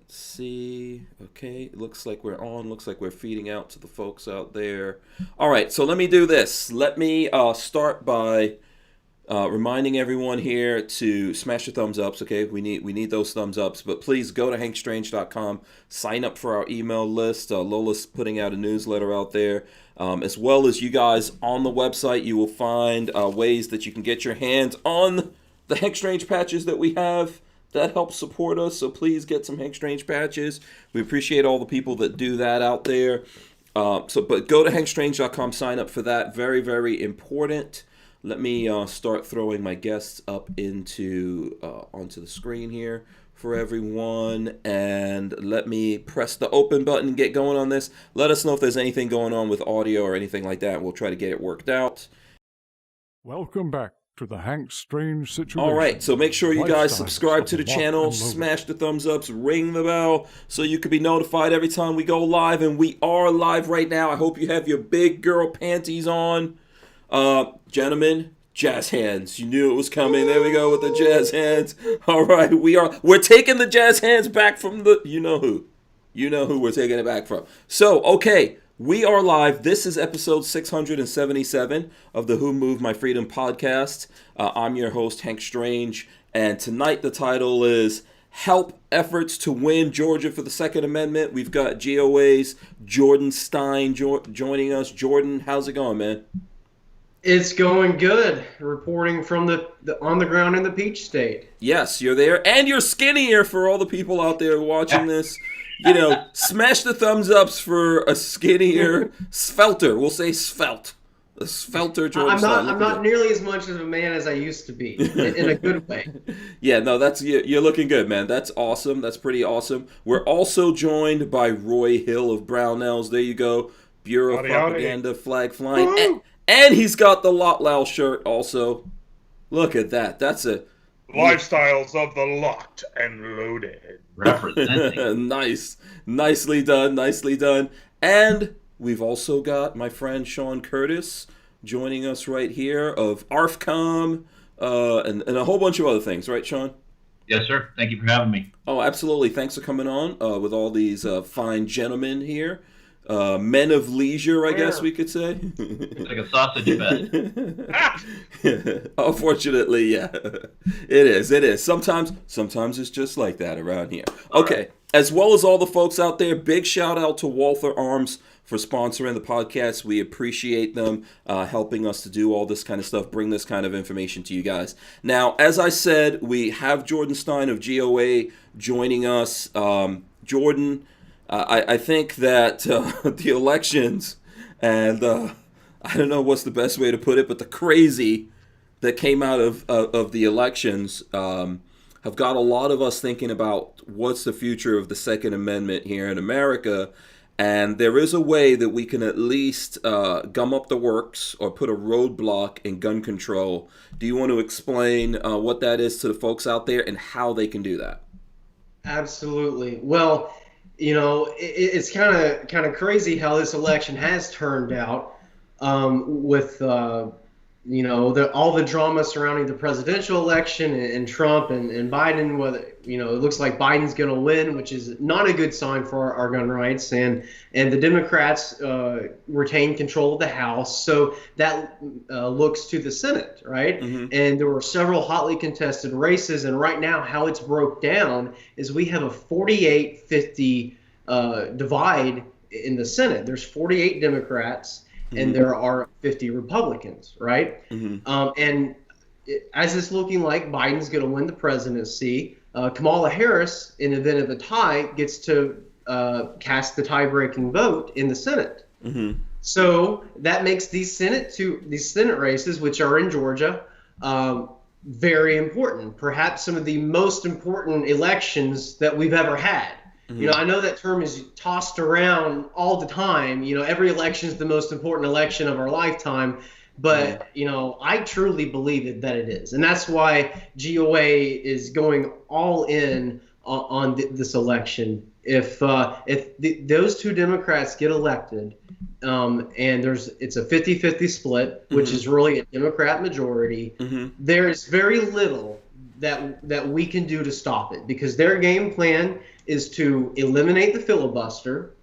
Let's see. Okay, it looks like we're on. Looks like we're feeding out to the folks out there. All right, so let me do this. Let me start by reminding everyone here to smash the thumbs ups. Okay, we need those thumbs ups. But please go to hankstrange.com, sign up for our email list. Lola's putting out a newsletter out there, as well as you guys on the website. You will find ways that you can get your hands on the Hank Strange patches that we have. That helps support us, so please get some Hank Strange patches. We appreciate all the people that do that out there. But go to hankstrange.com, sign up for that. Very, very important. Let me start throwing my guests up onto the screen here for everyone, and let me press the open button and get going on this. Let us know if there's anything going on with audio or anything like that. We'll try to get it worked out. Welcome back to the Hank Strange situation. All right, so make sure you guys subscribe to the channel, smash the thumbs ups, ring the bell, so you can be notified every time we go live. And we are live right now. I hope you have your big girl panties on. Gentlemen, jazz hands. You knew it was coming. There we go with the jazz hands. All right, we're taking the jazz hands back from the you know who we're taking it back from. So, okay. We are live. This is episode 677 of the Who Moved My Freedom podcast. I'm your host, Hank Strange, and tonight the title is Help Efforts to Win Georgia for the Second Amendment. We've got GOA'S Jordan Stein joining us. Jordan, how's it going, man? It's going good. Reporting from the on the ground in the Peach State. Yes, you're there, and you're skinnier for all the people out there watching this. You know, smash the thumbs ups for a skinnier, svelter. We'll say svelte. A svelter Jordan Stein. I'm not nearly as much of a man as I used to be, in a good way. Yeah, no, you're looking good, man. That's awesome. That's pretty awesome. We're also joined by Roy Hill of Barnauls. There you go. Bureau of Propaganda, flag flying. And he's got the Lot Loud shirt also. Look at that. That's a... Lifestyles of the Locked and Loaded. Representing. Nice. Nicely done. Nicely done. And we've also got my friend Sean Curtis joining us right here of ARFCOM and a whole bunch of other things. Right, Sean? Yes, sir. Thank you for having me. Oh, absolutely. Thanks for coming on with all these fine gentlemen here. Men of leisure, I guess we could say. Like a sausage fest. Unfortunately, yeah. It is. Sometimes it's just like that around here. Okay. As well as all the folks out there, big shout out to Walther Arms for sponsoring the podcast. We appreciate them helping us to do all this kind of stuff, bring this kind of information to you guys. Now, as I said, we have Jordan Stein of GOA joining us. Jordan... I think that the elections and I don't know what's the best way to put it, but the crazy that came out of the elections have got a lot of us thinking about what's the future of the Second Amendment here in America. And there is a way that we can at least gum up the works or put a roadblock in gun control. Do you want to explain what that is to the folks out there and how they can do that? Absolutely. Well, you know, it's kind of crazy how this election has turned out with you know, all the drama surrounding the presidential election and Trump and Biden. Whether, you know, it looks like Biden's going to win, which is not a good sign for our gun rights. And the Democrats retain control of the House, so that looks to the Senate, right? Mm-hmm. And there were several hotly contested races, and right now how it's broke down is we have a 48-50 divide in the Senate. There's 48 Democrats. And there are 50 Republicans, right? Mm-hmm. As it's looking like Biden's going to win the presidency, Kamala Harris, in the event of a tie, gets to cast the tie-breaking vote in the Senate. Mm-hmm. So that makes these Senate races, which are in Georgia, very important. Perhaps some of the most important elections that we've ever had. Mm-hmm. You know, I know that term is tossed around all the time. You know, every election is the most important election of our lifetime. But, you know, I truly believe that it is. And that's why GOA is going all in on this election. If those two Democrats get elected, and it's a 50-50 split, which is really a Democrat majority, there's very little that we can do to stop it, because their game plan is to eliminate the filibuster,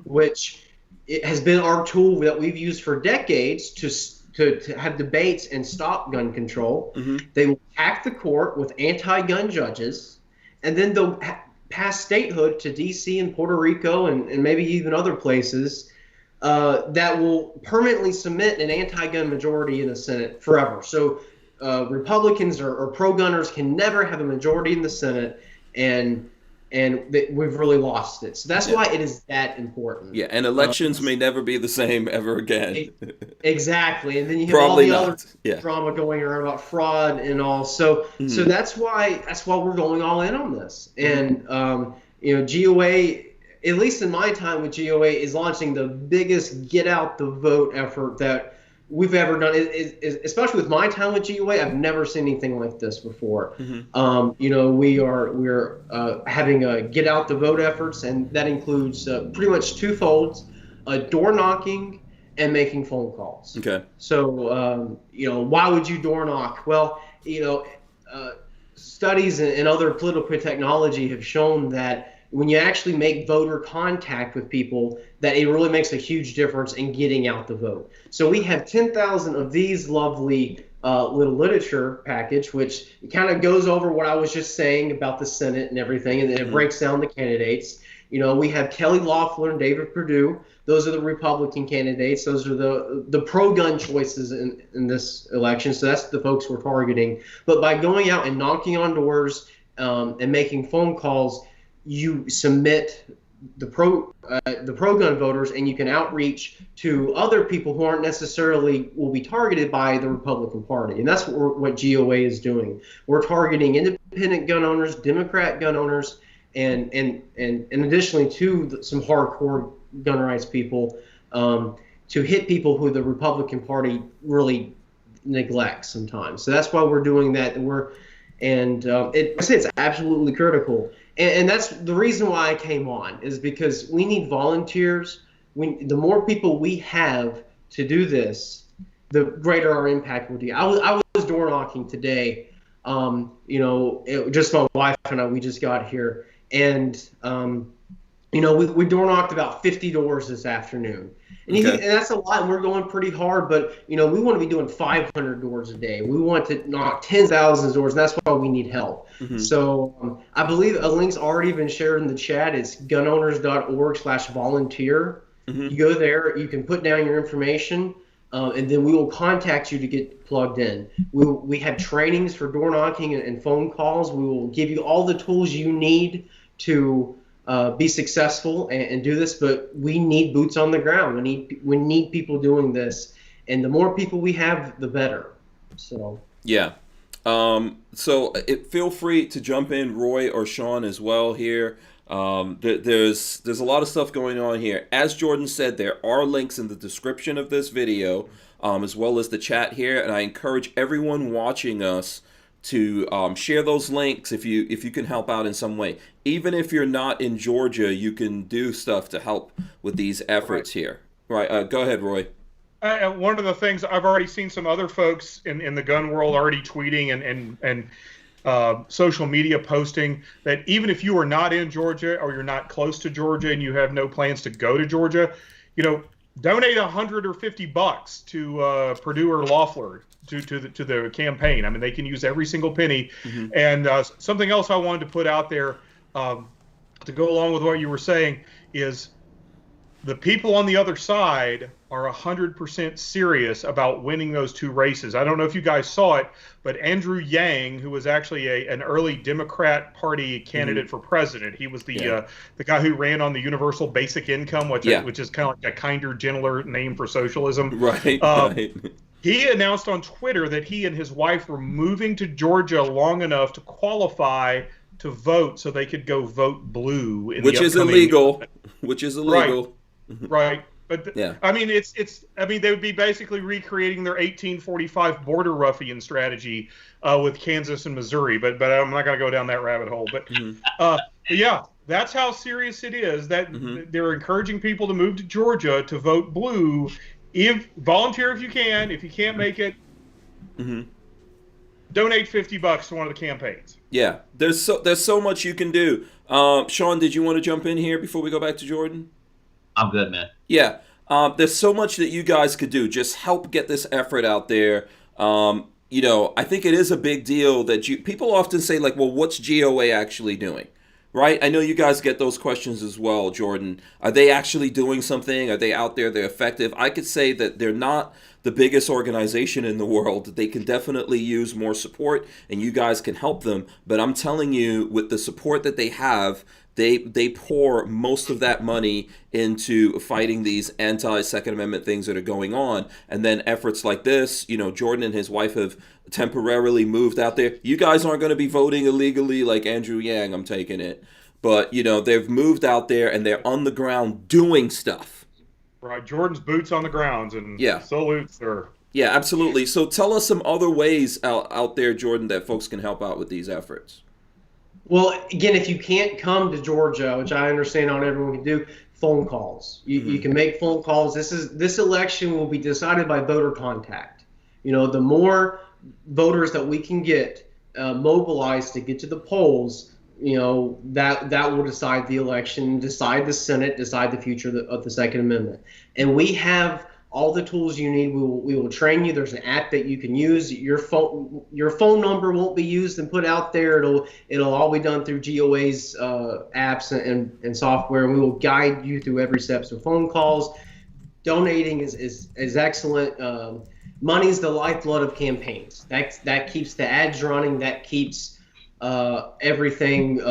which it has been our tool that we've used for decades to have debates and stop gun control. They will pack the court with anti-gun judges, and then they'll pass statehood to D.C. and Puerto Rico and maybe even other places that will permanently cement an anti-gun majority in the Senate forever. So Republicans or pro-gunners can never have a majority in the Senate, and we've really lost it. So that's why it is that important. Yeah, and elections may never be the same ever again. Exactly, and then you have Probably all the not. other drama going around about fraud and all. So so that's why we're going all in on this. And GOA, at least in my time with GOA, is launching the biggest get out the vote effort that we've ever done. Especially with my time with GOA, I've never seen anything like this before. We're having a get out the vote efforts, and that includes pretty much twofold: door knocking and making phone calls. Okay. So why would you door knock? Well, studies and other political technology have shown that when you actually make voter contact with people, that it really makes a huge difference in getting out the vote. So we have 10,000 of these lovely little literature package, which kind of goes over what I was just saying about the Senate and everything, and then it breaks down the candidates. We have Kelly Loeffler and David Perdue. Those are the Republican candidates. Those are the pro-gun choices in this election. So that's the folks we're targeting. But by going out and knocking on doors and making phone calls, you submit the pro-gun voters, and you can outreach to other people who aren't necessarily will be targeted by the Republican Party. And that's what GOA is doing. We're targeting independent gun owners, Democrat gun owners, and additionally to some hardcore gun rights people, to hit people who the Republican Party really neglects sometimes. So that's why we're doing that. It's absolutely critical. And that's the reason why I came on, is because we need volunteers. The more people we have to do this, the greater our impact will be. I was door knocking today. Just my wife and I, we just got here, and we door knocked about 50 doors this afternoon. And that's a lot, and we're going pretty hard, but we want to be doing 500 doors a day. We want to knock 10,000 doors, and that's why we need help. So I believe a link's already been shared in the chat. It's gunowners.org/volunteer. You go there, you can put down your information, and then we will contact you to get plugged in. We have trainings for door knocking and phone calls. We will give you all the tools you need to be successful and do this, but we need boots on the ground. We need people doing this, and the more people we have, the better. So yeah. Feel free to jump in, Roy or Sean, as well here. There's a lot of stuff going on here. As Jordan said, there are links in the description of this video, as well as the chat here, and I encourage everyone watching us to share those links if you can help out in some way. Even if you're not in Georgia, you can do stuff to help with these efforts here. Right. Go ahead, Roy. One of the things I've already seen some other folks in the gun world already tweeting and social media posting that even if you are not in Georgia or you're not close to Georgia and you have no plans to go to Georgia, donate $100 or $50 to Perdue or Loeffler to the campaign. I mean, they can use every single penny. And something else I wanted to put out there to go along with what you were saying is the people on the other side are 100% serious about winning those two races. I don't know if you guys saw it, but Andrew Yang, who was actually an early Democrat Party candidate for president, he was the guy who ran on the universal basic income, which is kind of like a kinder, gentler name for socialism. Right. He announced on Twitter that he and his wife were moving to Georgia long enough to qualify to vote so they could go vote blue. Which is illegal. Right. But I mean, they would be basically recreating their 1845 border ruffian strategy with Kansas and Missouri. But I'm not going to go down that rabbit hole. But yeah, that's how serious it is. That they're encouraging people to move to Georgia to vote blue. Volunteer if you can. If you can't make it, donate $50 to one of the campaigns. Yeah, there's so much you can do. Sean, did you want to jump in here before we go back to Jordan? I'm good, man. Yeah, there's so much that you guys could do. Just help get this effort out there. I think it is a big deal that people often say, like, well, what's GOA actually doing? Right? I know you guys get those questions as well, Jordan. Are they actually doing something? Are they out there? They're effective? I could say that they're not the biggest organization in the world. They can definitely use more support, and you guys can help them. But I'm telling you, with the support that they have, they pour most of that money into fighting these anti-Second Amendment things that are going on. And then efforts like this, Jordan and his wife have temporarily moved out there. You guys aren't going to be voting illegally like Andrew Yang, I'm taking it. But, they've moved out there and they're on the ground doing stuff. Right, Jordan's boots on the grounds, and yeah. Salute, sir. Yeah, absolutely. So tell us some other ways out there, Jordan, that folks can help out with these efforts. Well, again, if you can't come to Georgia, which I understand not everyone can do, phone calls. You can make phone calls. This election will be decided by voter contact. The more voters that we can get mobilized to get to the polls, that will decide the election, decide the Senate, decide the future of the Second Amendment. And we have all the tools you need. We will train you. There's an app that you can use. Your phone number won't be used and put out there. It'll all be done through GOA'S apps and software. And we will guide you through every step. So phone calls, donating is excellent. Money's the lifeblood of campaigns. That keeps the ads running. That keeps everything,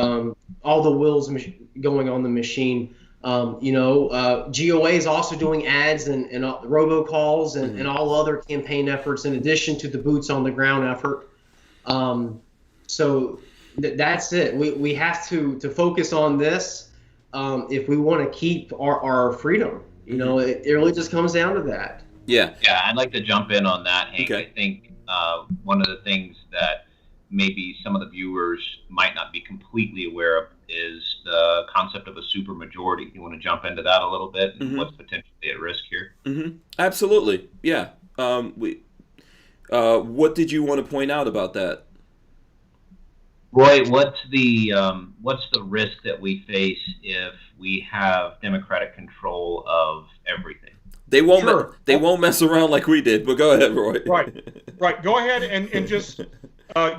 all the wheels going on the machine. GOA is also doing ads and robocalls and all other campaign efforts in addition to the boots on the ground effort. So that's it. We have to focus on this if we want to keep our freedom. It really just comes down to that. Yeah. Yeah, I'd like to jump in on that, Hank. Okay. I think one of the things that maybe some of the viewers might not be completely aware of is the concept of a supermajority. You want to jump into that a little bit and what's potentially at risk here? Absolutely. Yeah. What did you want to point out about that? Roy, what's the risk that we face if we have Democratic control of everything? They won't. Sure. They won't mess around like we did. But go ahead, Roy. Right. Go ahead and just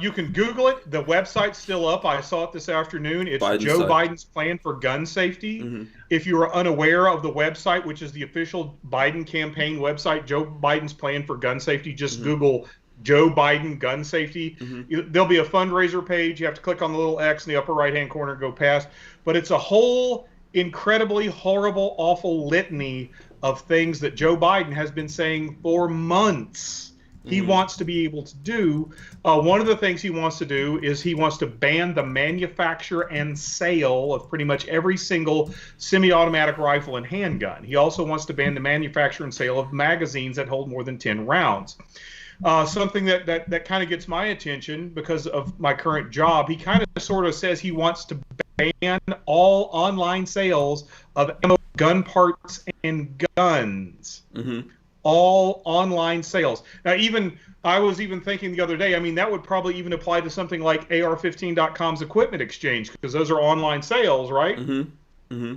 you can Google it. The website's still up. I saw it this afternoon. It's Joe Biden's plan for gun safety. If you are unaware of the website, which is the official Biden campaign website, Joe Biden's plan for gun safety, just Google Joe Biden gun safety. There'll be a fundraiser page. You have to click on the little X in the upper right-hand corner and go past. But it's a whole incredibly horrible, awful litany of things that Joe Biden has been saying for months he wants to be able to do. One of the things he wants to do is he wants to ban the manufacture and sale of pretty much every single semi-automatic rifle and handgun. He also wants to ban the manufacture and sale of magazines that hold more than 10 rounds. Something that kind of gets my attention because of my current job. He kind of sort of says he wants to ban all online sales of ammo, gun parts, and guns. All online sales. Now, I was even thinking the other day, that would probably even apply to something like AR15.com's Equipment Exchange, because those are online sales, right?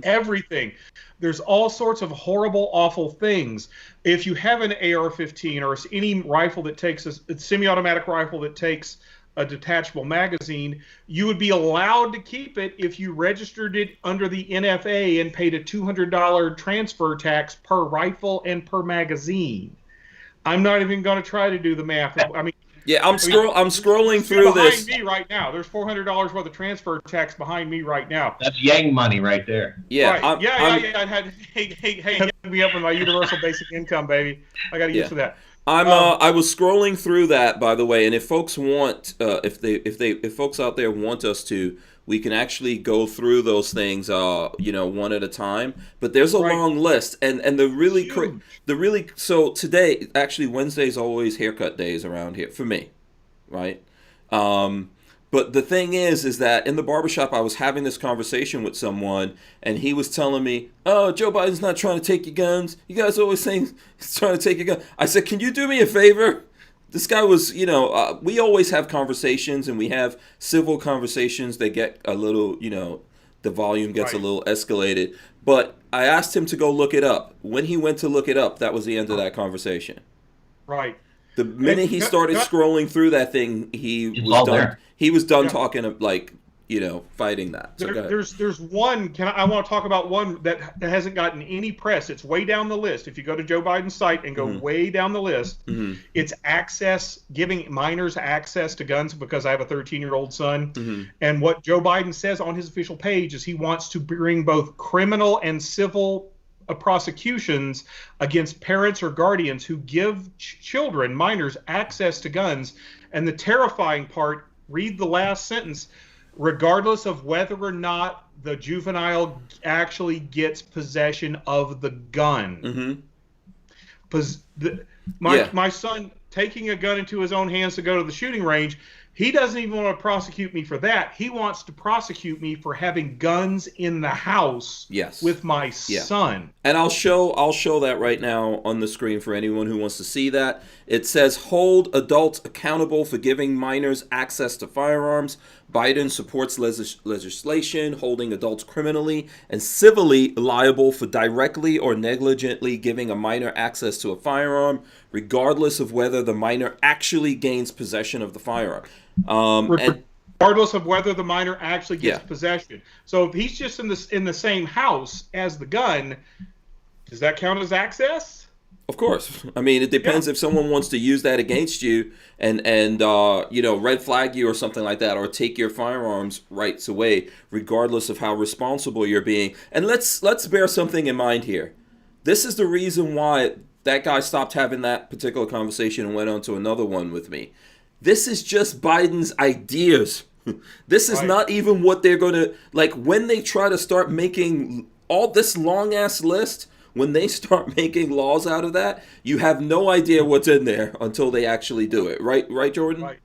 Everything. There's all sorts of horrible, awful things. If you have an AR-15 or any rifle that takes a semi-automatic rifle that takes a detachable magazine, you would be allowed to keep it if you registered it under the NFA and paid a $200 transfer tax per rifle and per magazine. I'm not even going to try to do the math. Yeah, I'm scrolling through this. Behind me right now, there's $400 worth of transfer tax behind me right now. That's Yang money right there. Yeah, right. I had hook me up with my universal basic income, baby. I got to use for that. I was scrolling through that, by the way, and if folks want, if folks out there want us to, we can actually go through those things, one at a time. But there's a long list, and so today, actually, Wednesday's always haircut days around here for me, right? But the thing is that in the barbershop, I was having this conversation with someone, and he was telling me, "Oh, Joe Biden's not trying to take your guns. You guys always saying he's trying to take your gun." I said, "Can you do me a favor? This guy was, we always have conversations, and we have civil conversations that get a little, the volume gets a little escalated. But I asked him to go look it up. When he went to look it up, that was the end of that conversation. Right. The minute he started scrolling through that thing, he was done. There. He was done talking, fighting that. So there's one. I want to talk about one that hasn't gotten any press. It's way down the list. If you go to Joe Biden's site and go way down the list, it's giving minors access to guns, because I have a 13-year-old son. And what Joe Biden says on his official page is he wants to bring both criminal and civil prosecutions against parents or guardians who give children, minors, access to guns. And the terrifying part, read the last sentence, regardless of whether or not the juvenile actually gets possession of the gun. My son taking a gun into his own hands to go to the shooting range, he doesn't even want to prosecute me for that. He wants to prosecute me for having guns in the house with my son. And I'll show that right now on the screen for anyone who wants to see that. It says, hold adults accountable for giving minors access to firearms. Biden supports legislation holding adults criminally and civilly liable for directly or negligently giving a minor access to a firearm, regardless of whether the minor actually gains possession of the firearm. Regardless of whether the minor actually gets possession. So if he's just in the same house as the gun, does that count as access? Of course. I mean, it depends if someone wants to use that against you and red flag you or something like that, or take your firearms rights away, regardless of how responsible you're being. And let's bear something in mind here. This is the reason why that guy stopped having that particular conversation and went on to another one with me. This is just Biden's ideas. This is not even what they're going to, when they try to start making all this long-ass list, when they start making laws out of that, you have no idea what's in there until they actually do it. Right, Jordan? Right.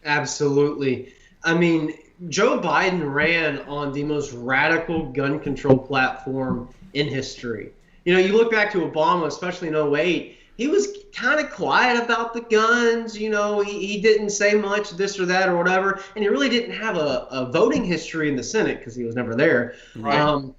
Absolutely. I mean, Joe Biden ran on the most radical gun control platform in history. You look back to Obama, especially in 2008, he was kind of quiet about the guns. He didn't say much, this or that or whatever. And he really didn't have a voting history in the Senate because he was never there. Right. And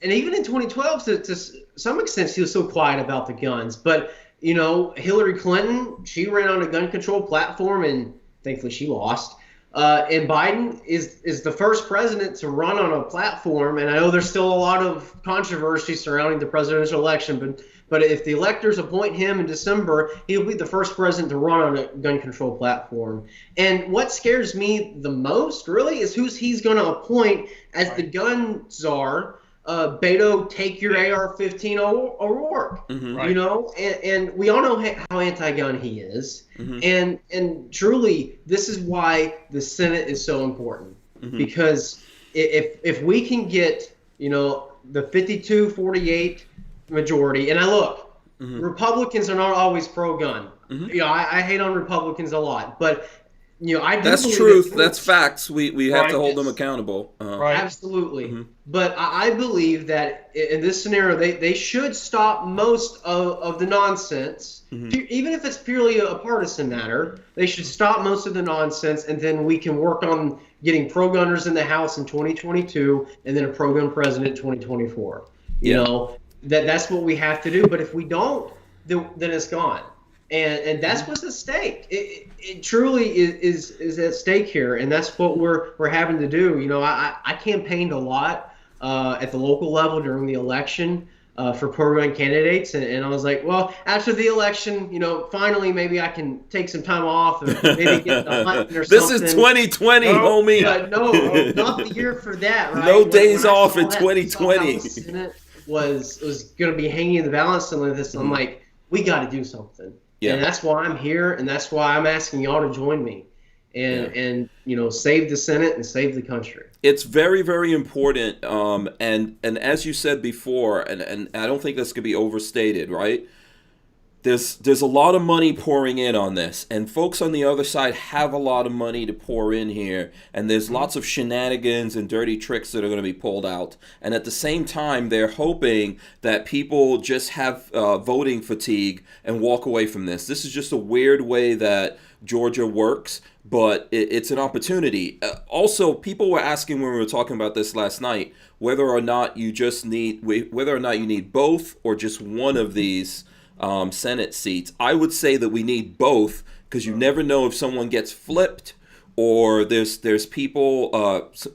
even in 2012, to some extent, he was so quiet about the guns. But, Hillary Clinton, she ran on a gun control platform, and thankfully she lost. And Biden is the first president to run on a platform, and I know there's still a lot of controversy surrounding the presidential election, but if the electors appoint him in December, he'll be the first president to run on a gun control platform. And what scares me the most, really, is who he's going to appoint as the gun czar. Beto, take your AR-15 O'Rourke, and we all know how anti-gun he is, and truly, this is why the Senate is so important, because if we can get, the 52-48 majority, and Republicans are not always pro-gun. I hate on Republicans a lot, but I do. That's truth. That's facts. We have to hold them accountable. Right. Absolutely. But I believe that in this scenario, they should stop most of the nonsense, even if it's purely a partisan matter. They should stop most of the nonsense, and then we can work on getting pro-gunners in the House in 2022, and then a pro-gun president in 2024. That's what we have to do. But if we don't, then it's gone. And that's what's at stake. It truly is at stake here, and that's what we're having to do. I campaigned a lot at the local level during the election for pro-gun candidates, and I was like, well, after the election, finally maybe I can take some time off and maybe get the hunting or something. This is 2020, homie. But no, not the year for that, right? No days off in 2020. The Senate was going to be hanging in the balance on this. I'm like, we got to do something. Yeah. And that's why I'm here, and that's why I'm asking y'all to join me and save the Senate and save the country. It's very, very important. And as you said before, and I don't think this could be overstated, right? there's a lot of money pouring in on this, and folks on the other side have a lot of money to pour in here, and there's lots of shenanigans and dirty tricks that are going to be pulled out. And at the same time, they're hoping that people just have voting fatigue and walk away from this. This is just a weird way that Georgia works, but it's an opportunity. Also, people were asking when we were talking about this last night whether or not you need both or just one of these Senate seats. I would say that we need both, because you never know if someone gets flipped, or there's people.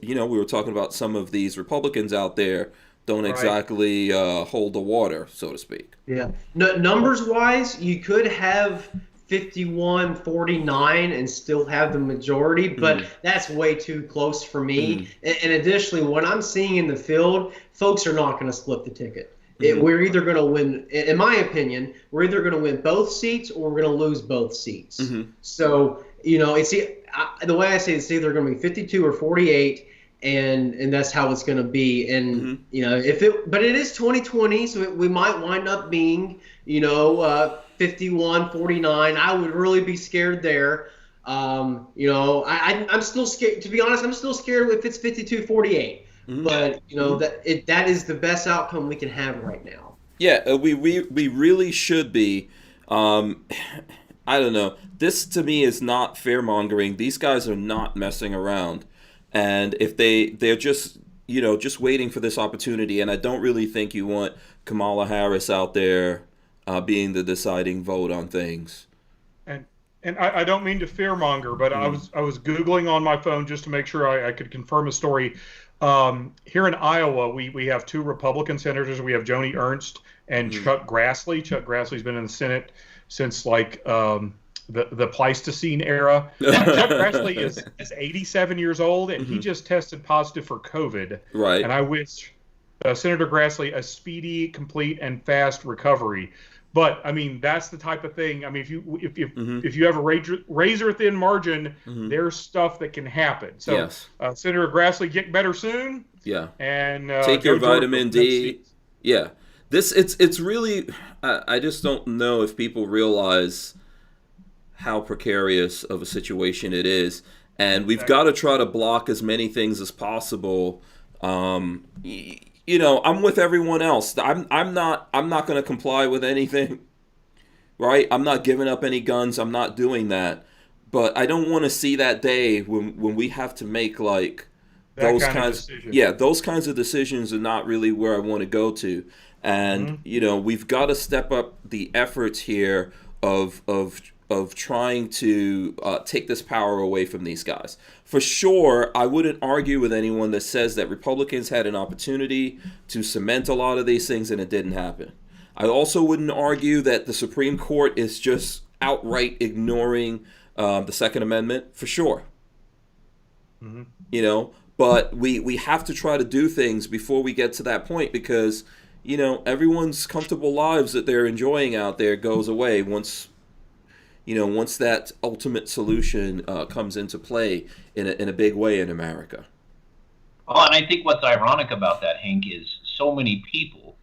We were talking about some of these Republicans out there don't exactly hold the water, so to speak. Yeah. Numbers wise, you could have 51-49 and still have the majority, but that's way too close for me. And additionally, what I'm seeing in the field, folks are not going to split the ticket. We're either going to win, in my opinion, we're either going to win both seats or we're going to lose both seats. So, it's the way I say it's either going to be 52 or 48, and that's how it's going to be. And but it is 2020, so we might wind up being 51-49. I would really be scared there. I'm still scared. To be honest, I'm still scared if it's 52-48. But that is the best outcome we can have right now. Yeah, we really should be. I don't know. This to me is not fear mongering. These guys are not messing around, and if they're just waiting for this opportunity. And I don't really think you want Kamala Harris out there being the deciding vote on things. And I don't mean to fear monger, but I was Googling on my phone just to make sure I could confirm a story. Here in Iowa, we have two Republican senators. We have Joni Ernst and Chuck Grassley. Chuck Grassley's been in the Senate since the Pleistocene era. Chuck Grassley is 87 years old, and he just tested positive for COVID. Right. And I wish Senator Grassley a speedy, complete, and fast recovery. But I mean, that's the type of thing. I mean, if you have a razor thin margin, there's stuff that can happen. So, yes. Senator Grassley, get better soon. Yeah. And take your vitamin D. Yeah. It's really. I just don't know if people realize how precarious of a situation it is, and we've got to try to block as many things as possible. I'm with everyone else. I'm not going to comply with anything, right? I'm not giving up any guns. I'm not doing that. But I don't want to see that day when we have to make those kinds of decisions are not really where I want to go to. And we've got to step up the efforts here of trying to take this power away from these guys. For sure, I wouldn't argue with anyone that says that Republicans had an opportunity to cement a lot of these things and it didn't happen. I also wouldn't argue that the Supreme Court is just outright ignoring the Second Amendment, for sure. But we have to try to do things before we get to that point, because everyone's comfortable lives that they're enjoying out there goes away once that ultimate solution comes into play in a big way in America. Well, and I think what's ironic about that, Hank, is so many people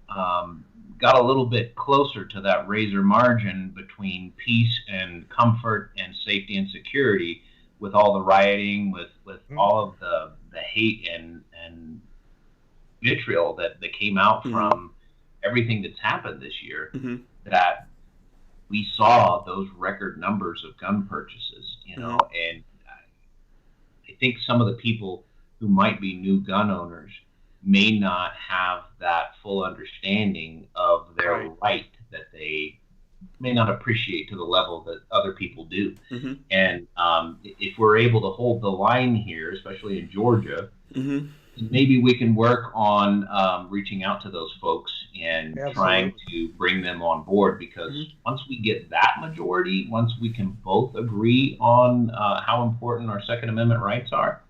got a little bit closer to that razor margin between peace and comfort and safety and security with all the rioting, with all of the hate and vitriol that came out from everything that's happened this year, that we saw those record numbers of gun purchases, and I think some of the people who might be new gun owners may not have that full understanding of their right, that they may not appreciate to the level that other people do. And if we're able to hold the line here, especially in Georgia, maybe we can work on reaching out to those folks and trying to bring them on board, because once we get that majority, once we can both agree on how important our Second Amendment rights are,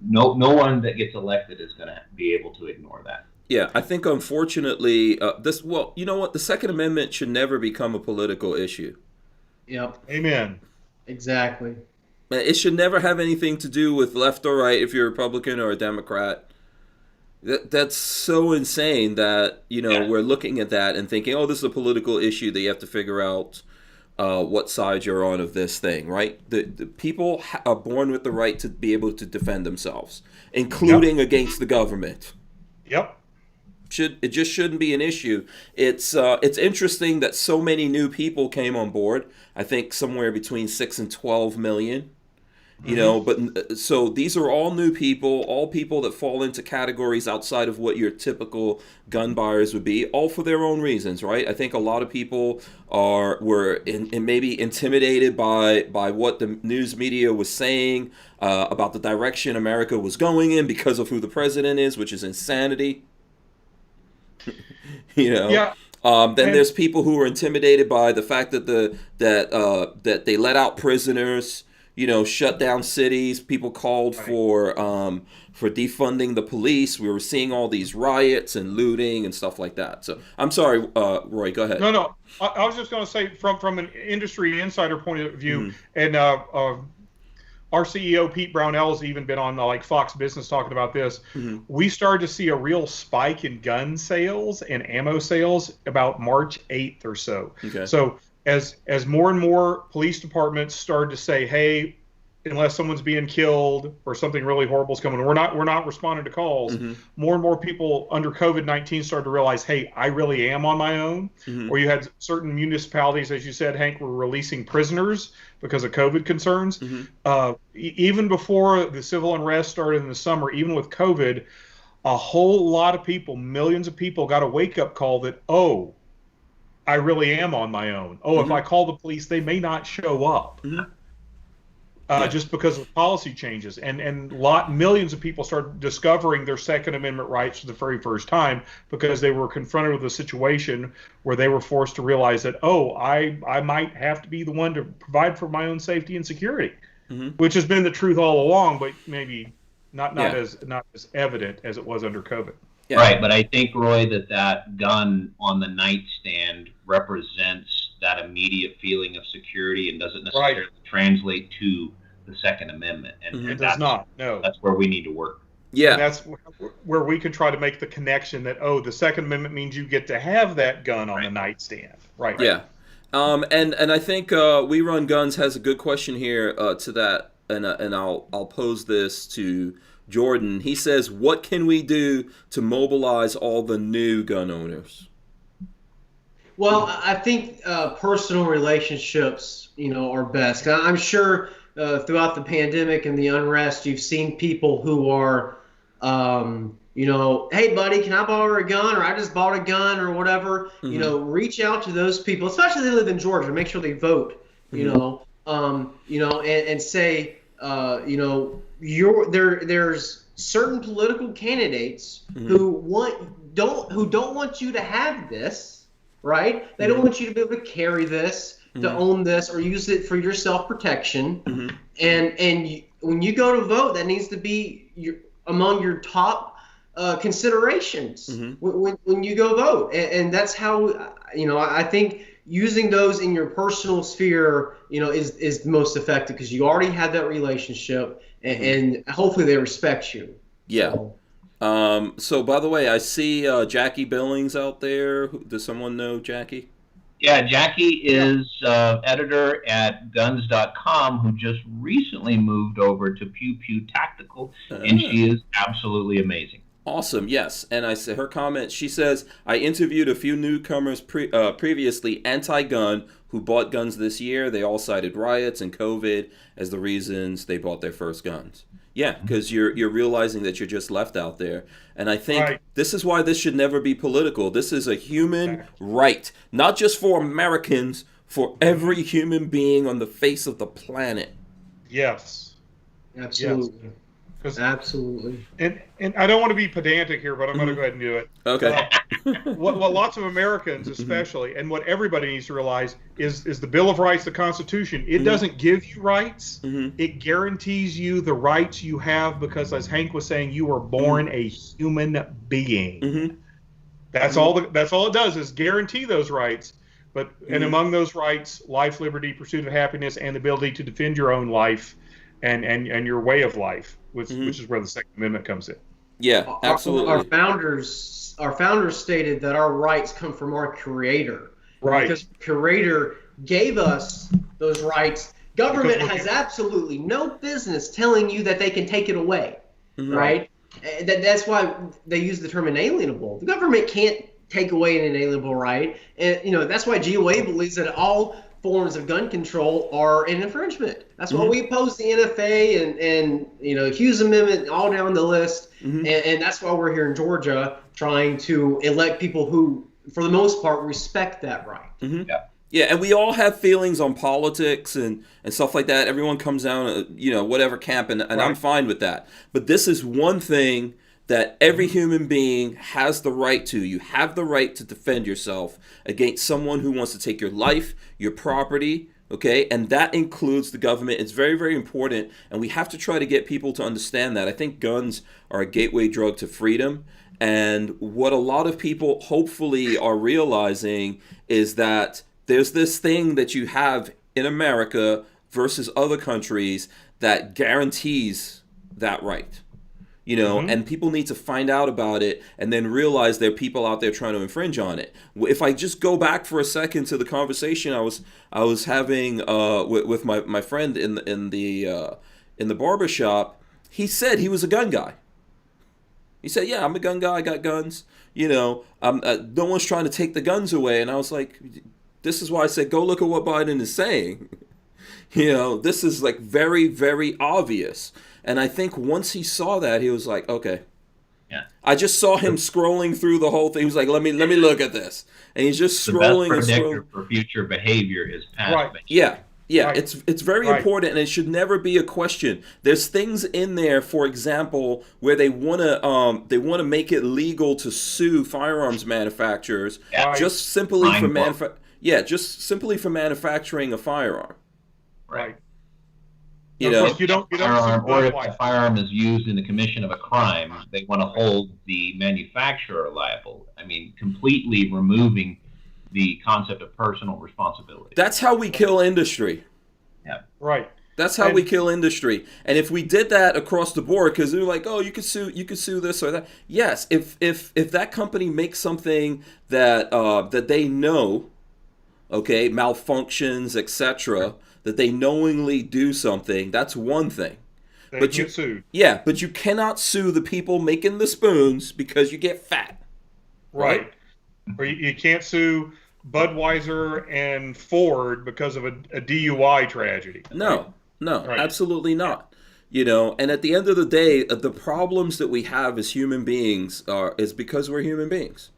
no one that gets elected is going to be able to ignore that. Yeah, I think unfortunately, the Second Amendment should never become a political issue. Yep. Amen. Exactly. It should never have anything to do with left or right if you're a Republican or a Democrat. That's so insane that, we're looking at that and thinking, oh, this is a political issue that you have to figure out what side you're on of this thing, right? The people are born with the right to be able to defend themselves, including against the government. Yep. It just shouldn't be an issue. It's interesting that so many new people came on board. I think somewhere between 6 and 12 million. But so these are all new people, all people that fall into categories outside of what your typical gun buyers would be, all for their own reasons, right? I think a lot of people were maybe intimidated by what the news media was saying about the direction America was going in because of who the president is, which is insanity. Yeah. Then there's people who were intimidated by the fact that that they let out prisoners. Shut down cities. People called for defunding the police. We were seeing all these riots and looting and stuff like that. So I'm sorry, Roy, go ahead. No. I was just going to say from an industry insider point of view, and our CEO Pete Barnauls even been on like Fox Business talking about this. We started to see a real spike in gun sales and ammo sales about March 8th or so. Okay. So as more and more police departments started to say, hey, unless someone's being killed or something really horrible is coming, we're not responding to calls. More and more people under COVID-19 started to realize, hey, I really am on my own. Or you had certain municipalities, as you said, Hank, were releasing prisoners because of COVID concerns. Even before the civil unrest started in the summer, even with COVID, a whole lot of people, millions of people got a wake-up call that, oh, I really am on my own. Oh, if I call the police, they may not show up. Just because of policy changes. And millions of people started discovering their Second Amendment rights for the very first time because they were confronted with a situation where they were forced to realize that, oh, I might have to be the one to provide for my own safety and security, which has been the truth all along, but maybe not as evident as it was under COVID. Yeah. Right, but I think, Roy, that gun on the nightstand represents that immediate feeling of security and doesn't necessarily translate to the Second Amendment. And It does not, no. That's where we need to work. Yeah. And that's where we can try to make the connection that, oh, the Second Amendment means you get to have that gun on the nightstand. Right. Yeah. And I think We Run Guns has a good question here to that, and I'll pose this to Jordan. He says, what can we do to mobilize all the new gun owners? Well, I think personal relationships, are best. I'm sure throughout the pandemic and the unrest, you've seen people who are, hey, buddy, can I borrow a gun? Or I just bought a gun or whatever. Reach out to those people, especially if they live in Georgia. Make sure they vote. And say, there's certain political candidates who don't want you to have this, right? They don't want you to be able to carry this, to own this, or use it for your self-protection. And when you go to vote, that needs to be among your top considerations when you go vote. And that's how, I think using those in your personal sphere, is most effective because you already have that relationship, and hopefully they respect you. Yeah. So by the way, I see Jackie Billings out there. Does someone know Jackie? Yeah, Jackie is editor at guns.com, who just recently moved over to Pew Pew Tactical, and she is absolutely amazing. Awesome, yes. And I say her comment, she says, I interviewed a few newcomers previously anti-gun who bought guns this year. They all cited riots and COVID as the reasons they bought their first guns. Yeah, because you're realizing that you're just left out there. And I think this is why this should never be political. This is a human right, not just for Americans, for every human being on the face of the planet. Yes. Absolutely. Yes. Absolutely. And I don't want to be pedantic here, but I'm going to go ahead and do it. Okay. What lots of Americans especially, and what everybody needs to realize is the Bill of Rights, the Constitution. It doesn't give you rights. It guarantees you the rights you have because, as Hank was saying, you were born a human being. That's all it does is guarantee those rights. But and among those rights, life, liberty, pursuit of happiness, and the ability to defend your own life and your way of life, which is where the Second Amendment comes in. Yeah, absolutely. Our founders stated that our rights come from our creator. Right. Because the creator gave us those rights. Government has absolutely no business telling you that they can take it away, right? That's why they use the term inalienable. The government can't take away an inalienable right, and that's why GOA believes that all forms of gun control are an infringement. That's why we oppose the NFA and Hughes Amendment all down the list, and that's why we're here in Georgia trying to elect people who, for the most part, respect that right. Yeah, and we all have feelings on politics and stuff like that. Everyone comes down, whatever camp, and I'm fine with that. But this is one thing that every human being has the right to. You have the right to defend yourself against someone who wants to take your life, your property, okay? And that includes the government. It's very, very important, and we have to try to get people to understand that. I think guns are a gateway drug to freedom. And what a lot of people hopefully are realizing is that there's this thing that you have in America versus other countries that guarantees that right. And people need to find out about it and then realize there are people out there trying to infringe on it. If I just go back for a second to the conversation I was having with my friend in the barber shop, he said he was a gun guy. He said, "Yeah, I'm a gun guy. I got guns. No one's trying to take the guns away." And I was like, this is why I said, go look at what Biden is saying. This is like very, very obvious. And I think once he saw that, he was like, okay. Yeah. I just saw him scrolling through the whole thing. He was like, let me look at this. And he's just scrolling. The best predictor for future behavior is past behavior. Yeah. Yeah, Right. It's very important, and it should never be a question. There's things in there, for example, where they wanna make it legal to sue firearms manufacturers just simply just simply for manufacturing a firearm. Right. You don't firearm, or if the firearm is used in the commission of a crime, they want to hold the manufacturer liable. I mean, completely removing the concept of personal responsibility. That's how we kill industry. Yeah. Right. That's how we kill industry. And if we did that across the board, because they're like, oh, you could sue this or that. Yes, if that company makes something that that they know, okay, malfunctions, etc., that they knowingly do something, that's one thing. They get sued. Yeah, but you cannot sue the people making the spoons because you get fat. Right. Or you can't sue Budweiser and Ford because of a DUI tragedy. No, absolutely not. And at the end of the day, the problems that we have as human beings is because we're human beings.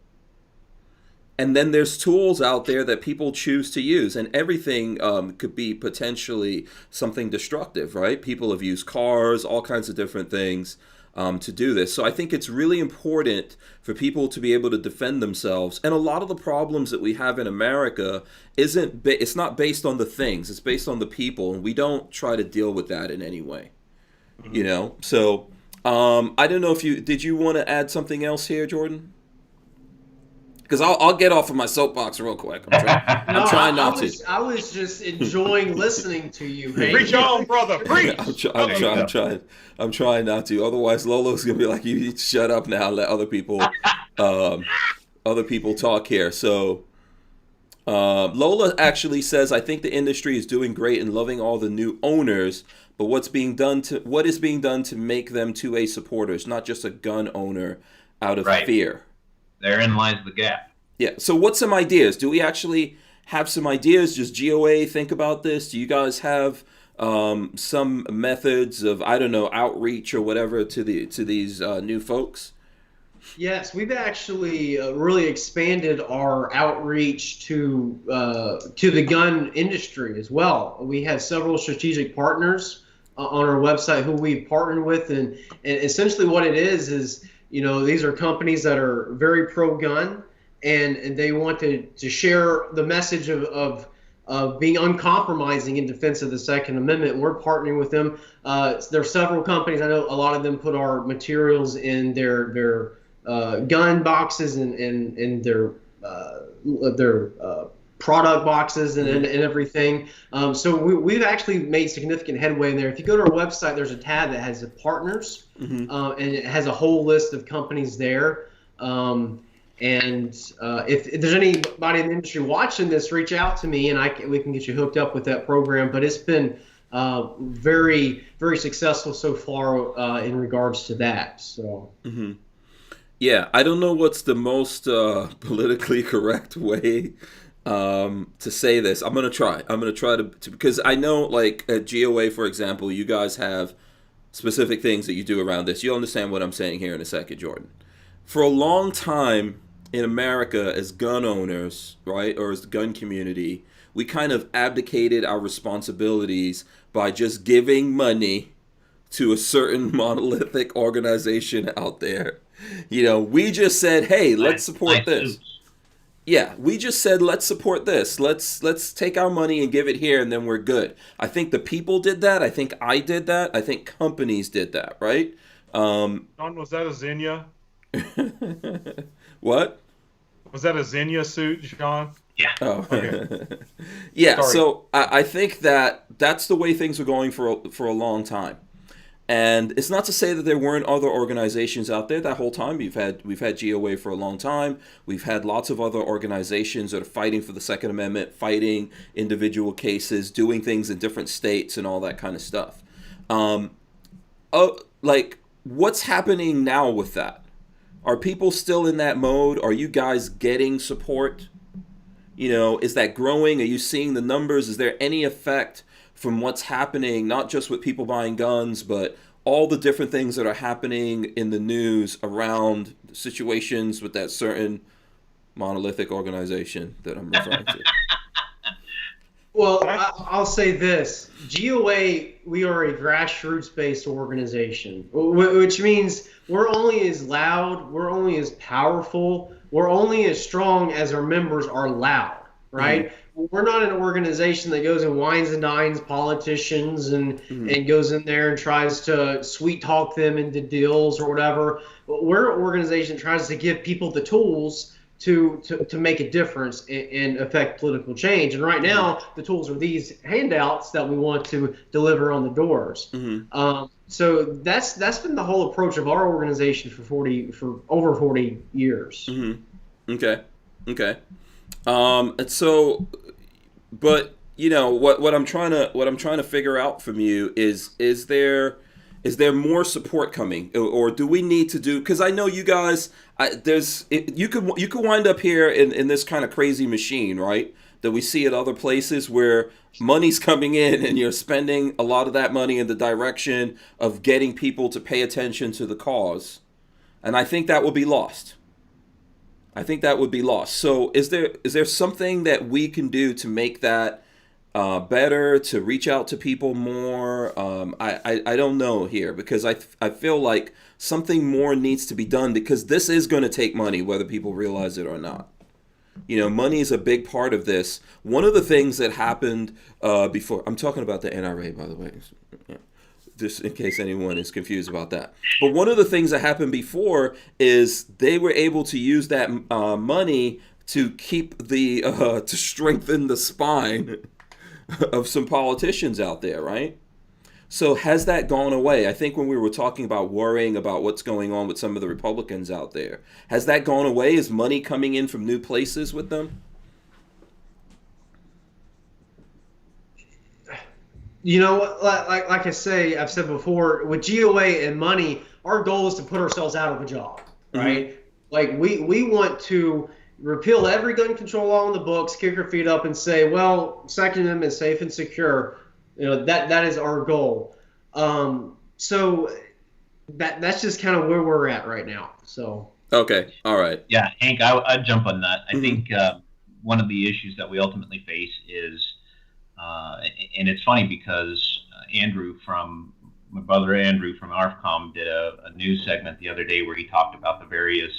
And then there's tools out there that people choose to use, and everything could be potentially something destructive, right? People have used cars, all kinds of different things to do this. So I think it's really important for people to be able to defend themselves. And a lot of the problems that we have in America it's not based on the things, it's based on the people, and we don't try to deal with that in any way. So I don't know if did you want to add something else here, Jordan? Because I'll get off of my soapbox real quick. I'm trying not to. I was just enjoying listening to you. Hey. Preach on, brother. Preach. I'm trying not to. Otherwise, Lola's gonna be like, "You need to shut up now. Let other people talk here." So, Lola actually says, "I think the industry is doing great and loving all the new owners, but what is being done to make them 2A supporters, not just a gun owner out of fear." Therein lies the gap. Yeah. So what's some ideas? Do we actually have some ideas? Does GOA think about this? Do you guys have some methods of, I don't know, outreach or whatever to these new folks? Yes, we've actually really expanded our outreach to the gun industry as well. We have several strategic partners on our website who we've partnered with, and essentially what it is these are companies that are very pro-gun, and they want to share the message of being uncompromising in defense of the Second Amendment. And we're partnering with them. There are several companies. I know a lot of them put our materials in their gun boxes and in their product boxes and everything. So we've actually made significant headway in there. If you go to our website, there's a tab that has the partners, and it has a whole list of companies there. If there's anybody in the industry watching this, reach out to me, and we can get you hooked up with that program. But it's been very, very successful so far in regards to that. So. Yeah, I don't know what's the most politically correct way to say this. I'm gonna try. To because I know, like at GOA, for example, you guys have specific things that you do around this. You'll understand what I'm saying here in a second, Jordan. For a long time in America, as gun owners, right, or as the gun community, we kind of abdicated our responsibilities by just giving money to a certain monolithic organization out there. You know, we just said, hey, let's support this. Yeah, we just said, let's support this. Let's take our money and give it here, and then we're good. I think the people did that. I think I did that. I think companies did that, right? John, was that a Xenia? What? Was that a Xenia suit, John? Yeah. Oh. Okay. Yeah, Sorry. so I think that's the way things were going for a long time. And it's not to say that there weren't other organizations out there that whole time. We've had GOA for a long time. We've had lots of other organizations that are fighting for the Second Amendment, fighting individual cases, doing things in different states and all that kind of stuff. Like, what's happening now with that? Are people still in that mode? Are you guys getting support? You know, is that growing? Are you seeing the numbers? Is there any effect from what's happening, not just with people buying guns, but all the different things that are happening in the news around situations with that certain monolithic organization that I'm referring to? Well, I'll say this. GOA, we are a grassroots-based organization, which means we're only as loud, we're only as powerful, we're only as strong as our members are loud, right? We're not an organization that goes and wines and dines politicians and goes in there and tries to sweet talk them into deals or whatever. We're an organization that tries to give people the tools to make a difference and affect political change. And right now, the tools are these handouts that we want to deliver on the doors. So that's been the whole approach of our organization for over 40 years. Okay. And so, but you know what I'm trying to figure out from you is there more support coming, or do we need to do? Because I know you guys, you could wind up here in this kind of crazy machine, right? That we see at other places where money's coming in and you're spending a lot of that money in the direction of getting people to pay attention to the cause, and I think that will be lost. So is there something that we can do to make that better, to reach out to people more? I don't know here, because I feel like something more needs to be done, because this is going to take money, whether people realize it or not. You know, money is a big part of this. One of the things that happened before, I'm talking about the NRA, by the way, just in case anyone is confused about that. But one of the things that happened before is they were able to use that money to keep to strengthen the spine of some politicians out there, right? So has that gone away? I think when we were talking about worrying about what's going on with some of the Republicans out there, has that gone away? Is money coming in from new places with them? You know, like I say, I've said before, with GOA and money, our goal is to put ourselves out of a job, right? Like we want to repeal every gun control law in the books, kick our feet up and say, well, Second Amendment is safe and secure. You know, that is our goal. So that's just kind of where we're at right now. So. Okay. All right. Yeah, Hank, I'd jump on that. I think one of the issues that we ultimately face is, and it's funny because my brother Andrew from ARFCOM did a news segment the other day where he talked about the various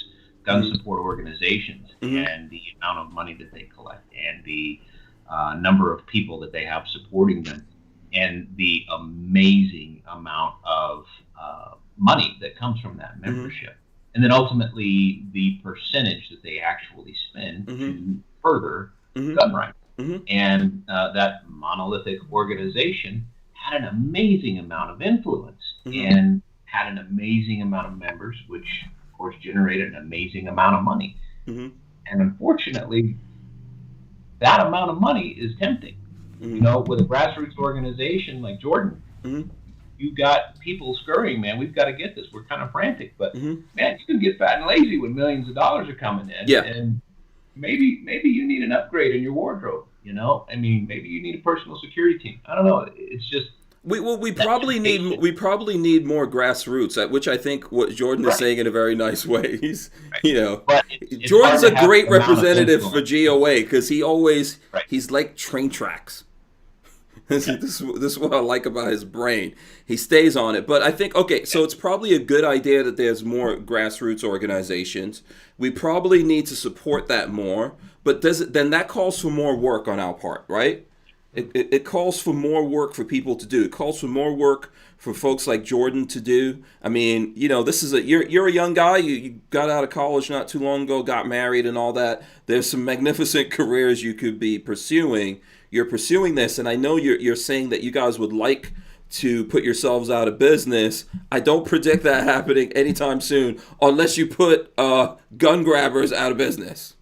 gun support organizations and the amount of money that they collect and the number of people that they have supporting them and the amazing amount of money that comes from that membership. And then ultimately the percentage that they actually spend to further gun rights. Mm-hmm. And that monolithic organization had an amazing amount of influence and had an amazing amount of members, which, of course, generated an amazing amount of money. And unfortunately, that amount of money is tempting. You know, with a grassroots organization like Jordan, you got people scurrying, man, we've got to get this. We're kind of frantic. But, man, you can get fat and lazy when millions of dollars are coming in. Yeah. And maybe you need an upgrade in your wardrobe. You know, I mean, maybe you need a personal security team. I don't know. It's just we probably need more grassroots, which I think what Jordan is saying in a very nice way. He's you know, but it's Jordan's a hard to have great the amount of representative for influence. GOA because he always he's like train tracks. This is what I like about his brain. He stays on it. But I think, okay, so it's probably a good idea that there's more grassroots organizations. We probably need to support that more. But then that calls for more work on our part, right? It calls for more work for people to do. It calls for more work for folks like Jordan to do. I mean, you know, this is you're a young guy. You got out of college not too long ago, got married and all that. There's some magnificent careers you could be pursuing. You're pursuing this, and I know you're saying that you guys would like to put yourselves out of business. I don't predict that happening anytime soon unless you put gun grabbers out of business.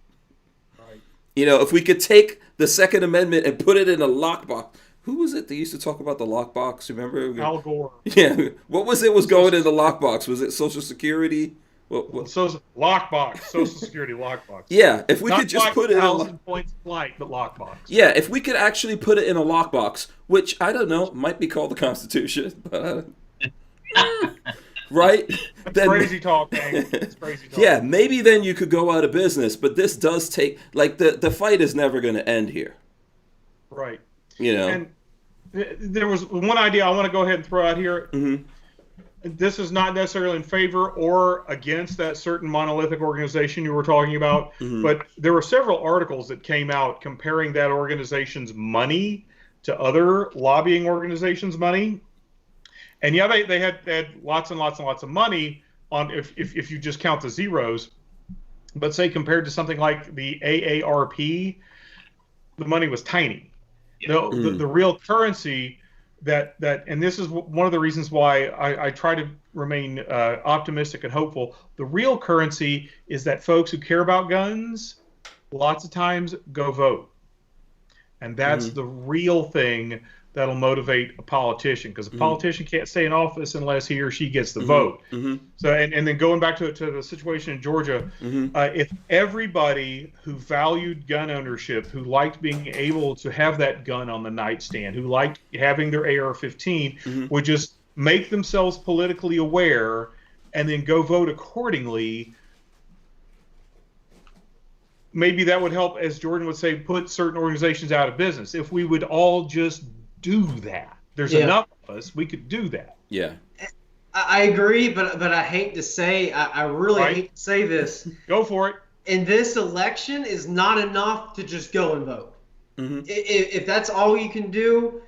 Right. You know, if we could take the Second Amendment and put it in a lockbox. Who was it that used to talk about the lockbox? Remember? Al Gore. Yeah. What was going in the lockbox? Was it Social Security? What? So lockbox, Social Security lockbox. Yeah, if we Not could just put it in a 1,000 points flight, but lockbox. Yeah, if we could actually put it in a lockbox, which I don't know, might be called the Constitution, but right? That's crazy talk, man. It's crazy talk. Yeah, maybe then you could go out of business, but this does take like the fight is never going to end here. Right. You know. And there was one idea I want to go ahead and throw out here. This is not necessarily in favor or against that certain monolithic organization you were talking about, but there were several articles that came out comparing that organization's money to other lobbying organizations' money. And yeah, they had lots and lots and lots of money on if you just count the zeros. But say compared to something like the AARP, the money was tiny. The real currency that and this is one of the reasons why I try to remain optimistic and hopeful. The real currency is that folks who care about guns lots of times go vote. And that's the real thing that'll motivate a politician, because a politician can't stay in office unless he or she gets the vote. So and then going back to the situation in Georgia, if everybody who valued gun ownership, who liked being able to have that gun on the nightstand, who liked having their AR-15, would just make themselves politically aware and then go vote accordingly, maybe that would help, as Jordan would say, put certain organizations out of business. If we would all just do that. There's enough of us, we could do that. Yeah. I agree, but I hate to say, I really hate to say this. Go for it. In this election is not enough to just go and vote. If that's all you can do,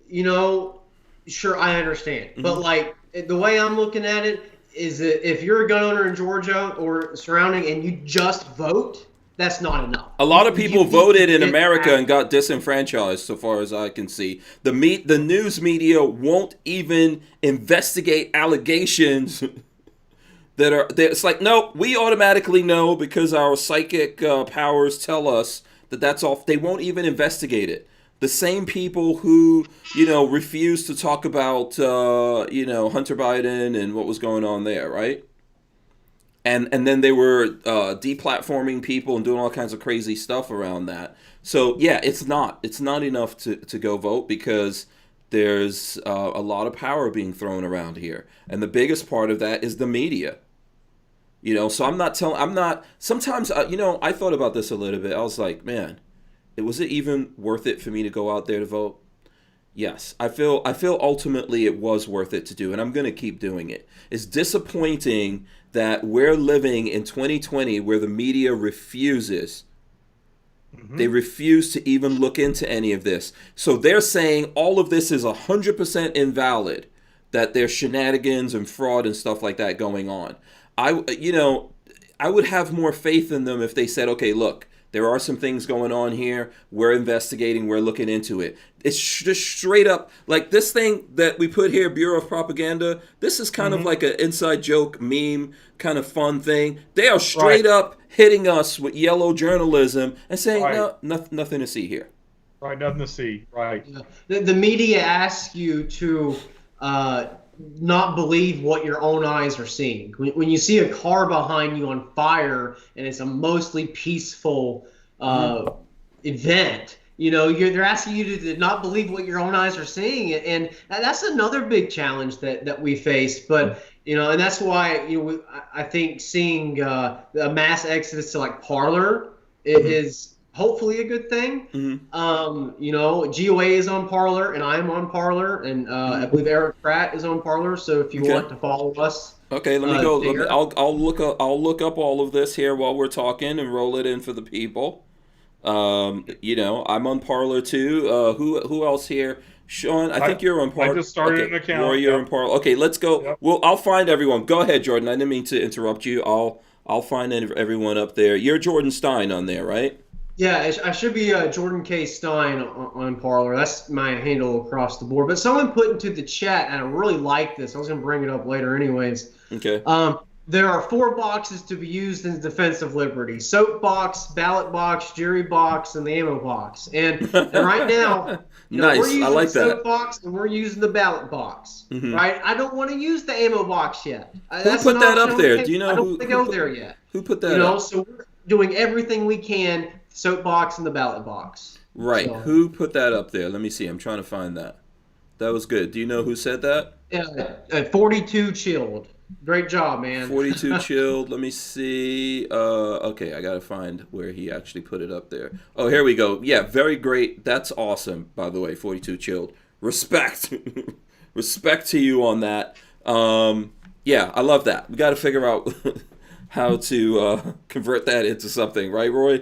you know, sure, I understand. But like the way I'm looking at it is that if you're a gun owner in Georgia or surrounding and you just vote, that's not enough. A lot of people voted in America and got disenfranchised, so far as I can see. The news media won't even investigate allegations that are. It's like, no, we automatically know because our psychic powers tell us that that's off. They won't even investigate it. The same people who, you know, refused to talk about, you know, Hunter Biden and what was going on there, right? And then they were deplatforming people and doing all kinds of crazy stuff around that. So yeah, it's not enough to go vote, because there's a lot of power being thrown around here, and the biggest part of that is the media. You know, so sometimes you know, I thought about this a little bit. I was like, man, was it even worth it for me to go out there to vote? Yes, I feel ultimately it was worth it to do, and I'm going to keep doing it. It's disappointing that we're living in 2020 where the media refuses. They refuse to even look into any of this. So they're saying all of this is 100% invalid, that there's shenanigans and fraud and stuff like that going on. I would have more faith in them if they said, okay, look, There are some things going on here. We're investigating. We're looking into it. It's just straight up like this thing that we put here, Bureau of Propaganda. This is kind of like an inside joke, meme, kind of fun thing. They are straight up hitting us with yellow journalism and saying, no, nothing to see here. Right, nothing to see. Right. The media asks you to not believe what your own eyes are seeing. When you see a car behind you on fire and it's a mostly peaceful event, they're asking you to not believe what your own eyes are seeing, and that's another big challenge that we face. But and that's why I think seeing a mass exodus to like Parler is hopefully a good thing. GOA is on Parler, and I am on Parler, and I believe Eric Pratt is on Parler. So if you want to follow us, let me go. I'll look up all of this here while we're talking and roll it in for the people. I'm on Parler too. Who else here? Sean, I think you're on Parler. I just started an account. Roy, you're on Parler. Okay, let's go. Yep. Well, I'll find everyone. Go ahead, Jordan. I didn't mean to interrupt you. I'll find everyone up there. You're Jordan Stein on there, right? Yeah, I should be Jordan K. Stein on Parler. That's my handle across the board. But someone put into the chat, and I really like this. I was going to bring it up later anyways. Okay. There are 4 boxes to be used in defense of liberty: soap box, ballot box, jury box, and the ammo box. And right now, nice. we're using I like the soap that. box and we're using the ballot box. Right? I don't want to use the ammo box yet. Who put that up there? Do you know I don't who? want to go there yet. Who put that up? So we're doing everything we can. Soap box and the ballot box. Right. So, who put that up there? Let me see. I'm trying to find that. That was good. Do you know who said that? 42 chilled. Great job, man. 42 chilled. Let me see. Okay, I gotta find where he actually put it up there. Oh, here we go. Yeah, very great. That's awesome, by the way, 42 chilled. Respect. Respect to you on that. Yeah, I love that. We gotta figure out how to convert that into something, right, Roy?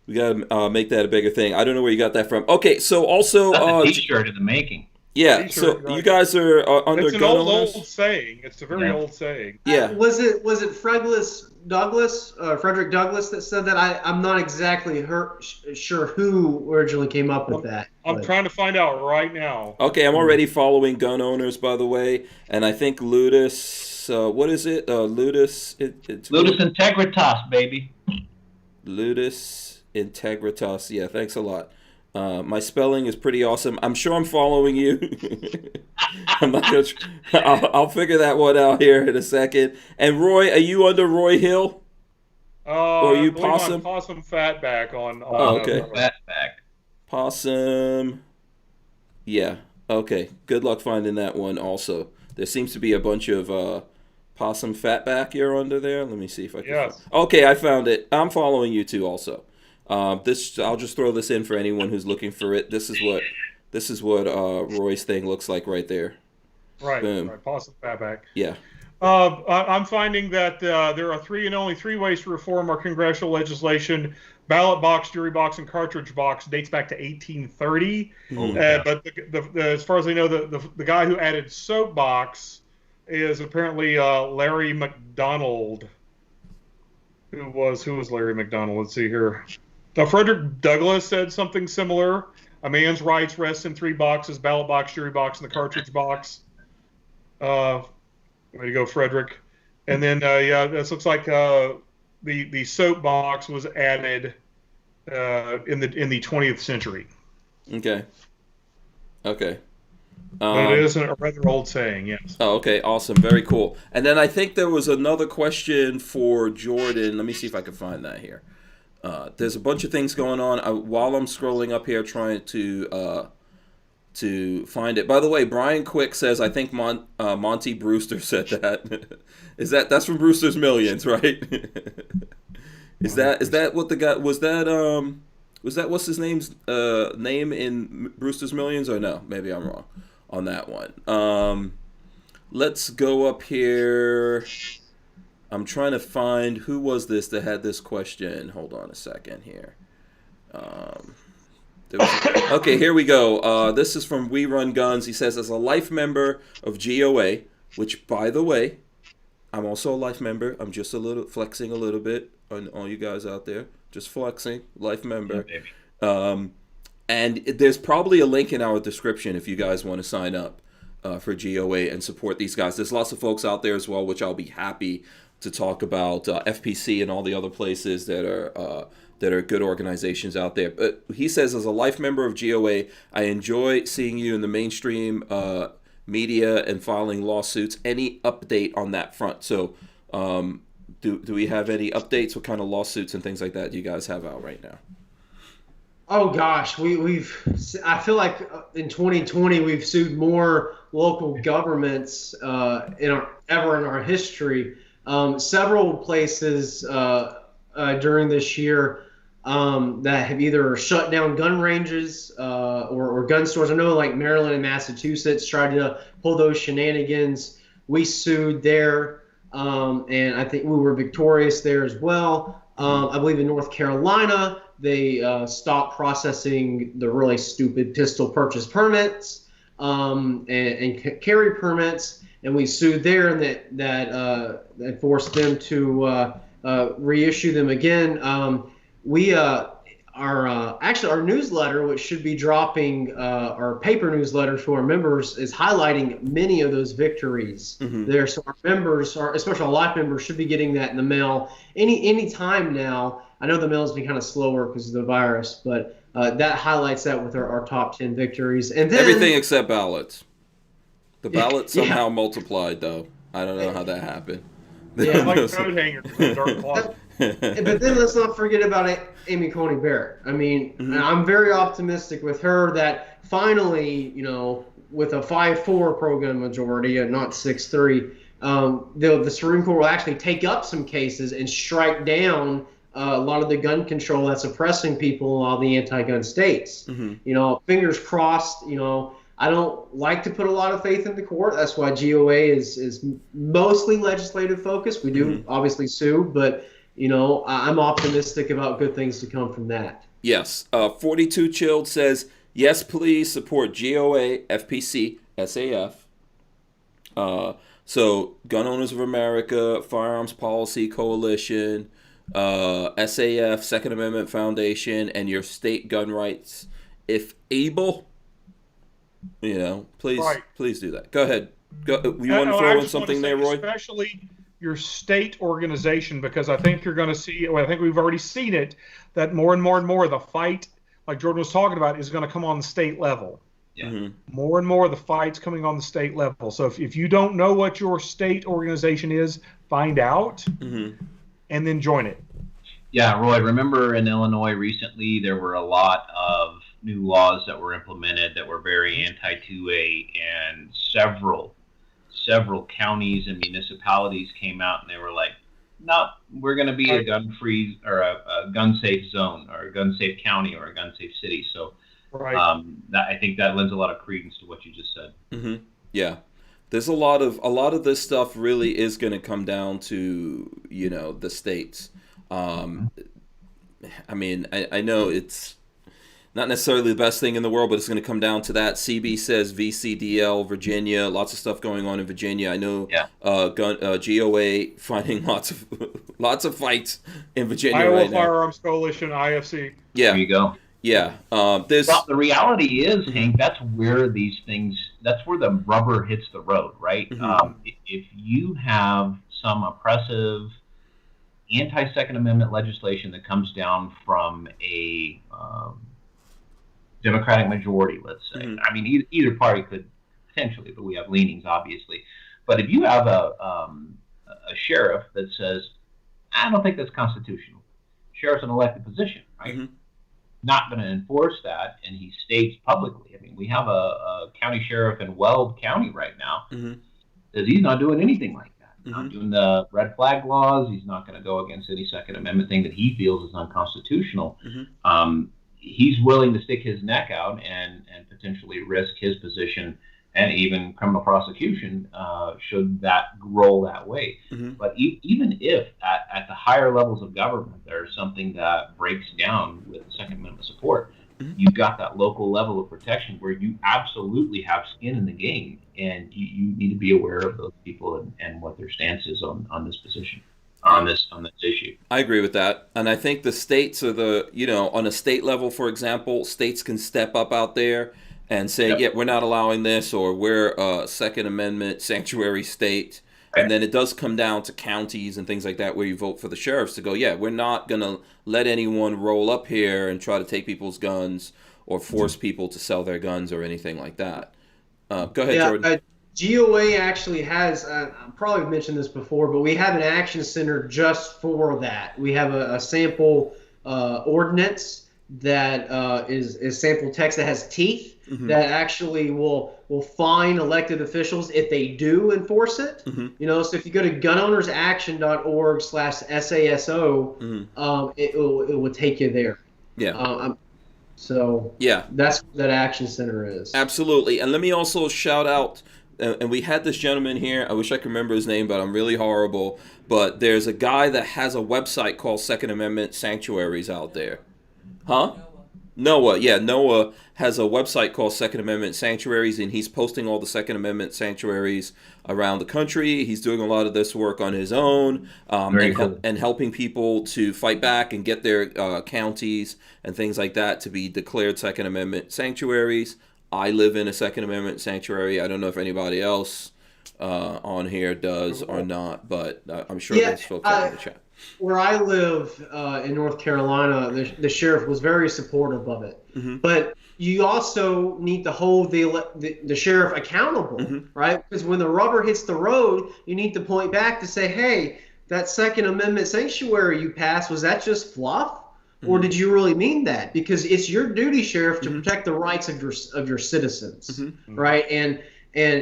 We gotta make that a bigger thing. I don't know where you got that from. Okay, so also a T-shirt in the making. Yeah, so you guys are under It's an gun old owners? saying. It's a very old saying. Yeah. Was it Frederick Douglass that said that? I'm not exactly sure who originally came up with that. I'm trying to find out right now. Okay, I'm already following gun owners, by the way, and I think Ludus. What is it? Ludus. Ludus Integritas, baby. Ludus Integritas. Yeah, thanks a lot. My spelling is pretty awesome. I'm sure I'm following you. I'm not gonna. I'll figure that one out here in a second. And Roy, are you under Roy Hill? Or are you Possum? Possum Fatback on. Okay. Fatback. Possum. Yeah. Okay. Good luck finding that one. Also, there seems to be a bunch of Possum Fatback you're under there. Let me see if I can. Yes. Okay, I found it. I'm following you too. Also. I'll just throw this in for anyone who's looking for it. This is what Roy's thing looks like right there. Right. Boom. Right. Possum Fatback. Yeah. I'm finding that there are only three ways to reform our congressional legislation: ballot box, jury box, and cartridge box. Dates back to 1830. But as far as I know, the guy who added soap box is apparently Larry McDonald. Who was Larry McDonald? Let's see here. Now, Frederick Douglass said something similar. A man's rights rest in 3 boxes: ballot box, jury box, and the cartridge box. Way to go, Frederick. And then, this looks like the soap box was added in the 20th century. Okay. But it is a rather old saying, yes. Oh, okay, awesome, very cool. And then I think there was another question for Jordan. Let me see if I can find that here. There's a bunch of things going on while I'm scrolling up here trying to find it. By the way, Brian Quick says I think Monty Brewster said that. That's from Brewster's Millions, right? Is that what the guy was that what's his name's name in Brewster's Millions, or no? Maybe I'm wrong on that one. Let's go up here. I'm trying to find who was this that had this question. Hold on a second here. Okay, here we go. This is from We Run Guns. He says, as a life member of GOA, which, by the way, I'm also a life member. I'm just flexing a little bit. on all you guys out there. Just flexing, life member. Yeah, baby. And there's probably a link in our description if you guys want to sign up for GOA and support these guys. There's lots of folks out there as well, which I'll be happy to talk about. FPC and all the other places that are good organizations out there. But he says, as a life member of GOA, I enjoy seeing you in the mainstream media and filing lawsuits. Any update on that front? So do we have any updates? What kind of lawsuits and things like that do you guys have out right now? Oh gosh, I feel like in 2020 we've sued more local governments ever in our history. Several places during this year that have either shut down gun ranges or gun stores. I know like Maryland and Massachusetts tried to pull those shenanigans. We sued there, and I think we were victorious there as well. I believe in North Carolina, they stopped processing the really stupid pistol purchase permits and carry permits, and we sued there, and that forced them to reissue them again. Our newsletter, which should be dropping, our paper newsletter to our members, is highlighting many of those victories there. So our members, especially our life members, should be getting that in the mail any time now. I know the mail's been kind of slower because of the virus, but that highlights that with our top 10 victories. And then everything except ballots. The ballots somehow multiplied, though. I don't know how that happened. Yeah, like coat hangers in the dark closet. But then let's not forget about Amy Coney Barrett. I mean, I'm very optimistic with her that finally, with a 5-4 program majority and not 6-3, the Supreme Court will actually take up some cases and strike down a lot of the gun control that's oppressing people in all the anti-gun states. Fingers crossed. I don't like to put a lot of faith in the court. That's why GOA is mostly legislative focused. We do obviously sue, but I'm optimistic about good things to come from that. Yes. 42 Chilled says, yes, please support GOA, FPC, SAF. So Gun Owners of America, Firearms Policy Coalition, SAF, Second Amendment Foundation, and your state gun rights. If able, please do that. Go ahead. You want to throw in something there, Roy? Especially your state organization, because I think you're going to see, I think we've already seen it, that more and more the fight, like Jordan was talking about, is going to come on the state level. Yeah. More and more of the fight's coming on the state level. So if you don't know what your state organization is, find out and then join it. Yeah, Roy, remember in Illinois recently there were a lot of new laws that were implemented that were very anti-2A, and several counties and municipalities came out and they were like, no, we're going to be a gun-free or a gun-safe zone or a gun-safe county or a gun-safe city. So I think that lends a lot of credence to what you just said. Yeah. There's a lot of this stuff really is going to come down to, the states. I mean, I know it's not necessarily the best thing in the world, but it's going to come down to that. CB says VCDL, Virginia, lots of stuff going on in Virginia. I know GOA finding lots of fights in Virginia Iowa right now. Firearms Coalition, IFC. Yeah. There you go. Yeah. Well, the reality is, Hank, that's where the rubber hits the road, right? If you have some oppressive anti-Second Amendment legislation that comes down from a Democratic majority, let's say. I mean, either party could potentially, but we have leanings, obviously. But if you have a sheriff that says, I don't think that's constitutional. Sheriff's an elected position, right? Not going to enforce that, and he states publicly. I mean, we have a county sheriff in Weld County right now that he's not doing anything like that. He's not doing the red flag laws. He's not going to go against any Second Amendment thing that he feels is unconstitutional. He's willing to stick his neck out and potentially risk his position and even criminal prosecution should that roll that way. But even if at the higher levels of government there's something that breaks down with Second Amendment support, you've got that local level of protection where you absolutely have skin in the game, and you need to be aware of those people and what their stance is on this position, on this issue. I agree with that. And I think the states are on a state level, for example, states can step up out there and say, yeah, we're not allowing this, or we're a Second Amendment sanctuary state. And then it does come down to counties and things like that where you vote for the sheriffs to go, yeah, we're not going to let anyone roll up here and try to take people's guns or force people to sell their guns or anything like that. Go ahead, Jordan. GOA actually has, I probably mentioned this before, but we have an action center just for that. We have a sample ordinance that is sample text that has teeth that actually will fine elected officials if they do enforce it. So if you go to gunownersaction.org/SASO, it will take you there. So that's what that action center is. Absolutely. And let me also shout out, and we had this gentleman here, I wish I could remember his name, but I'm really horrible, but there's a guy that has a website called Second Amendment Sanctuaries out there. Noah. Yeah, Noah has a website called Second Amendment Sanctuaries, and he's posting all the Second Amendment sanctuaries around the country. He's doing a lot of this work on his own, and helping people to fight back and get their counties and things like that to be declared Second Amendment sanctuaries. I live in a Second Amendment sanctuary. I don't know if anybody else on here does or not, but I'm sure there's folks out in the chat. Where I live in North Carolina, the sheriff was very supportive of it. But you also need to hold the sheriff accountable, right? Because when the rubber hits the road, you need to point back to say, hey, that Second Amendment sanctuary you passed, was that just fluff? Or did you really mean that? Because it's your duty, sheriff, to protect the rights of your citizens, right? And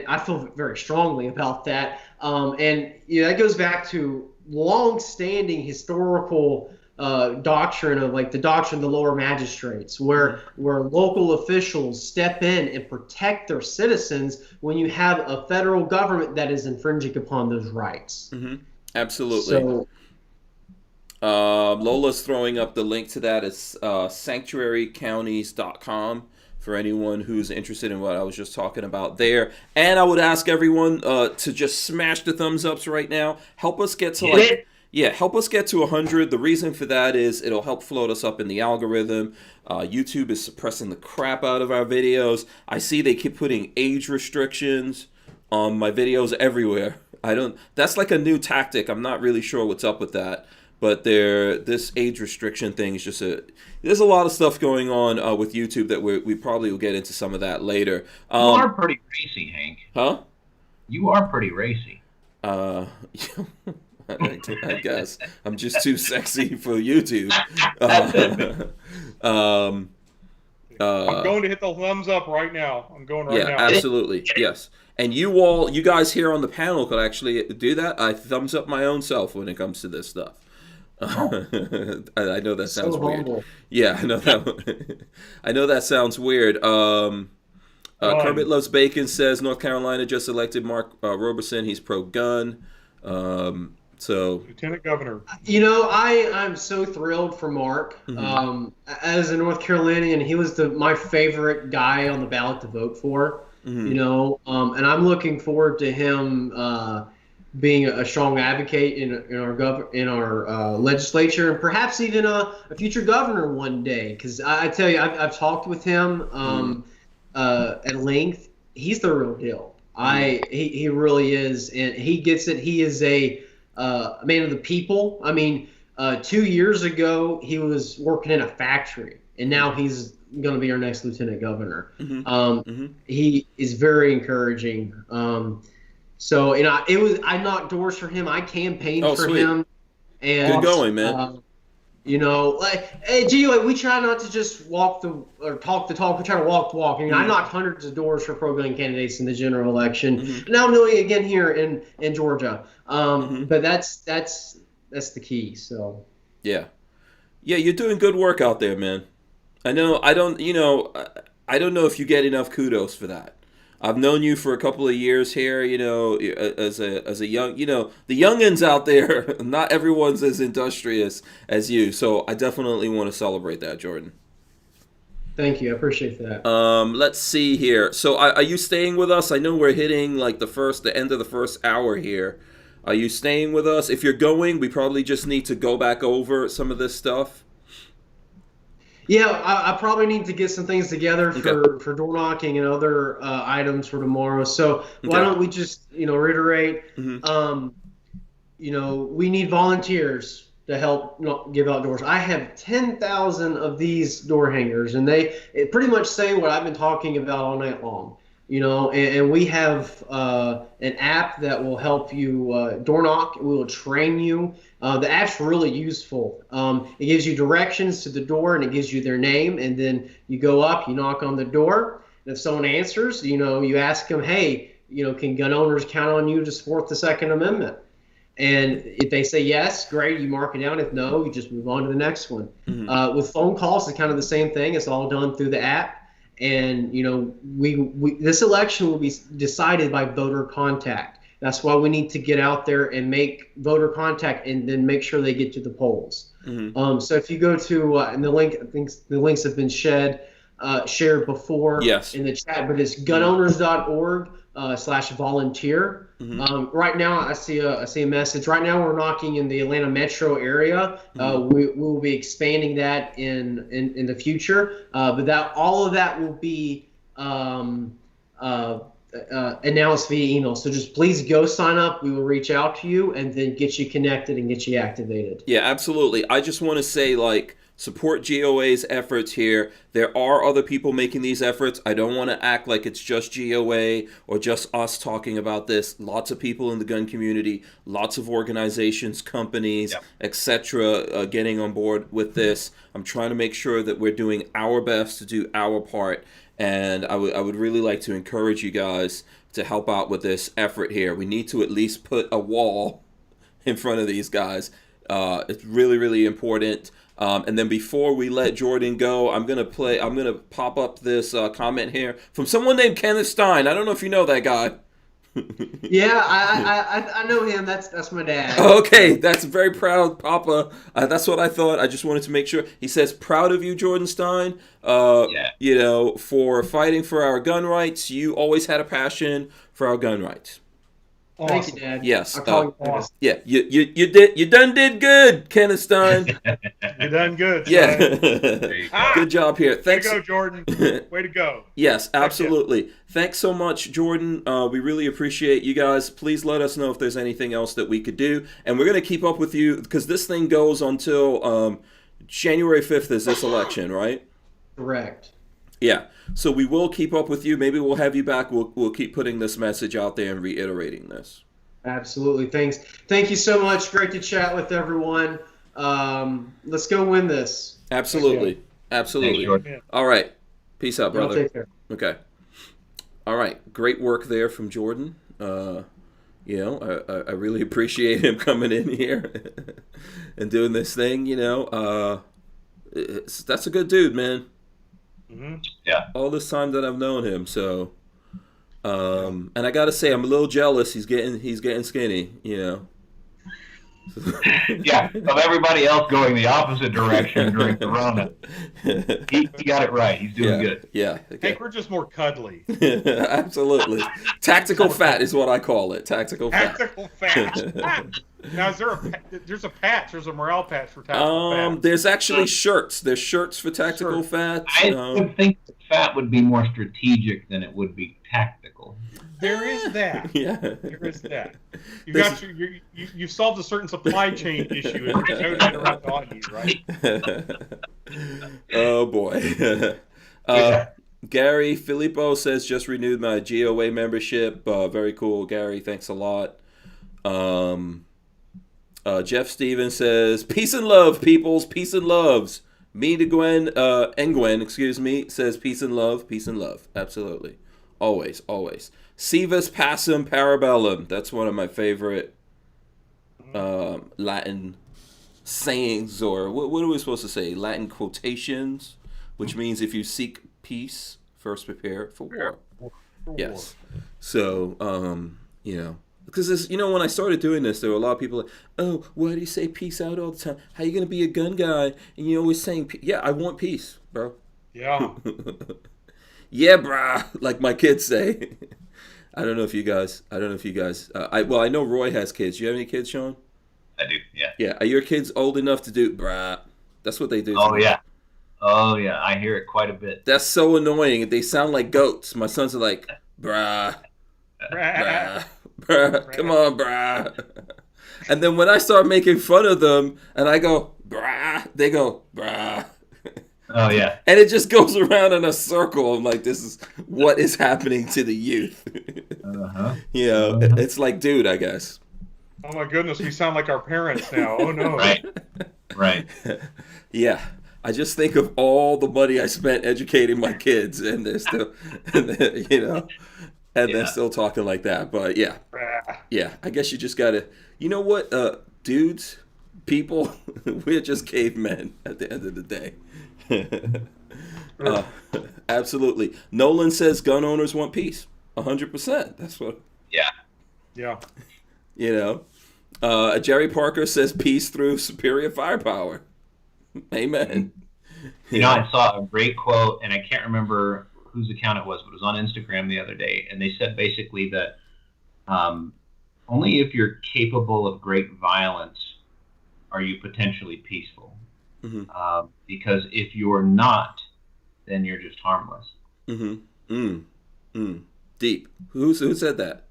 I feel very strongly about that. And that goes back to long-standing historical doctrine of the doctrine of the lower magistrates, where local officials step in and protect their citizens when you have a federal government that is infringing upon those rights. Absolutely. So, Lola's throwing up the link to that. It's sanctuarycounties.com for anyone who's interested in what I was just talking about there. And I would ask everyone to just smash the thumbs ups right now. Help us get to help us get to 100. The reason for that is it'll help float us up in the algorithm. YouTube is suppressing the crap out of our videos. I see they keep putting age restrictions on my videos everywhere. That's like a new tactic. I'm not really sure what's up with that. But this age restriction thing is just there's a lot of stuff going on with YouTube that we probably will get into some of that later. You are pretty racy, Hank. Huh? You are pretty racy. I guess I'm just too sexy for YouTube. I'm going to hit the thumbs up right now. I'm going right now. Yeah, absolutely. Yes. And you guys here on the panel could actually do that. I thumbs up my own self when it comes to this stuff. I know that sounds weird. Yeah, I know that. I know that sounds weird. Kermit Loves Bacon says North Carolina just elected Mark Roberson. He's pro-gun. So Lieutenant Governor. I'm so thrilled for Mark. As a North Carolinian, he was my favorite guy on the ballot to vote for. And I'm looking forward to him being a strong advocate in our legislature, and perhaps even a future governor one day. Because I tell you, I've talked with him at length. He's the real deal. He really is, and he gets it. He is a man of the people. I mean, 2 years ago he was working in a factory, and now he's going to be our next lieutenant governor. He is very encouraging. So, I knocked doors for him. I campaigned for him. And, good going, man. We try not to just talk the talk. We try to walk the walk. I knocked hundreds of doors for pro-gun candidates in the general election. Now I'm doing it again here in Georgia. But that's the key. So. Yeah, you're doing good work out there, man. I know. I don't know if you get enough kudos for that. I've known you for a couple of years here, as a young, the youngins out there, not everyone's as industrious as you. So I definitely want to celebrate that, Jordan. Thank you. I appreciate that. Let's see here. So are you staying with us? I know we're hitting the end of the first hour here. Are you staying with us? If you're going, we probably just need to go back over some of this stuff. Yeah, I probably need to get some things together for door knocking and other items for tomorrow. So why don't we just reiterate? We need volunteers to help give out doors. I have 10,000 of these door hangers, and it pretty much say what I've been talking about all night long. And we have an app that will help you door knock. We will train you. The app's really useful. It gives you directions to the door, and it gives you their name, and then you go up, you knock on the door, and if someone answers, you ask them, hey, can gun owners count on you to support the Second Amendment? And if they say yes, great, you mark it down. If no, you just move on to the next one. With phone calls, it's kind of the same thing. It's all done through the app. And, this election will be decided by voter contact. That's why we need to get out there and make voter contact and then make sure they get to the polls. So if you go to, and the link, I think the links have been shared before in the chat, but it's gunowners.org/volunteer. Right now, I see a message. Right now, we're knocking in the Atlanta metro area. We will be expanding that in the future. But all of that will be announced via email. So just please go sign up. We will reach out to you and then get you connected and get you activated. Yeah, absolutely. I just want to say, support GOA's efforts here. There are other people making these efforts. I don't want to act like it's just GOA or just us talking about this. Lots of people in the gun community, lots of organizations, companies, etc., getting on board with this. I'm trying to make sure that we're doing our best to do our part, and I would really like to encourage you guys to help out with this effort here. We need to at least put a wall in front of these guys. It's really, really important. And then before we let Jordan go, I'm gonna pop up this comment here from someone named Kenneth Stein. I don't know if you know that guy. Yeah, I know him. That's my dad. Okay, that's very proud, Papa. That's what I thought. I just wanted to make sure. He says, "Proud of you, Jordan Stein. For fighting for our gun rights. You always had a passion for our gun rights." Awesome. Thank you, Dad. Yes. Awesome. Yeah. You done did good, Kenneth Stein. You done good. Yeah. Good job here. Thanks. Way to go, Jordan. Way to go. Yes, absolutely. Thanks so much, Jordan. We really appreciate you guys. Please let us know if there's anything else that we could do, and we're gonna keep up with you because this thing goes until January 5th is this election, right? Correct. Yeah. So we will keep up with you. Maybe we'll have you back. We'll keep putting this message out there and reiterating this. Absolutely. Thanks. Thank you so much. Great to chat with everyone. Let's go win this. Absolutely. Absolutely. Thanks, all right. Peace out, brother. Take care. Okay. All right. Great work there from Jordan. I really appreciate him coming in here and doing this thing. That's a good dude, man. Yeah. All this time that I've known him, so and I gotta say I'm a little jealous. He's getting skinny, Yeah, of everybody else going the opposite direction during Corona. He got it right. He's doing good. Yeah. I think we're just more cuddly. Absolutely. Tactical fat is what I call it. Tactical fat. Now, there's a patch. There's a morale patch for tactical fat. There's actually shirts. There's shirts for tactical fat. I would think fat would be more strategic than it would be tactical. There is that. Yeah. There is that. You've solved a certain supply chain issue and you showed that around the audience, right? Oh boy. Gary Filippo says just renewed my GOA membership. Very cool, Gary. Thanks a lot. Jeff Stevens says peace and love, peoples. Peace and loves. Gwen, excuse me, says peace and love. Absolutely. Always. Sivus Passum Parabellum. That's one of my favorite Latin sayings, or what are we supposed to say? Latin quotations, which means if you seek peace, first prepare for war. Yes. So, because when I started doing this, there were a lot of people like, oh, why do you say peace out all the time? How are you going to be a gun guy and you're always saying peace? Yeah, I want peace, bro. Yeah. Yeah, brah, like my kids say. I don't know if you guys. I know Roy has kids. Do you have any kids, Sean? I do. Yeah. Yeah. Are your kids old enough to do brah? That's what they do. Oh yeah. Oh yeah. I hear it quite a bit. That's so annoying. They sound like goats. My sons are like brah, brah, brah. Come on, brah. And then when I start making fun of them and I go brah, they go brah. Oh yeah. And it just goes around in a circle. I'm like, this is what is happening to the youth. It's like, dude, I guess. Oh my goodness, we sound like our parents now. Oh no. Right. Yeah. I just think of all the money I spent educating my kids, and they're still, they're still talking like that. But yeah, I guess you just gotta, you know what, dudes, people, we're just cavemen at the end of the day. Absolutely. Nolan says gun owners want peace. 100%. That's what. Yeah. Jerry Parker says peace through superior firepower. Amen. I saw a great quote, and I can't remember whose account it was, but it was on Instagram the other day, and they said basically that only if you're capable of great violence are you potentially peaceful. Mm-hmm. Because if you're not, then you're just harmless. Mm-hmm. Deep. Who said that?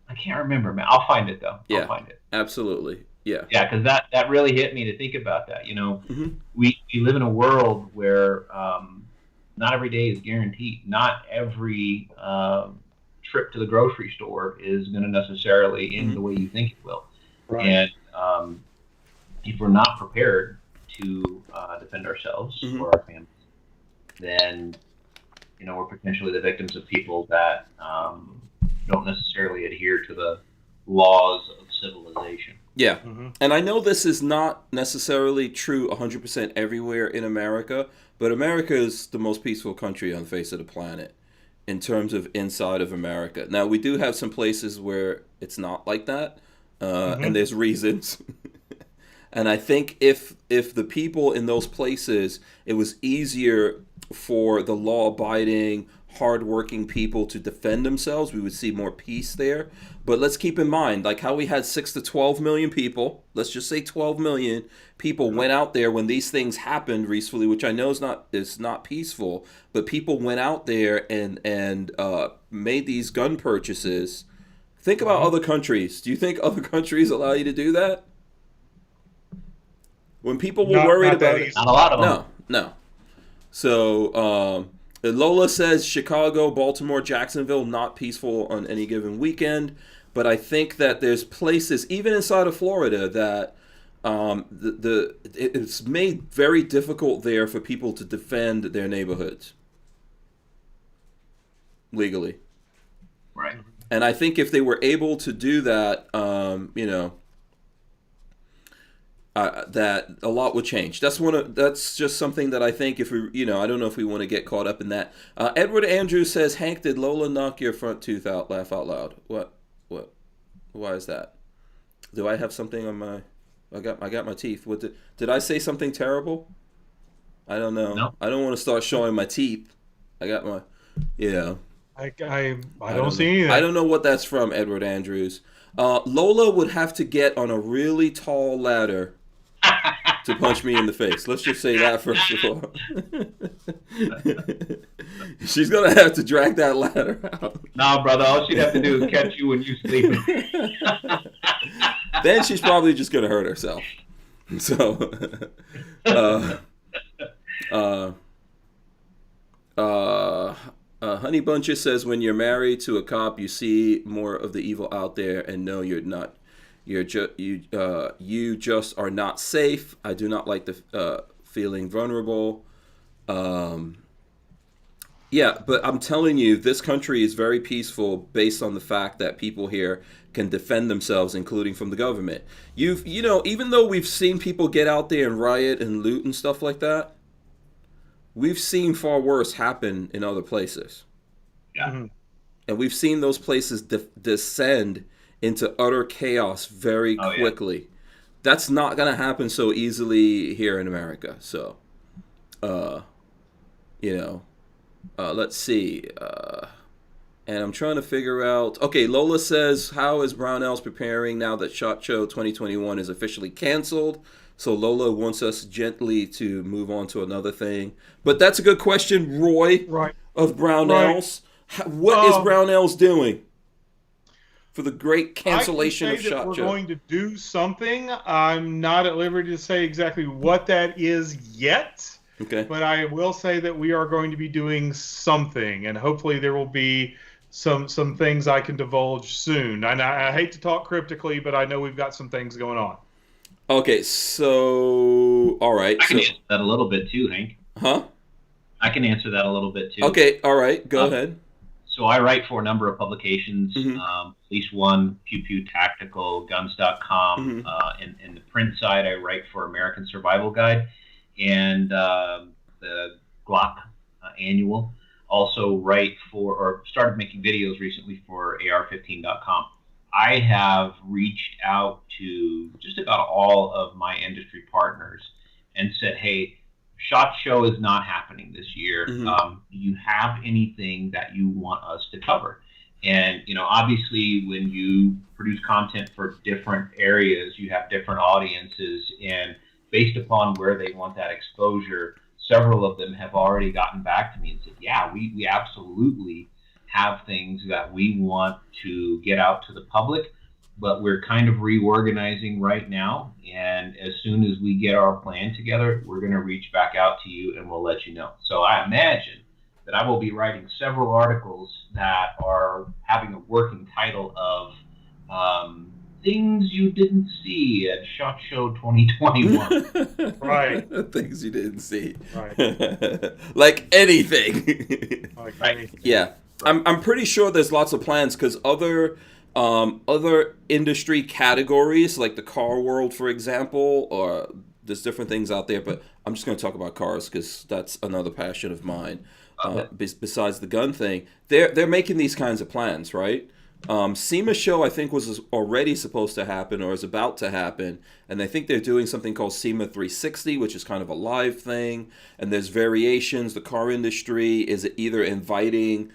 I can't remember, man. I'll find it though. Yeah, I'll find it. Absolutely. Yeah. Yeah, because that really hit me to think about that. We live in a world where not every day is guaranteed. Not every trip to the grocery store is going to necessarily end the way you think it will. Right. And if we're not prepared to defend ourselves or our families, then we're potentially the victims of people that don't necessarily adhere to the laws of civilization. Yeah. And I know this is not necessarily true 100% everywhere in America, but America is the most peaceful country on the face of the planet in terms of inside of America. Now, we do have some places where it's not like that, and there's reasons. And I think if the people in those places, it was easier for the law-abiding, hardworking people to defend themselves, we would see more peace there. But let's keep in mind, like how we had 6 to 12 million people, let's just say 12 million people went out there when these things happened recently, which I know is not peaceful, but people went out there and made these gun purchases. Think about other countries. Do you think other countries allow you to do that? When people were worried about it, not a lot of them. No. So Lola says Chicago, Baltimore, Jacksonville, not peaceful on any given weekend. But I think that there's places, even inside of Florida, that it's made very difficult there for people to defend their neighborhoods legally. Right. And I think if they were able to do that, that a lot would change. That's just something that I think if we, I don't know if we want to get caught up in that. Edward Andrews says, Hank, did Lola knock your front tooth out? Laugh out loud. What? Why is that? Do I have something on my? I got my teeth. What did I say something terrible? I don't know. No. I don't want to start showing my teeth. I got my, I don't see anything. I don't know what that's from, Edward Andrews. Lola would have to get on a really tall ladder to punch me in the face. Let's just say that first of all. She's going to have to drag that ladder out. No, brother. All she'd have to do is catch you when you sleep. Then she's probably just going to hurt herself. So, Honey Bunches says, when you're married to a cop, you see more of the evil out there, and no, you're not. You just are not safe. I do not like the feeling vulnerable. Yeah, but I'm telling you, this country is very peaceful based on the fact that people here can defend themselves, including from the government. Even though we've seen people get out there and riot and loot and stuff like that, we've seen far worse happen in other places. Yeah. Mm-hmm. And we've seen those places descend into utter chaos very quickly. Yeah. That's not going to happen so easily here in America. So, let's see. And I'm trying to figure out. Okay, Lola says, how is Barnauls preparing now that SHOT Show 2021 is officially canceled? So Lola wants us gently to move on to another thing. But that's a good question, Roy, Right. of Barnauls. What is Barnauls doing for the great cancellation of SHOT We're Show? going to do something. I'm not at liberty to say exactly what that is yet. Okay. But I will say that we are going to be doing something, and hopefully there will be some things I can divulge soon. And I hate to talk cryptically, but I know we've got some things going on. Okay, so all right. I can answer that a little bit too, Hank. Huh? I can answer that a little bit too. Okay, all right. Go ahead. So I write for a number of publications, at least one, Pew Pew Tactical, Guns.com. In the print side, I write for American Survival Guide and the Glock Annual. Also write for, or started making videos recently for AR15.com. I have reached out to just about all of my industry partners and said, hey, SHOT Show is not happening this year. Do you have anything that you want us to cover? And, obviously when you produce content for different areas, you have different audiences, and based upon where they want that exposure, several of them have already gotten back to me and said, yeah, we absolutely have things that we want to get out to the public, but we're kind of reorganizing right now. And as soon as we get our plan together, we're going to reach back out to you and we'll let you know. So I imagine that I will be writing several articles that are having a working title of things you didn't see at SHOT Show 2021. Right. Things you didn't see. Right. Like anything. Right. Yeah. I'm pretty sure there's lots of plans because other industry categories, like the car world, for example, or there's different things out there, but I'm just going to talk about cars because that's another passion of mine. Besides the gun thing, they're making these kinds of plans, right? SEMA show, I think, was already supposed to happen or is about to happen, and I think they're doing something called SEMA 360, which is kind of a live thing, and there's variations. The car industry is either inviting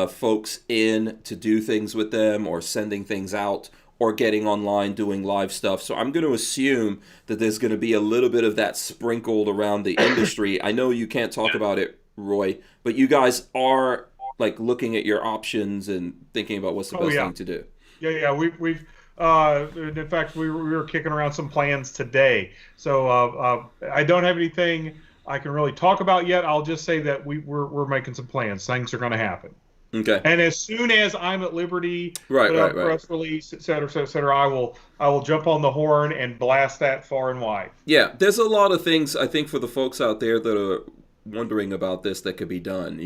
folks in to do things with them or sending things out or getting online doing live stuff. So I'm going to assume that there's going to be a little bit of that sprinkled around the industry. I know you can't talk about it, Roy, but you guys are like looking at your options and thinking about what's the best thing to do. Yeah. We've in fact, we were kicking around some plans today. So I don't have anything I can really talk about yet. I'll just say that we're making some plans. Things are going to happen. Okay. And as soon as I'm at liberty, put out a press release, et cetera, I will jump on the horn and blast that far and wide. Yeah, there's a lot of things I think for the folks out there that are wondering about this that could be done.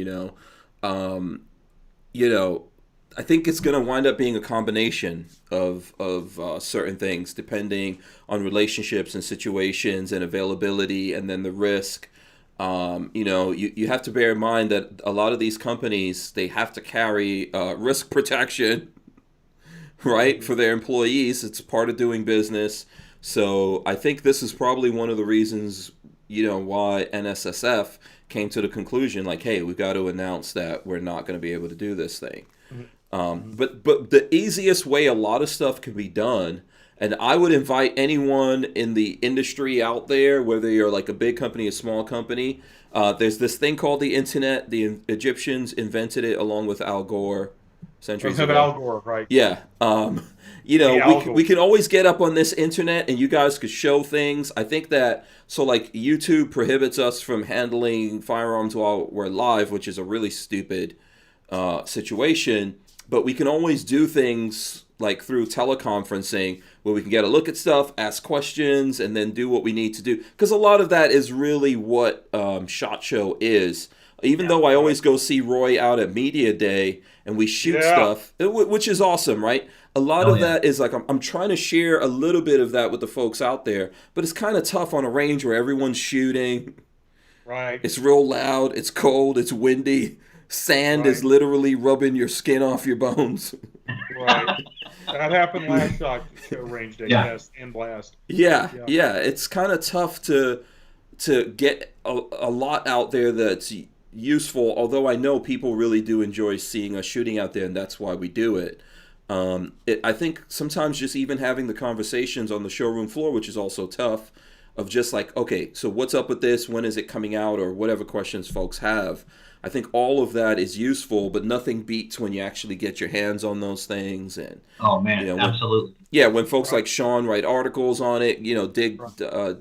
I think it's going to wind up being a combination of certain things depending on relationships and situations and availability and then the risk. You have to bear in mind that a lot of these companies, they have to carry risk protection, right, for their employees. It's part of doing business. So I think this is probably one of the reasons, why NSSF came to the conclusion, like, hey, we've got to announce that we're not going to be able to do this thing. But the easiest way a lot of stuff can be done, and I would invite anyone in the industry out there, whether you're like a big company, a small company, there's this thing called the internet. The Egyptians invented it along with Al Gore centuries ago. Al Gore, right? Yeah. We can always get up on this internet and you guys could show things. I think that, so like YouTube prohibits us from handling firearms while we're live, which is a really stupid situation. But we can always do things like through teleconferencing where we can get a look at stuff, ask questions, and then do what we need to do. Because a lot of that is really what SHOT Show is. Even though I always go see Roy out at Media Day and we shoot stuff, which is awesome, right? A lot of that is like, I'm trying to share a little bit of that with the folks out there, but it's kind of tough on a range where everyone's shooting. Right. It's real loud, it's cold, it's windy. Sand is literally rubbing your skin off your bones. Right. That happened last SHOT Show range day. Yes, and blast. Yeah. It's kind of tough to get a lot out there that's useful, although I know people really do enjoy seeing us shooting out there, and that's why we do it. I think sometimes just even having the conversations on the showroom floor, which is also tough, of just like, okay, so what's up with this? When is it coming out? Or whatever questions folks have. I think all of that is useful, but nothing beats when you actually get your hands on those things. And oh man, you know, absolutely. when folks like Sean write articles on it, dig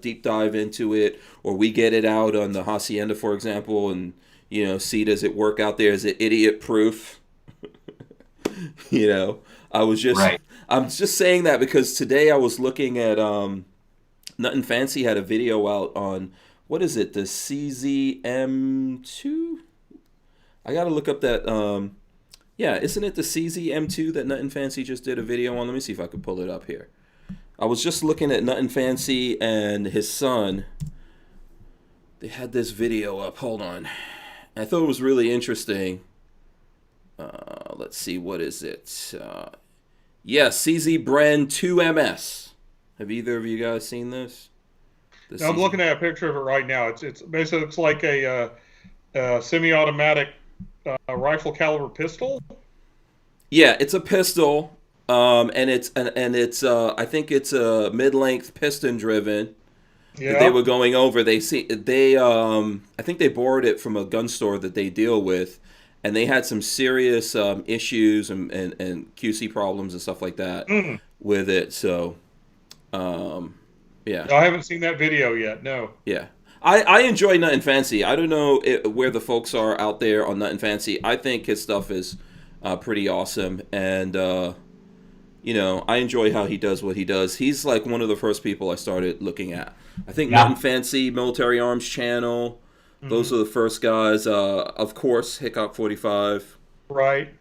deep dive into it, or we get it out on the Hacienda, for example, and see, does it work out there? Is it idiot proof? I'm just saying that because today I was looking at Nut and Fancy had a video out on, what is it, the CZM2? I gotta look up that. Isn't it the CZM2 that Nut and Fancy just did a video on? Let me see if I can pull it up here. I was just looking at Nut and Fancy and his son. They had this video up. Hold on. I thought it was really interesting. Let's see, what is it? CZ Brand 2MS. Have either of you guys seen this? I'm looking at a picture of it right now. It's basically looks like a semi-automatic rifle caliber pistol. Yeah, it's a pistol, and it's I think it's a mid-length piston driven. Yeah. That they were going over. I think they borrowed it from a gun store that they deal with, and they had some serious issues and QC problems and stuff like that with it. So, yeah. I haven't seen that video yet. No. Yeah. I enjoy Nut and Fancy. I don't know where the folks are out there on Nut and Fancy. I think his stuff is pretty awesome, and I enjoy how he does what he does. He's like one of the first people I started looking at. I think Nut and Fancy, Military Arms Channel, those are the first guys. Of course, Hickok 45. Right.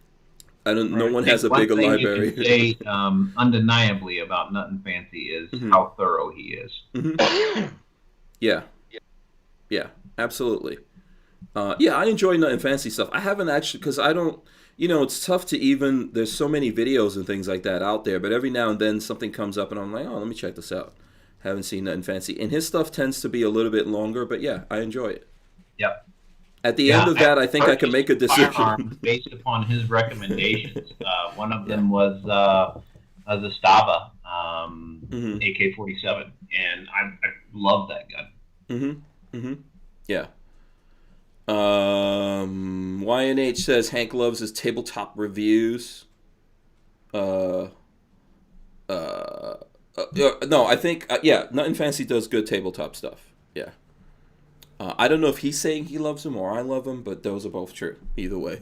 No one has a bigger library. One thing you can say undeniably about Nut and Fancy is how thorough he is. Yeah. Yeah, absolutely. I enjoy Nut and Fancy stuff. I haven't actually, because I don't, it's tough to even, there's so many videos and things like that out there, but every now and then something comes up and I'm like, oh, let me check this out. Haven't seen Nut and Fancy. And his stuff tends to be a little bit longer, but yeah, I enjoy it. Yep. At the end of that, I think I can make a decision. Based upon his recommendations. One of them was the Stava AK-47, and I love that gun. Yeah. YNH says Hank loves his tabletop reviews. No, I think Nut and Fancy does good tabletop stuff. Yeah. I don't know if he's saying he loves him or I love him, but those are both true. Either way.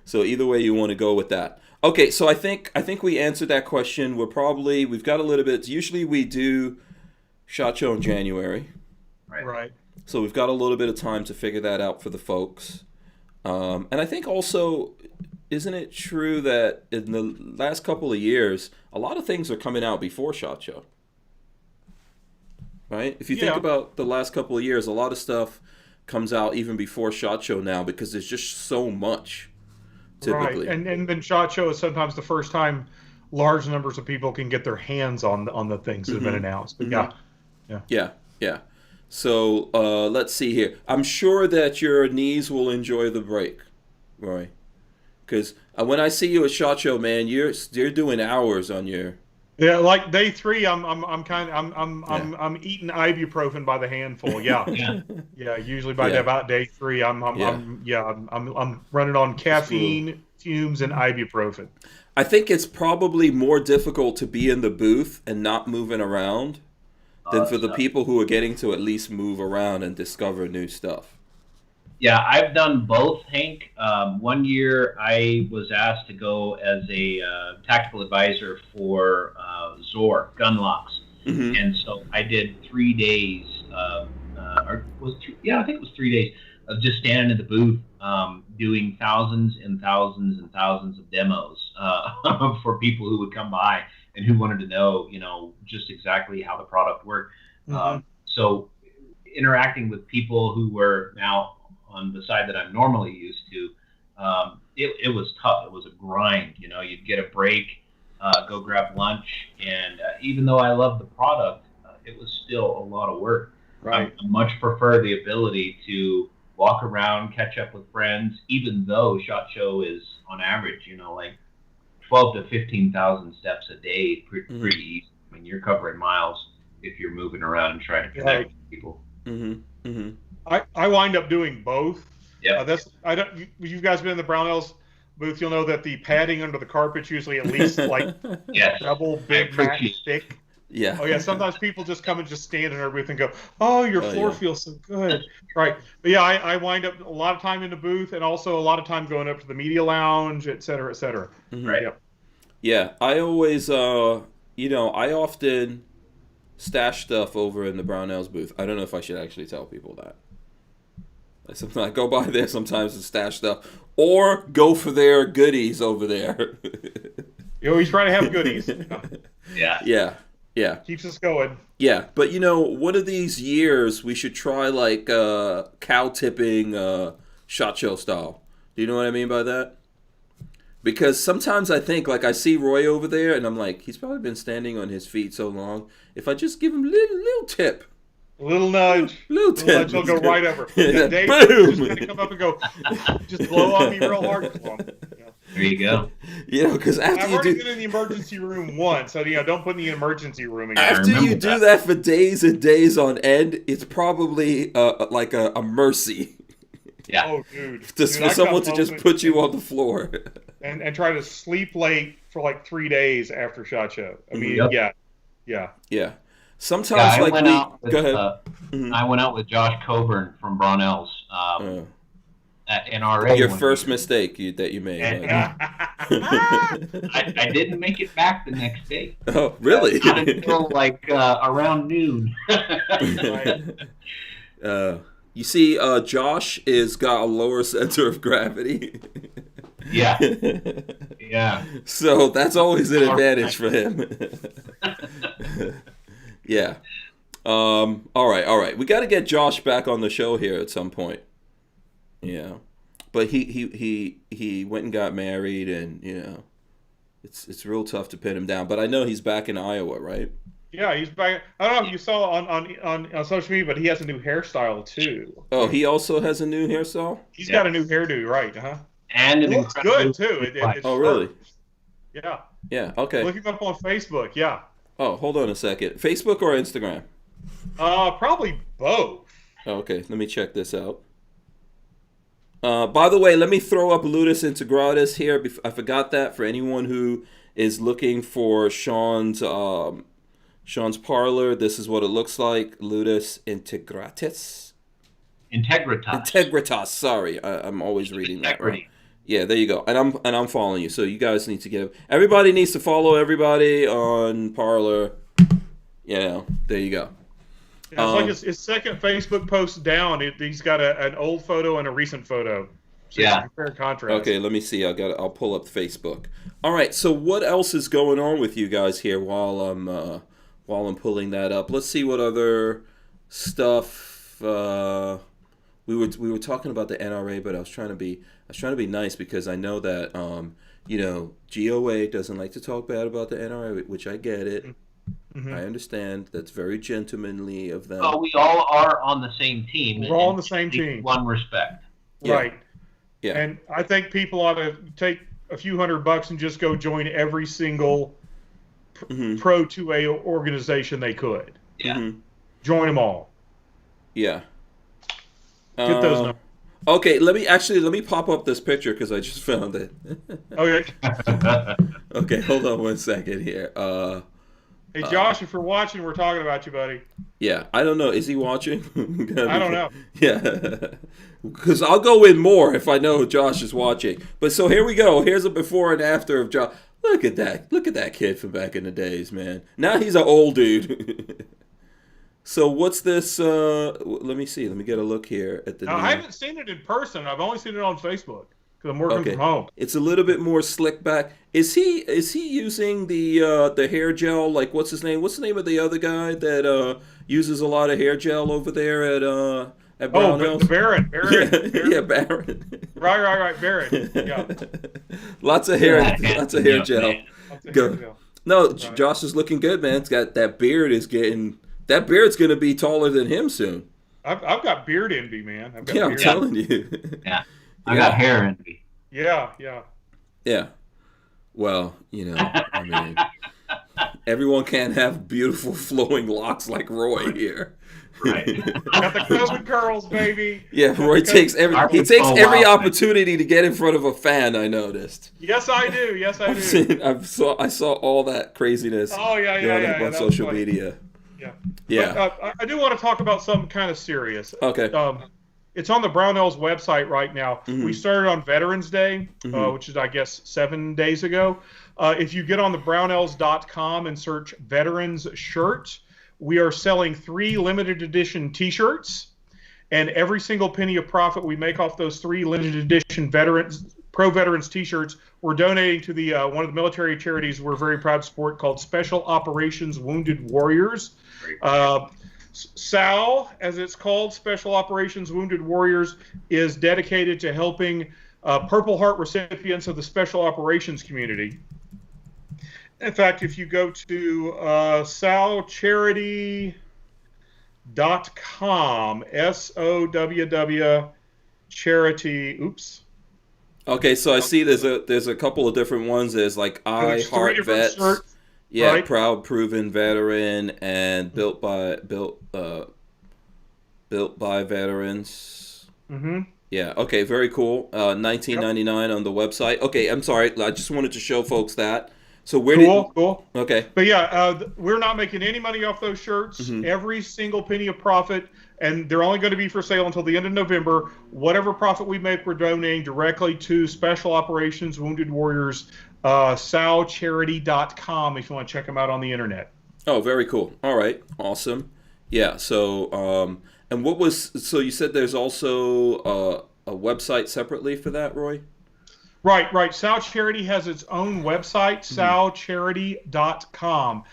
So either way you want to go with that. Okay, so I think we answered that question. We've got a little bit. Usually we do SHOT Show in January. Right. So we've got a little bit of time to figure that out for the folks. And I think also, isn't it true that in the last couple of years, a lot of things are coming out before SHOT Show? Right? If you think about the last couple of years, a lot of stuff comes out even before SHOT Show now because there's just so much, typically. Right, and then SHOT Show is sometimes the first time large numbers of people can get their hands on the things that have been announced. But yeah. So let's see here. I'm sure that your knees will enjoy the break, Roy, because when I see you at SHOT Show, man, you're doing hours on your. Yeah, like day 3, I'm eating ibuprofen by the handful. Yeah. Usually by about day 3, I'm running on caffeine, fumes, and ibuprofen. I think it's probably more difficult to be in the booth and not moving around than for the people who are getting to at least move around and discover new stuff. Yeah, I've done both, Hank. One year I was asked to go as a tactical advisor for Zor gun locks, and so I did 3 days. I think it was 3 days of just standing in the booth, doing thousands and thousands and thousands of demos for people who would come by and who wanted to know, just exactly how the product worked. So interacting with people who were now on the side that I'm normally used to, it was tough. It was a grind. You'd get a break, go grab lunch, and even though I loved the product, it was still a lot of work. Right. I much prefer the ability to walk around, catch up with friends, even though SHOT Show is on average, like 12 to 15,000 steps a day, pretty easy. I mean, you're covering miles if you're moving around and trying to connect with people. I wind up doing both. Yeah. You've guys been in the Barnauls booth, you'll know that the padding under the carpet's usually at least like double Big Mac thick. Yeah. Oh yeah. Sometimes people just come and just stand in our booth and go, "Oh, your floor feels so good." Right. But yeah, I wind up a lot of time in the booth and also a lot of time going up to the media lounge, et cetera, et cetera. Right. Yep. Yeah. I always, I often stash stuff over in the Barnauls booth. I don't know if I should actually tell people that. Sometimes I go by there sometimes and stash stuff, or go for their goodies over there. You always try to have goodies. Yeah. Keeps us going. Yeah, but one of these years we should try like cow tipping SHOT Show style. Do you know what I mean by that? Because sometimes I think, like, I see Roy over there and I'm like, he's probably been standing on his feet so long. If I just give him a little tip. A little nudge. Little tip. Nudge, he'll go right over. Boom! Dave's just going to come up and go, just blow on me real hard. There you go. Because after I've already been in the emergency room once, so don't put me in the emergency room again. After you do that for days and days on end, it's probably like a mercy. Yeah. Oh, dude. For someone to just put you on the floor. And try to sleep late for like 3 days after SHOT Show. I mean, yeah. Sometimes, go ahead. I went out with Josh Coburn from Barnauls at NRA. Your first mistake that you made. I didn't make it back the next day. Oh, really? Not until like around noon. You see, Josh is got a lower center of gravity. Yeah. So that's always an advantage for him. Yeah. All right. We got to get Josh back on the show here at some point. Yeah. But he went and got married, and it's real tough to pin him down. But I know he's back in Iowa, right? Yeah, he's back. I don't know if you saw on social media, but he has a new hairstyle too. Oh, he also has a new hairstyle? He's got a new hairdo, right? And it looks good too. It's really? Yeah. Yeah. Okay. Look him up on Facebook. Yeah. Oh, hold on a second. Facebook or Instagram? Probably both. Okay, let me check this out. By the way, let me throw up Ludus Integratus here. I forgot that for anyone who is looking for Sean's parlor. This is what it looks like. Ludus Integratus. Integritas. Sorry, I'm always reading that wrong. Yeah, there you go. And I'm following you. So you guys need to everybody needs to follow everybody on Parler. There you go. Yeah, it's like his second Facebook post down. He's got an old photo and a recent photo. So compare and contrast. Okay, let me see. I'll pull up Facebook. All right. So what else is going on with you guys here while I'm pulling that up? Let's see what other stuff. We were talking about the NRA, but I was trying to be nice because I know that GOA doesn't like to talk bad about the NRA, which I get it. Mm-hmm. I understand. That's very gentlemanly of them. Oh, we all are on the same team. We're all on the same team. One respect. Right. Yeah. And I think people ought to take a few $100 and just go join every single Pro 2A organization they could. Yeah. Mm-hmm. Join them all. Yeah. Get those numbers. Okay, let me pop up this picture because I just found it. Okay. Okay, hold on one second here. Hey, Josh, if you're watching, we're talking about you, buddy. Yeah, I don't know. Is he watching? I don't know. Yeah, because I'll go in more if I know Josh is watching. But so here we go. Here's a before and after of Josh. Look at that. Look at that kid from back in the days, man. Now he's an old dude. So what's this? Let me see. Let me get a look here at the. Now, I haven't seen it in person. I've only seen it on Facebook because I'm working from home. It's a little bit more slick back. Is he using the hair gel? Like what's his name? What's the name of the other guy that uses a lot of hair gel over there at Barnauls? Oh, Barron. Yeah, Barron. Right, Barron. Yeah. Lots of hair gel. Go. No, Josh is looking good, man. It's got that beard is getting That beard's going to be taller than him soon. I've got beard envy, man. I've got Yeah, I'm beard telling you. Yeah. I got hair envy. Yeah. Yeah. Well, I mean, everyone can't have beautiful flowing locks like Roy here. Right. Got the COVID curls, baby. Yeah, Roy takes every opportunity to get in front of a fan. I noticed. Yes, I do. I saw all that craziness. Oh yeah. On social media. Yeah. But, I do want to talk about something kind of serious. Okay. It's on the Barnauls website right now. Mm-hmm. We started on Veterans Day, which is, I guess, 7 days ago. If you get on the Barnauls.com and search Veterans Shirt, we are selling 3 limited edition T-shirts, and every single penny of profit we make off those 3 limited edition pro veterans T-shirts, we're donating to the one of the military charities we're very proud to support called Special Operations Wounded Warriors. SAL, as it's called, Special Operations Wounded Warriors, is dedicated to helping Purple Heart recipients of the Special Operations community. In fact, if you go to sowcharity.com, SOWW charity, oops. Okay, so I see there's a couple of different ones. There's like I Heart Vets. Shirts, yeah, right? Proud Proven Veteran and built by veterans. Mm-hmm. Yeah. Okay. Very cool. $19.99 on the website. Okay. I'm sorry. I just wanted to show folks that. So Cool. Okay. But yeah, we're not making any money off those shirts. Mm-hmm. Every single penny of profit, and they're only going to be for sale until the end of November. Whatever profit we make, we're donating directly to Special Operations Wounded Warriors. Sowcharity.com if you want to check them out on the internet. Oh, very cool. All right. Awesome. Yeah. So, and so you said there's also a website separately for that, Roy? Right. Sal Charity has its own website, sowcharity.com.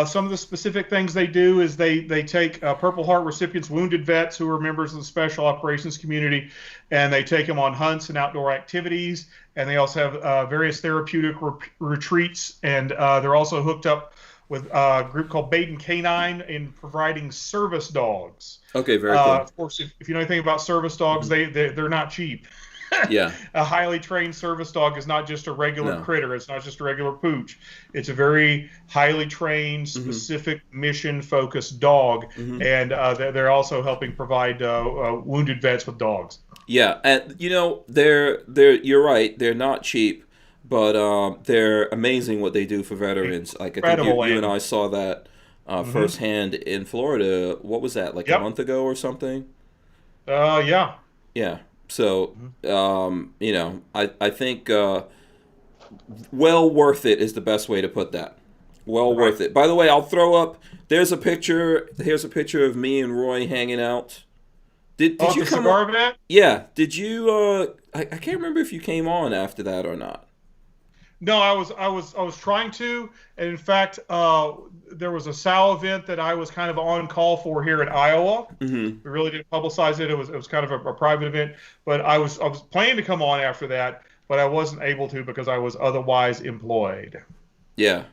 Some of the specific things they do is they take Purple Heart recipients, wounded vets who are members of the Special Operations community, and they take them on hunts and outdoor activities. And they also have various therapeutic retreats, and they're also hooked up with a group called Baden Canine in providing service dogs. Okay, very cool. Of course, if you know anything about service dogs, they're not cheap. Yeah. A highly trained service dog is not just a regular critter. It's not just a regular pooch. It's a very highly trained, specific, mission-focused dog, and they're also helping provide wounded vets with dogs. Yeah, and they're you're right. They're not cheap, but they're amazing what they do for veterans. Like I think you and I saw that firsthand in Florida. What was that? Like a month ago or something? Yeah. Yeah. So, I think well worth it is the best way to put that. Well worth it. By the way, I'll throw up. Here's a picture of me and Roy hanging out. Did you come cigar event? Yeah. Did you? I can't remember if you came on after that or not. No, I was trying to, and in fact, there was a SAL event that I was kind of on call for here in Iowa. Mm-hmm. We really didn't publicize it. It was kind of a private event, but I was planning to come on after that, but I wasn't able to because I was otherwise employed. Yeah.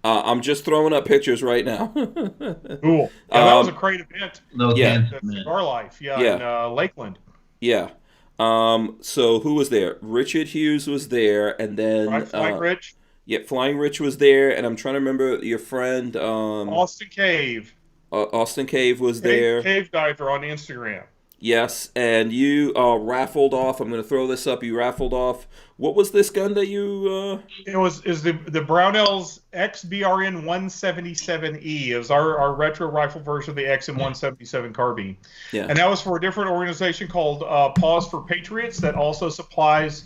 I'm just throwing up pictures right now. Cool. Yeah, that was a great event. Cigar Life. In Lakeland. Yeah. So who was there? Richard Hughes was there, and then Flying Rich. Yeah, Flying Rich was there, and I'm trying to remember your friend Austin Cave. Austin Cave was there. Cave Diver on Instagram. Yes, and you raffled off. I'm going to throw this up. You raffled off. What was this gun that you? It was the Barnauls XBRN 177E. It was our retro rifle version of the XM 177 carbine. Yeah. And that was for a different organization called Paws for Patriots that also supplies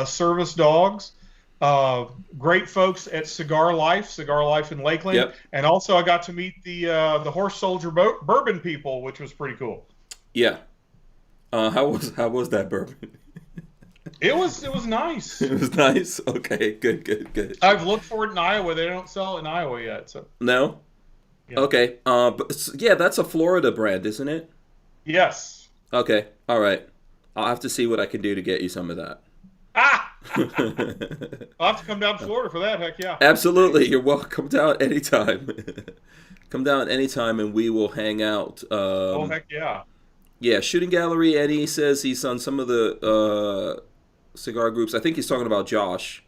service dogs. Great folks at Cigar Life in Lakeland. Yep. And also I got to meet the Horse Soldier bourbon people, which was pretty cool. Yeah. How was that bourbon? It was nice. It was nice. Okay, good. I've looked for it in Iowa. They don't sell it in Iowa yet. So no. Yeah. Okay. But yeah, that's a Florida brand, isn't it? Yes. Okay. All right. I'll have to see what I can do to get you some of that. Ah. I'll have to come down to Florida for that. Heck yeah. Absolutely, you're welcome down anytime. Come down anytime, and we will hang out. Oh heck yeah. Yeah, Shooting Gallery. Eddie says he's on some of the cigar groups. I think he's talking about Josh.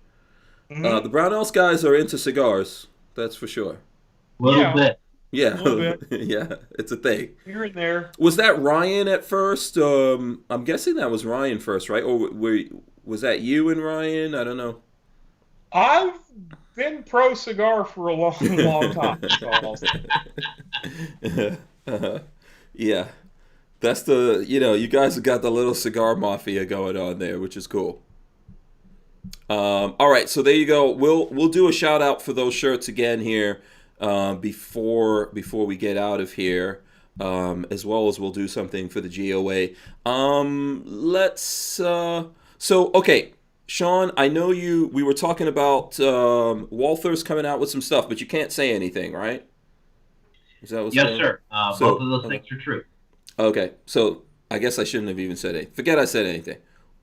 Mhm. The Barnauls guys are into cigars. That's for sure. Little bit. Yeah, A little bit. yeah, it's a thing. Here and there. Was that Ryan at first? I'm guessing that was Ryan first, right? Or was that you and Ryan? I don't know. I've been pro cigar for a long, long time. Yeah, that's you guys have got the little cigar mafia going on there, which is cool. All right, so there you go. We'll do a shout out for those shirts again here before we get out of here, as well as we'll do something for the GOA. Okay, Sean, I know we were talking about Walther's coming out with some stuff, but you can't say anything, right? Is that what's Yes, going sir. on? Both of those things are true. Okay, so I guess I shouldn't have even said anything. Forget I said anything.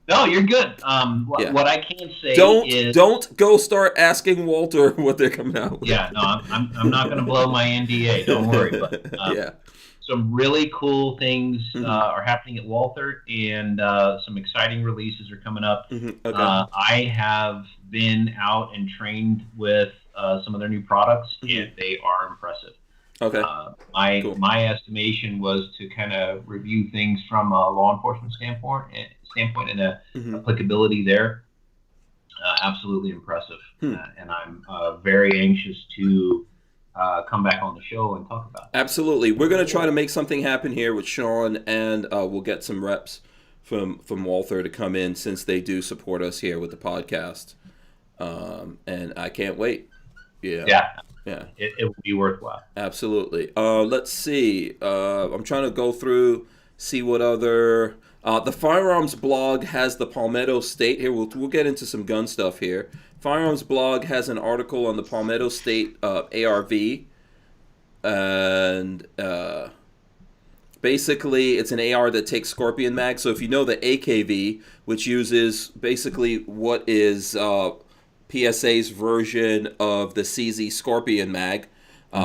No, you're good. Yeah. What I can say is don't go start asking Walther what they're coming out with. Yeah, no, I'm not going to blow my NDA. Don't worry. But Yeah. some really cool things are happening at Walther, and some exciting releases are coming up. Okay. I have been out and trained with some of their new products, and they are impressive. Okay. My my estimation was to kind of review things from a law enforcement standpoint and applicability there. Absolutely impressive, and I'm very anxious to come back on the show and talk about it. Absolutely. We're going to try to make something happen here with Sean, and we'll get some reps from Walther to come in, since they do support us here with the podcast. And I can't wait. Yeah. It will be worthwhile. Absolutely. Let's see. I'm trying to go through, see what other... the Firearms blog has the Palmetto State. Here, we'll get into some gun stuff here. Firearms blog has an article on the Palmetto State ARV. And basically, it's an AR that takes Scorpion mag. So if you know the AKV, which uses basically what is... PSA's version of the CZ Scorpion mag.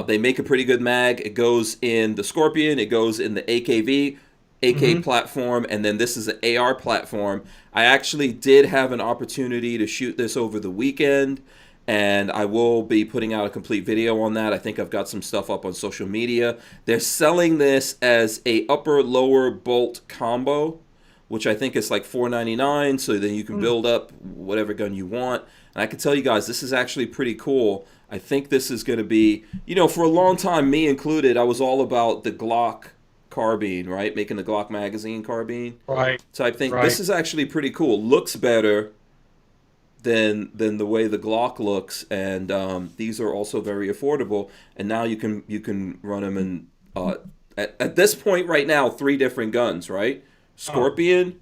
They make a pretty good mag. It goes in the Scorpion, it goes in the AKV, AK platform, and then this is an AR platform. I actually did have an opportunity to shoot this over the weekend, and I will be putting out a complete video on that. I think I've got some stuff up on social media. They're selling this as a upper-lower bolt combo, which I think is like $4.99, so then you can build up whatever gun you want. And I can tell you guys, this is actually pretty cool. I think this is going to be, for a long time, me included, I was all about the Glock carbine, right? Making the Glock magazine carbine type thing. Right. This is actually pretty cool. Looks better than the way the Glock looks, and these are also very affordable. And now you can run them in, at this point right now, 3 different guns, right? Scorpion,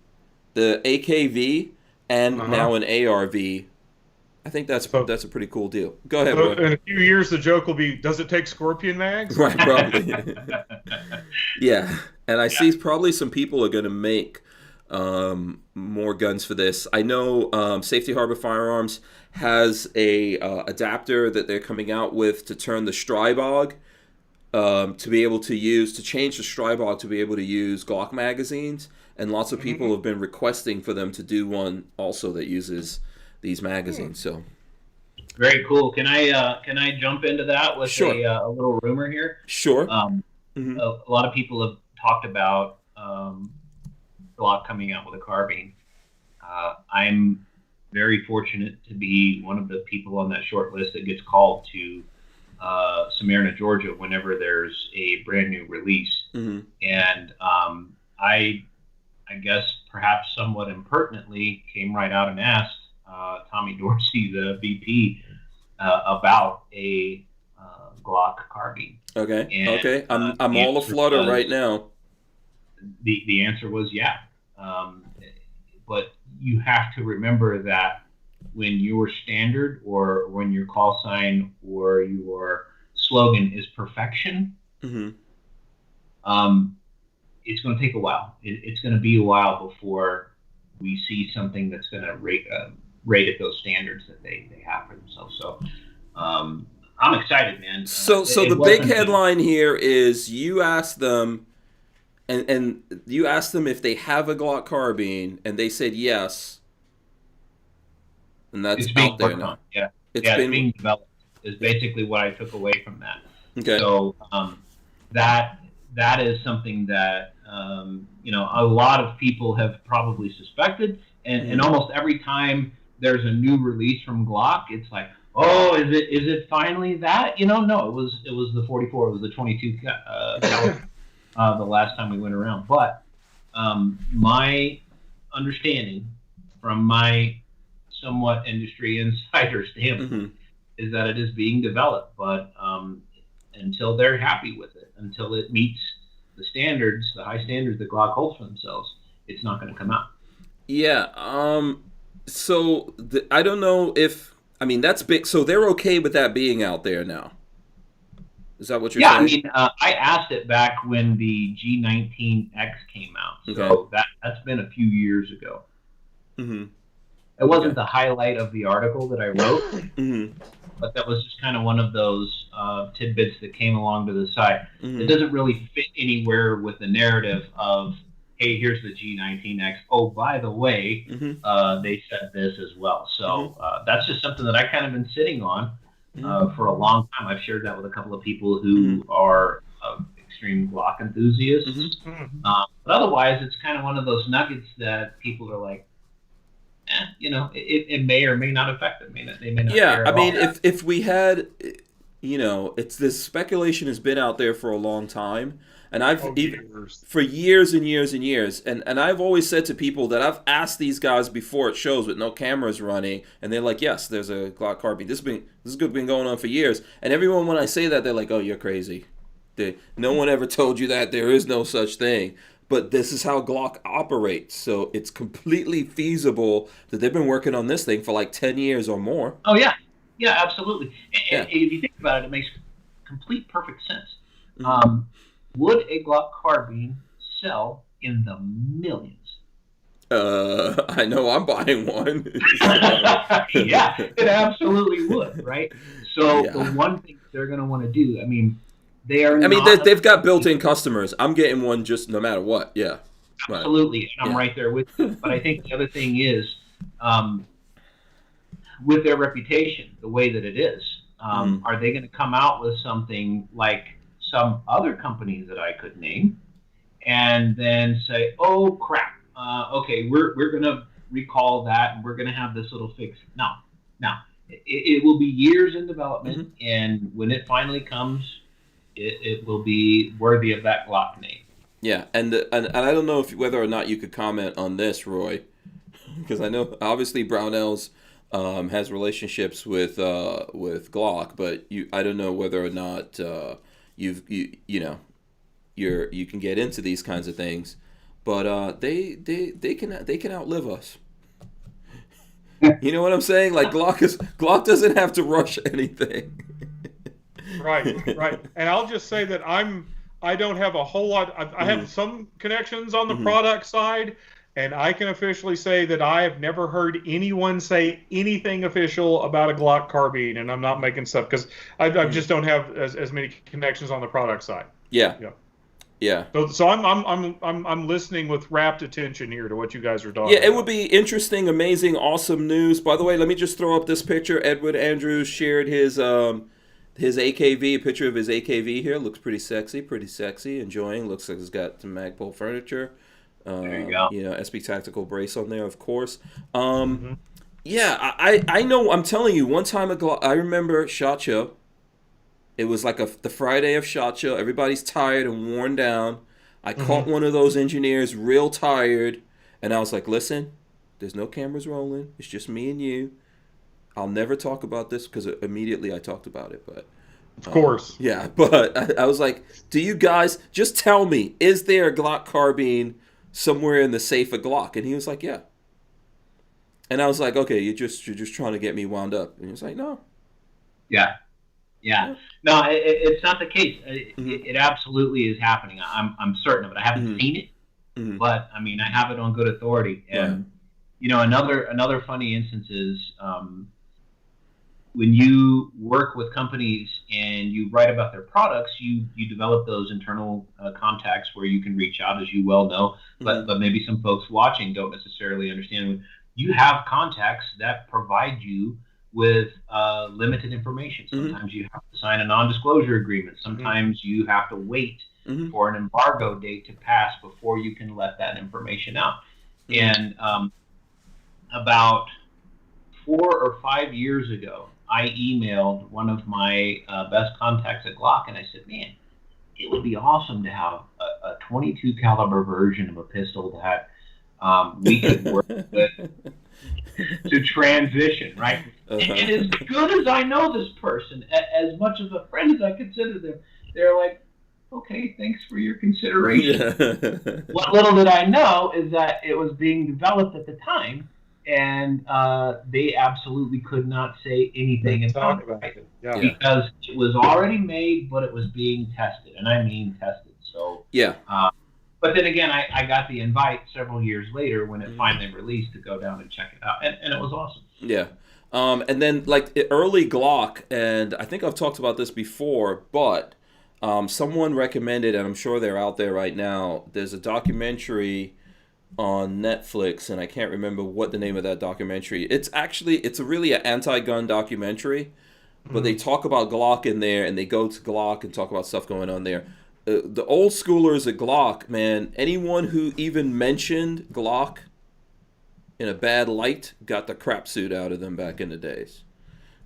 the AKV, and now an ARV. I think that's a pretty cool deal. Go ahead, bro. In a few years, the joke will be, does it take Scorpion mags? Right, probably. Yeah, and I see probably some people are going to make more guns for this. I know Safety Harbor Firearms has a adapter that they're coming out with to turn the Strybog to be able to change the Strybog to be able to use Glock magazines, and lots of people have been requesting for them to do one also that uses these magazines. So very cool. Can I jump into that with Sure. a little rumor here? Sure. A lot of people have talked about Glock coming out with a carbine. I'm very fortunate to be one of the people on that short list that gets called to Smyrna, Georgia, whenever there's a brand new release. And I guess perhaps somewhat impertinently came right out and asked Tommy Dorsey, the VP, about a Glock carbine. Okay. And, okay. I'm the all answer aflutter was- right now. The answer was yeah. But you have to remember that when your standard or when your call sign or your slogan is perfection, it's going to take a while. It's going to be a while before we see something that's going to rate at those standards that they have for themselves. So I'm excited, man. So the big headline here is you asked them, and you asked them if they have a Glock carbine, and they said yes. And that's out there now. Yeah, it's being developed. Is basically what I took away from that. Okay. So that is something that a lot of people have probably suspected, and almost every time there's a new release from Glock, it's like, oh, is it finally that? No, it was the 44, it was the 22 caliber the last time we went around. But my understanding from my somewhat industry insider standpoint is that it is being developed, but until they're happy with it, until it meets the standards, the high standards that Glock holds for themselves, it's not going to come out. Yeah. So I don't know if, that's big. So they're okay with that being out there now. Is that what you're saying? Yeah, I asked it back when the G19X came out. So that's been a few years ago. Mm-hmm. It wasn't the highlight of the article that I wrote, but that was just kind of one of those tidbits that came along to the side. It doesn't really fit anywhere with the narrative of, hey, here's the G19X. Oh, by the way, they said this as well. So that's just something that I kind of been sitting on for a long time. I've shared that with a couple of people who are extreme Glock enthusiasts. But otherwise, it's kind of one of those nuggets that people are like, it may or may not affect them. They may not care at all. if we had, it's this speculation has been out there for a long time. And for years and years and years. And I've always said to people that I've asked these guys before at shows with no cameras running, and they're like, yes, there's a Glock carbine. This has been going on for years. And everyone, when I say that, they're like, oh, you're crazy. No one ever told you that. There is no such thing. But this is how Glock operates. So it's completely feasible that they've been working on this thing for like 10 years or more. Oh, yeah. Yeah, absolutely. And if you think about it, it makes complete perfect sense. Would a Glock carbine sell in the millions? I know I'm buying one. Yeah, it absolutely would, right? So the one thing they're going to want to do, they've got built-in customers. I'm getting one just no matter what. Yeah, absolutely. And I'm right there with you. But I think the other thing is, with their reputation, the way that it is, are they going to come out with something like some other companies that I could name, and then say, "Oh crap! Okay, we're going to recall that, and we're going to have this little fix." No, it will be years in development, and when it finally comes, it will be worthy of that Glock name. Yeah, and I don't know whether or not you could comment on this, Roy, because I know obviously Barnauls has relationships with Glock, but I don't know whether or not you can get into these kinds of things, but they can outlive us. You know what I'm saying? Like Glock doesn't have to rush anything. Right. And I'll just say that I don't have a whole lot. I have some connections on the product side, and I can officially say that I have never heard anyone say anything official about a Glock carbine, and I'm not making stuff because I just don't have as many connections on the product side. Yeah. So I'm listening with rapt attention here to what you guys are talking. Yeah, it would be interesting, amazing, awesome news. By the way, let me just throw up this picture. Edward Andrews shared his AKV, a picture of his AKV here. Looks pretty sexy, enjoying. Looks like it's got some Magpul furniture. There you go. SB Tactical brace on there, of course. Yeah, I know. I'm telling you, one time I remember SHOT Show. It was like the Friday of SHOT Show. Everybody's tired and worn down. I caught one of those engineers real tired, and I was like, listen, there's no cameras rolling. It's just me and you. I'll never talk about this because immediately I talked about it. But of course. Yeah, but I was like, do you guys just tell me, is there a Glock carbine somewhere in the safe of Glock? And he was like, yeah. And I was like, okay, you're just trying to get me wound up. And he was like, no. Yeah. No, it's not the case. It absolutely is happening. I'm certain of it. I haven't seen it, but I have it on good authority. And Another funny instance is when you work with companies and you write about their products, you develop those internal contacts where you can reach out, as you well know. But maybe some folks watching don't necessarily understand. You have contacts that provide you with limited information. Sometimes you have to sign a non-disclosure agreement. Sometimes you have to wait for an embargo date to pass before you can let that information out. And about 4 or 5 years ago, I emailed one of my best contacts at Glock, and I said, man, it would be awesome to have a 22 caliber version of a pistol that we could work with to transition, right? And as good as I know this person, as much of a friend as I consider them, they're like, okay, thanks for your consideration. What little did I know is that it was being developed at the time, and they absolutely could not say anything about it because it was already made, but it was being tested, and I mean tested. So but then again, I got the invite several years later when it finally released to go down and check it out, and it was awesome. Yeah. And then like early Glock, and I think I've talked about this before, but someone recommended, and I'm sure they're out there right now, there's a documentary on Netflix, and I can't remember what the name of that documentary. It's a really an anti-gun documentary, but they talk about Glock in there, and they go to Glock and talk about stuff going on there. The old schoolers at Glock, man, anyone who even mentioned Glock in a bad light got the crap suit out of them back in the days.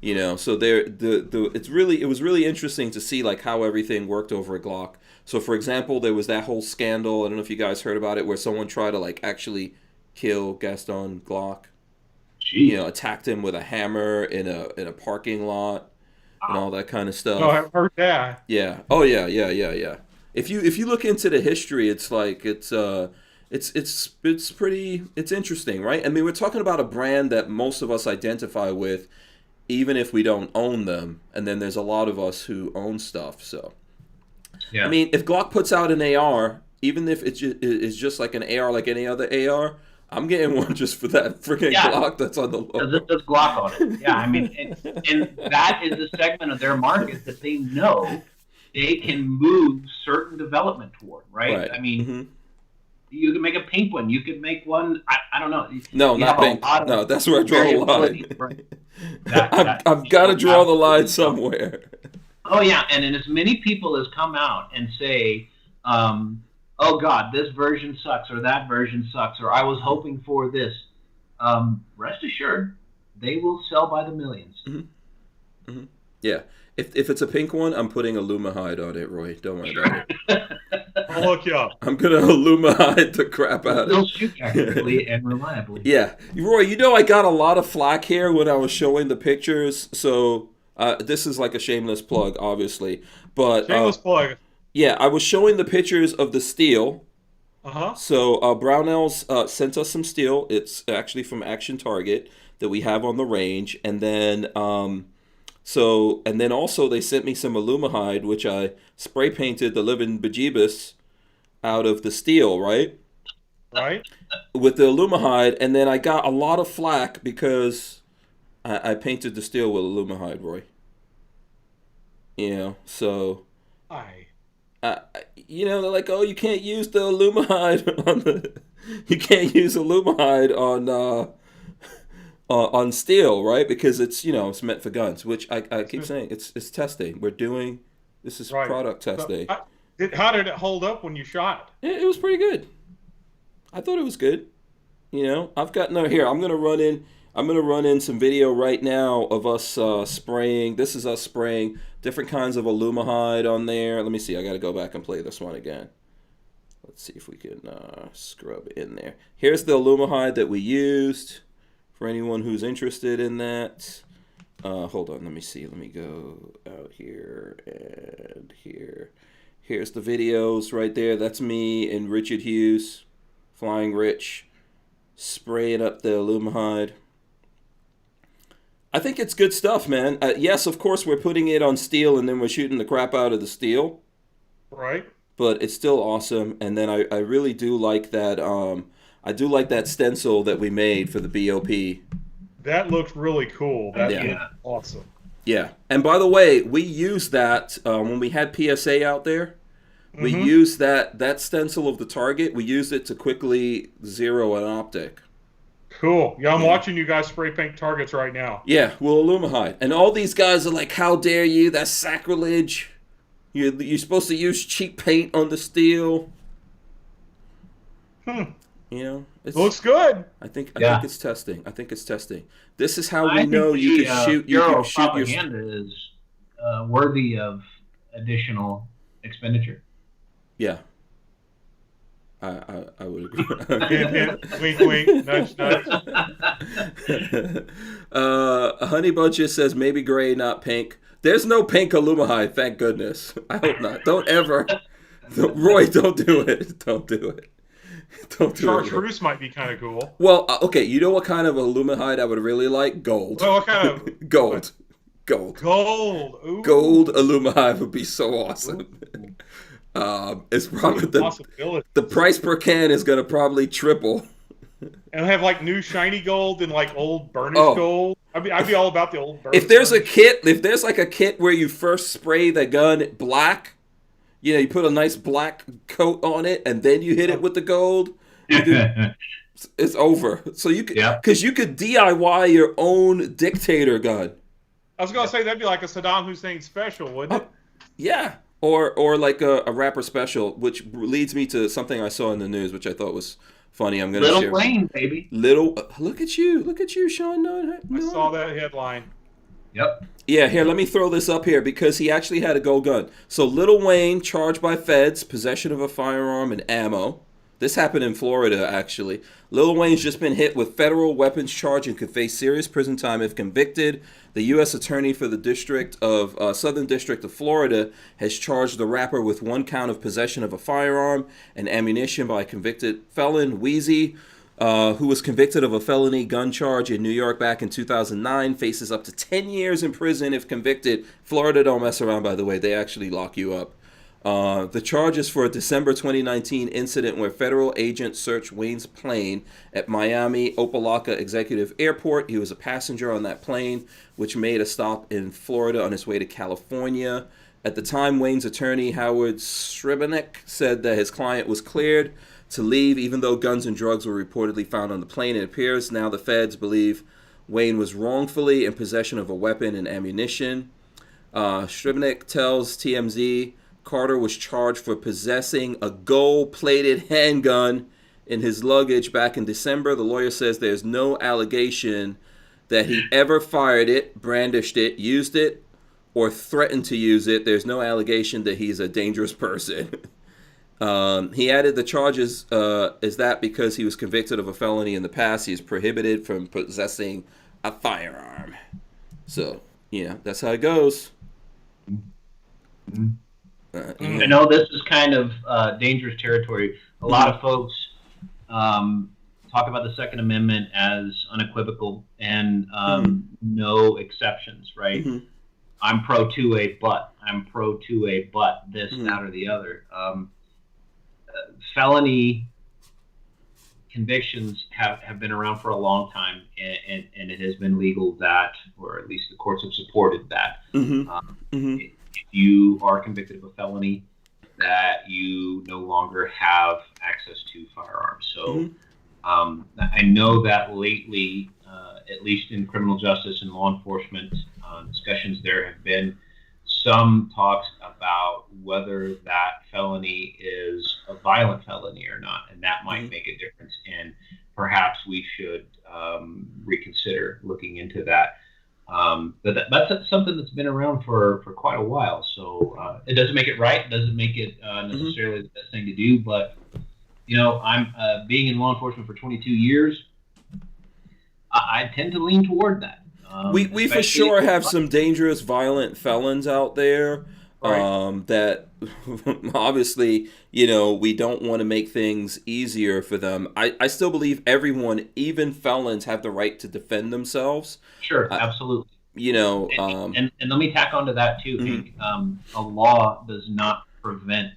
So it was really interesting to see like how everything worked over at Glock. So for example, there was that whole scandal, I don't know if you guys heard about it, where someone tried to like actually kill Gaston Glock. Jeez. Attacked him with a hammer in a parking lot and all that kind of stuff. No, I've heard that. Yeah. Oh yeah. If you look into the history, it's like it's interesting, right? I mean, we're talking about a brand that most of us identify with, even if we don't own them, and then there's a lot of us who own stuff. So, I mean, if Glock puts out an AR, even if it's just like an AR like any other AR, I'm getting one just for that freaking Glock that's on the logo. It says Glock on it. Yeah, I mean, and that is a segment of their market that they know they can move certain development toward, right? I mean, you can make a pink one. You could make one, I don't know. No, not pink. No, that's where I draw the line. Right. I've got to draw the line somewhere. Oh, yeah, and then as many people as come out and say, oh, God, this version sucks, or that version sucks, or I was hoping for this, rest assured, they will sell by the millions. Yeah. If it's a pink one, I'm putting Illumihide on it, Roy. Don't worry about it. I'll look you up. I'm going to Illumihide the crap out of it. They'll shoot accurately and reliably. Yeah. Roy, I got a lot of flack here when I was showing the pictures, so this is like a shameless plug, obviously. But shameless plug. Yeah, I was showing the pictures of the steel. So Barnauls sent us some steel. It's actually from Action Target that we have on the range. And then also they sent me some Illumihide, which I spray painted the living bejeebus out of the steel, right? Right. With the Illumihide, and then I got a lot of flack because I painted the steel with Illumihide, Roy. So... they're like, oh, you can't use the Illumihide on steel, right? Because it's it's meant for guns, which I keep saying it's testing. This is product testing. So, how did it hold up when you shot it? It was pretty good. I thought it was good. I've got here. I'm gonna run in some video right now of us spraying. This is us spraying different kinds of Illumihide on there. Let me see. I got to go back and play this one again. Let's see if we can scrub in there. Here's the Illumihide that we used for anyone who's interested in that. Hold on. Let me see. Let me go out here and here. Here's the videos right there. That's me and Richard Hughes, Flying Rich, spraying up the Illumihide. I think it's good stuff, man. Yes, of course, we're putting it on steel and then we're shooting the crap out of the steel. Right. But it's still awesome. And then I really do like that. I do like that stencil that we made for the BOP. That looked really cool. That Yeah. looked awesome. Yeah. And by the way, we used that when we had PSA out there. We used that stencil of the target. We used it to quickly zero an optic. Cool. Yeah, I'm watching you guys spray paint targets right now. Yeah, we'll Illumihide. And all these guys are like, how dare you? That's sacrilege. You're supposed to use cheap paint on the steel. You know, It looks good. I think it's testing. I think it's testing. This is how we know you can shoot. You can shoot propaganda is worthy of additional expenditure. Yeah, I would agree. Wink, wink, nudge, nudge. Honey Bunch just says maybe gray, not pink. There's no pink Illumihide, thank goodness. I hope not. Don't ever. Roy, don't do it. Don't do it. Don't do Chartreuse might be kind of cool. Well, okay, you know what kind of Illumihide I would really like? Gold. Well, what kind of? Gold. Gold. Ooh. Gold Illumihide would be so awesome. It's probably the price per can is going to probably triple. And have like new shiny gold and like old burnished gold. I'd be all about the old burnished. If there's like a kit where you first spray the gun black, you know, you put a nice black coat on it and then you hit it with the gold, it's over. So you could, because you could DIY your own dictator gun. I was gonna say that'd be like a Saddam Hussein special, wouldn't it? Yeah. Or like a rapper special, which leads me to something I saw in the news, which I thought was funny. I'm gonna share. Little Wayne, baby. Look at you, Sean. I saw that headline. Yep. Yeah, here, let me throw this up here because he actually had a gold gun. So Lil Wayne charged by feds, possession of a firearm and ammo. This happened in Florida, actually. Lil Wayne's just been hit with federal weapons charge and could face serious prison time if convicted. The U.S. Attorney for the Southern District of Florida has charged the rapper with 1 count of possession of a firearm and ammunition by a convicted felon, Wheezy, who was convicted of a felony gun charge in New York back in 2009, faces up to 10 years in prison if convicted. Florida don't mess around, by the way. They actually lock you up. The charge is for a December 2019 incident where federal agents searched Wayne's plane at Miami Opa-locka Executive Airport. He was a passenger on that plane, which made a stop in Florida on his way to California. At the time, Wayne's attorney, Howard Scribnick, said that his client was cleared to leave, even though guns and drugs were reportedly found on the plane. It appears now the feds believe Wayne was wrongfully in possession of a weapon and ammunition. Scribnick tells TMZ Carter was charged for possessing a gold-plated handgun in his luggage back in December. The lawyer says there's no allegation that he ever fired it, brandished it, used it, or threatened to use it. There's no allegation that he's a dangerous person. He added the charges is that because he was convicted of a felony in the past, he is prohibited from possessing a firearm. So, yeah, that's how it goes. I know this is kind of dangerous territory. A lot of folks talk about the Second Amendment as unequivocal and no exceptions, right? Mm-hmm. I'm pro 2A, but I'm pro 2A, but this, that, or the other. Felony convictions have been around for a long time, and it has been legal that, or at least the courts have supported that. If you are convicted of a felony, that you no longer have access to firearms. So I know that lately, at least in criminal justice and law enforcement discussions, there have been some talks about whether that felony is a violent felony or not, and that might make a difference. And perhaps we should reconsider looking into that. But that's something that's been around for quite a while. So it doesn't make it right. It doesn't make it necessarily the best thing to do. But, you know, I'm being in law enforcement for 22 years. I tend to lean toward that. We for sure have some dangerous, violent felons out there that obviously, you know, we don't want to make things easier for them. I still believe everyone, even felons, have the right to defend themselves. Sure, absolutely. You know, and let me tack onto that too. A law does not prevent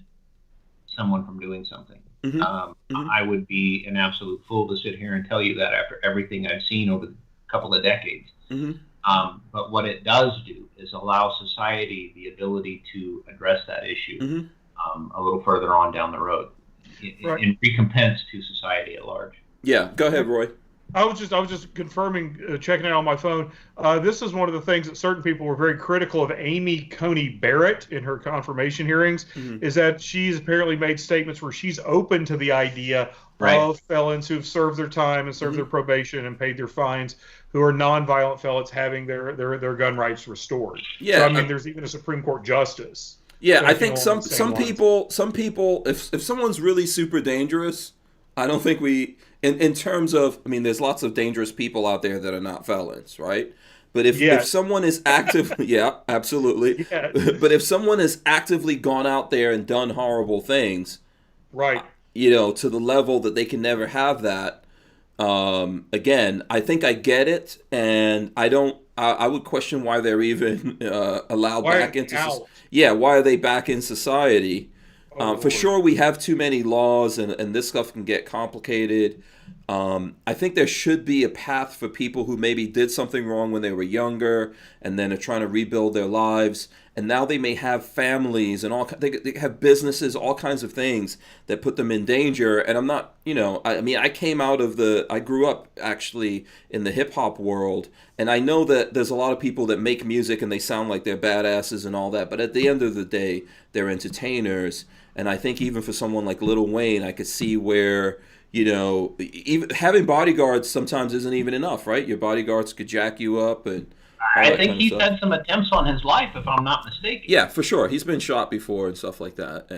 someone from doing something. Mm-hmm. Mm-hmm. I would be an absolute fool to sit here and tell you that after everything I've seen over a couple of decades. Mm-hmm. But what it does do is allow society the ability to address that issue a little further on down the road in recompense to society at large. Yeah, go ahead, Roy. I was just confirming, checking it on my phone. This is one of the things that certain people were very critical of Amy Coney Barrett in her confirmation hearings, is that she's apparently made statements where she's open to the idea of felons who've served their time and served their probation and paid their fines, who are nonviolent felons, having their gun rights restored. Yeah, so, I mean, there's even a Supreme Court justice. Yeah, I think some people, if someone's really super dangerous, I don't think we. In terms of, I mean, there's lots of dangerous people out there that are not felons, right? But if someone is active, yeah, absolutely. Yeah. But if someone has actively gone out there and done horrible things, right? You know, to the level that they can never have that. Again, I think I get it, and I don't. I would question why they're even allowed back into. Yeah, why are they back in society? For sure, we have too many laws, and this stuff can get complicated. I think there should be a path for people who maybe did something wrong when they were younger, and then are trying to rebuild their lives. And now they may have families and they have businesses, all kinds of things that put them in danger. And I'm not, I mean, I grew up actually in the hip hop world, and I know that there's a lot of people that make music and they sound like they're badasses and all that. But at the end of the day, they're entertainers. And I think even for someone like Lil Wayne, I could see where, even having bodyguards sometimes isn't even enough, right? Your bodyguards could jack you up and. I think he's had some attempts on his life, if I'm not mistaken. Yeah, for sure. He's been shot before and stuff like that.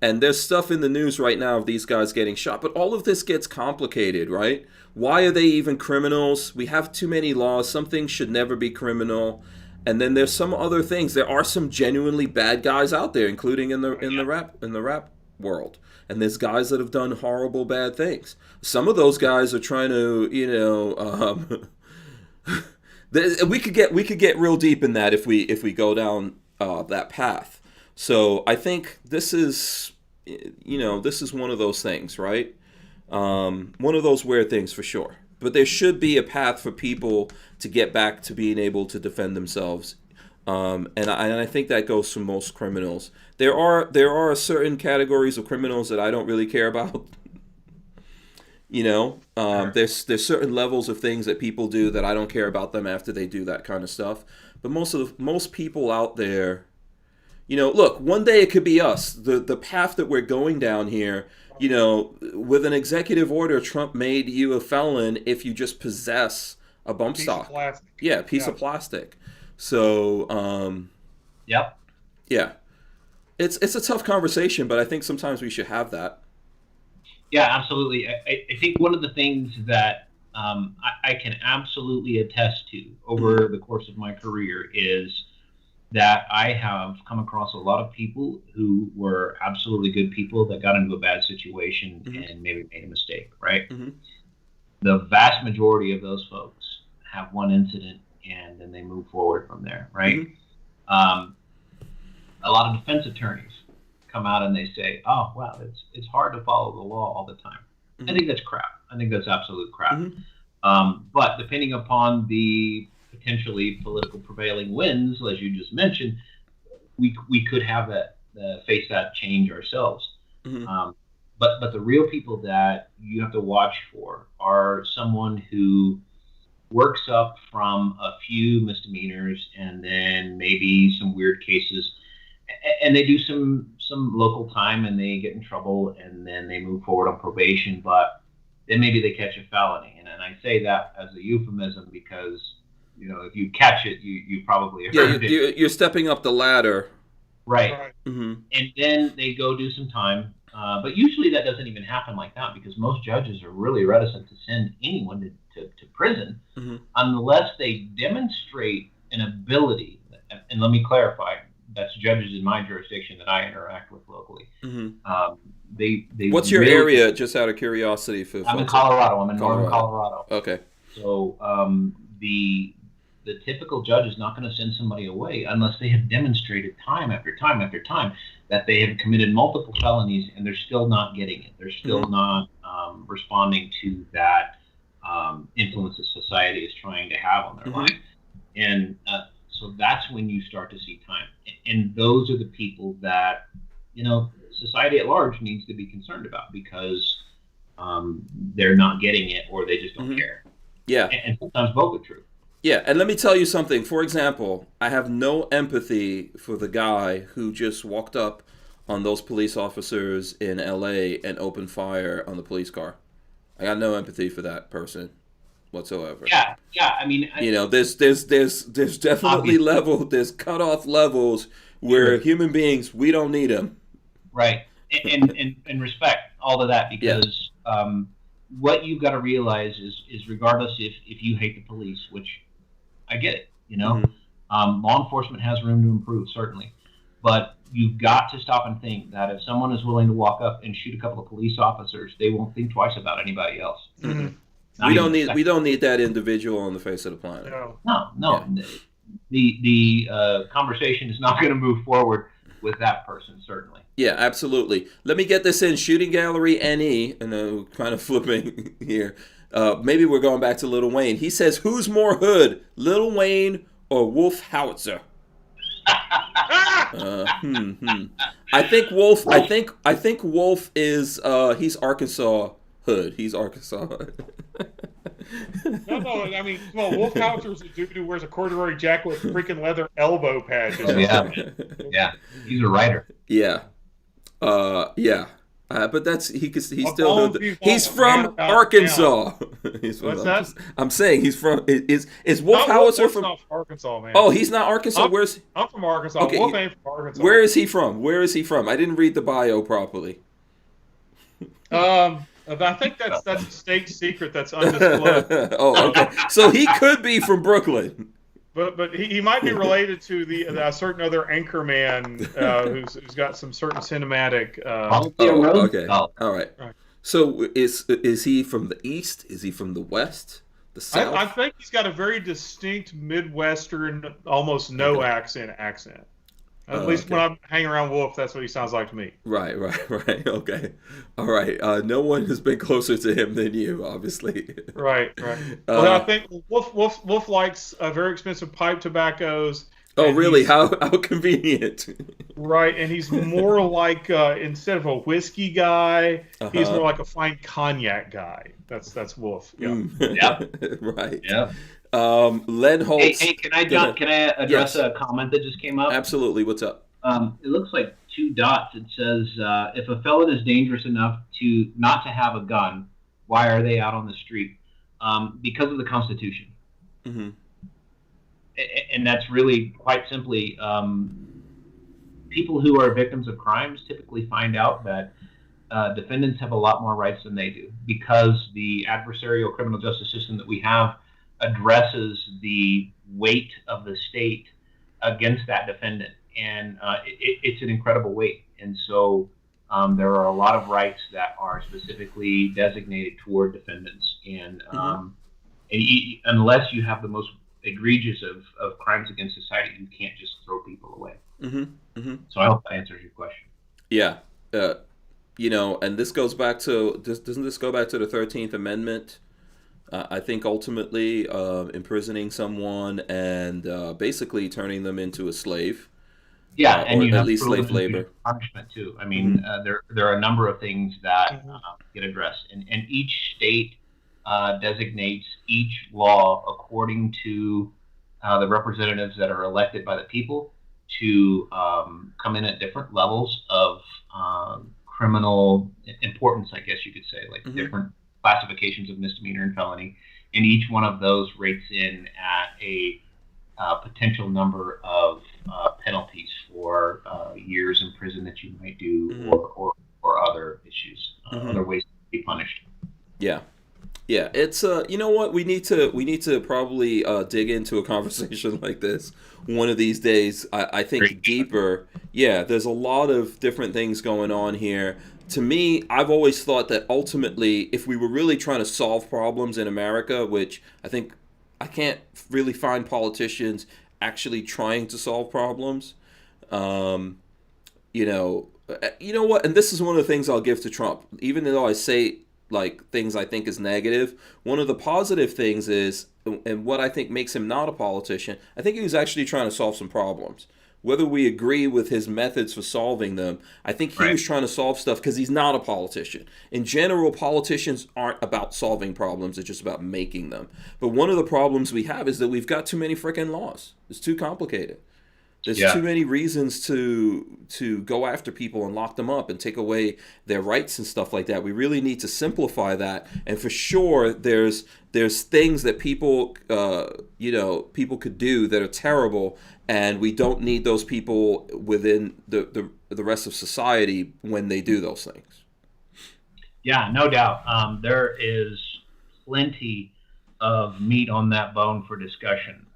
And there's stuff in the news right now of these guys getting shot. But all of this gets complicated, right? Why are they even criminals? We have too many laws. Some things should never be criminal. And then there's some other things. There are some genuinely bad guys out there, including in the rap world. And there's guys that have done horrible, bad things. Some of those guys are trying to, we could get real deep in that if we go down that path. So I think this is one of those things, right? One of those weird things for sure. But there should be a path for people to get back to being able to defend themselves, and I think that goes for most criminals. There are certain categories of criminals that I don't really care about. There's certain levels of things that people do that I don't care about them after they do that kind of stuff. But most people out there, look, one day it could be us. The path that we're going down here, with an executive order, Trump made you a felon if you just possess a bump stock. Yeah, piece of plastic. So, yep. Yeah. It's a tough conversation, but I think sometimes we should have that. Yeah, absolutely. I think one of the things that I can absolutely attest to over the course of my career is that I have come across a lot of people who were absolutely good people that got into a bad situation and maybe made a mistake, right? Mm-hmm. The vast majority of those folks have one incident and then they move forward from there, right? Mm-hmm. A lot of defense attorneys come out and they say, oh, wow, it's hard to follow the law all the time. Mm-hmm. I think that's crap. I think that's absolute crap. Mm-hmm. But depending upon the potentially political prevailing winds, as you just mentioned, we could have that face that change ourselves. Mm-hmm. But the real people that you have to watch for are someone who works up from a few misdemeanors and then maybe some weird cases, and they do some local time and they get in trouble and then they move forward on probation, but then maybe they catch a felony. And I say that as a euphemism because, if you catch it, you probably heard it. You're stepping up the ladder. Right. Mm-hmm. And then they go do some time. But usually that doesn't even happen like that because most judges are really reticent to send anyone to prison unless they demonstrate an ability. And let me clarify, that's judges in my jurisdiction that I interact with locally. Mm-hmm. They What's your area, just out of curiosity? I'm in Colorado. I'm in northern Colorado. Okay. So the typical judge is not going to send somebody away unless they have demonstrated time after time after time that they have committed multiple felonies and they're still not getting it. They're still not responding to that influence that society is trying to have on their life. And so that's when you start to see time. And those are the people that, society at large needs to be concerned about, because they're not getting it, or they just don't care. Yeah. And sometimes both are true. Yeah, and let me tell you something. For example, I have no empathy for the guy who just walked up on those police officers in LA and opened fire on the police car. I got no empathy for that person whatsoever. Yeah. I mean, there's definitely there's cutoff levels where human beings, we don't need them. Right, and respect all of that, because what you've got to realize is regardless if you hate the police, which I get it, law enforcement has room to improve, certainly, but you've got to stop and think that if someone is willing to walk up and shoot a couple of police officers, they won't think twice about anybody else. We don't need that individual on the face of the planet. No. The conversation is not going to move forward with that person, certainly. Yeah, absolutely. Let me get this in. Shooting Gallery NE, and kind of flipping here. Maybe we're going back to Lil Wayne. He says, "Who's more hood, Lil Wayne or Wolf Howitzer?" I think Wolf. I think Wolf is. He's Arkansas hood. He's Arkansas hood. No. I mean, Wolf Howitzer is a dude who wears a corduroy jacket with freaking leather elbow pads. Yeah. He's a writer. Yeah. But that's he's still hood. He's from Arkansas. What's that? I'm saying he's from. Is Wolf Howitzer from Arkansas, man? Oh, he's not Arkansas. I'm from Arkansas. Okay. Wolf ain't from Arkansas. Where is he from? I didn't read the bio properly. I think that's a state secret that's undisclosed. Oh, okay. So he could be from Brooklyn. But he might be related to the certain other anchor man who's got some certain cinematic. Okay. All right. So is he from the east? Is he from the west? The south? I think he's got a very distinct Midwestern, almost no accent. At least when I hang around Wolf, that's what he sounds like to me. Right. Okay. All right. No one has been closer to him than you, obviously. Right. Well, I think Wolf likes very expensive pipe tobaccos. Oh, really? How convenient. Right, and he's more like instead of a whiskey guy, he's more like a fine cognac guy. That's Wolf. Yeah. Right. Yeah. Len Holtz. Hey, can I address a comment that just came up? Absolutely. What's up? It looks like 2 dots. It says, if a felon is dangerous enough to not to have a gun, why are they out on the street? Because of the Constitution. Mm-hmm. And that's really quite simply, people who are victims of crimes typically find out that defendants have a lot more rights than they do, because the adversarial criminal justice system that we have addresses the weight of the state against that defendant, and it's an incredible weight. And so there are a lot of rights that are specifically designated toward defendants, and unless you have the most egregious of crimes against society, you can't just throw people away. So I hope that answers your question. Yeah. And this goes back to, doesn't this go back to the 13th Amendment? I think ultimately imprisoning someone and basically turning them into a slave. Yeah, and or at least slave labor. Punishment too. I mean, there are a number of things that get addressed, and each state designates each law according to the representatives that are elected by the people to come in at different levels of criminal importance, I guess you could say, like different classifications of misdemeanor and felony, and each one of those rates in at a potential number of penalties for years in prison that you might do, or other issues, other ways to be punished. Yeah, it's you know what, we need to probably dig into a conversation like this one of these days. I think deeper. Yeah, there's a lot of different things going on here. To me, I've always thought that ultimately, if we were really trying to solve problems in America, which I can't really find politicians actually trying to solve problems. you know what? And this is one of the things I'll give to Trump. Even though I say like things I think is negative, one of the positive things is, and what I think makes him not a politician, I think he was actually trying to solve some problems. Whether we agree with his methods for solving them, I think he was trying to solve stuff because he's not a politician. In general, politicians aren't about solving problems, it's just about making them. But one of the problems we have is that we've got too many freaking laws. It's too complicated. There's too many reasons to go after people and lock them up and take away their rights and stuff like that. We really need to simplify that. And for sure, there's things that people people could do that are terrible, and we don't need those people within the rest of society when they do those things. Yeah, no doubt. There is plenty of meat on that bone for discussion.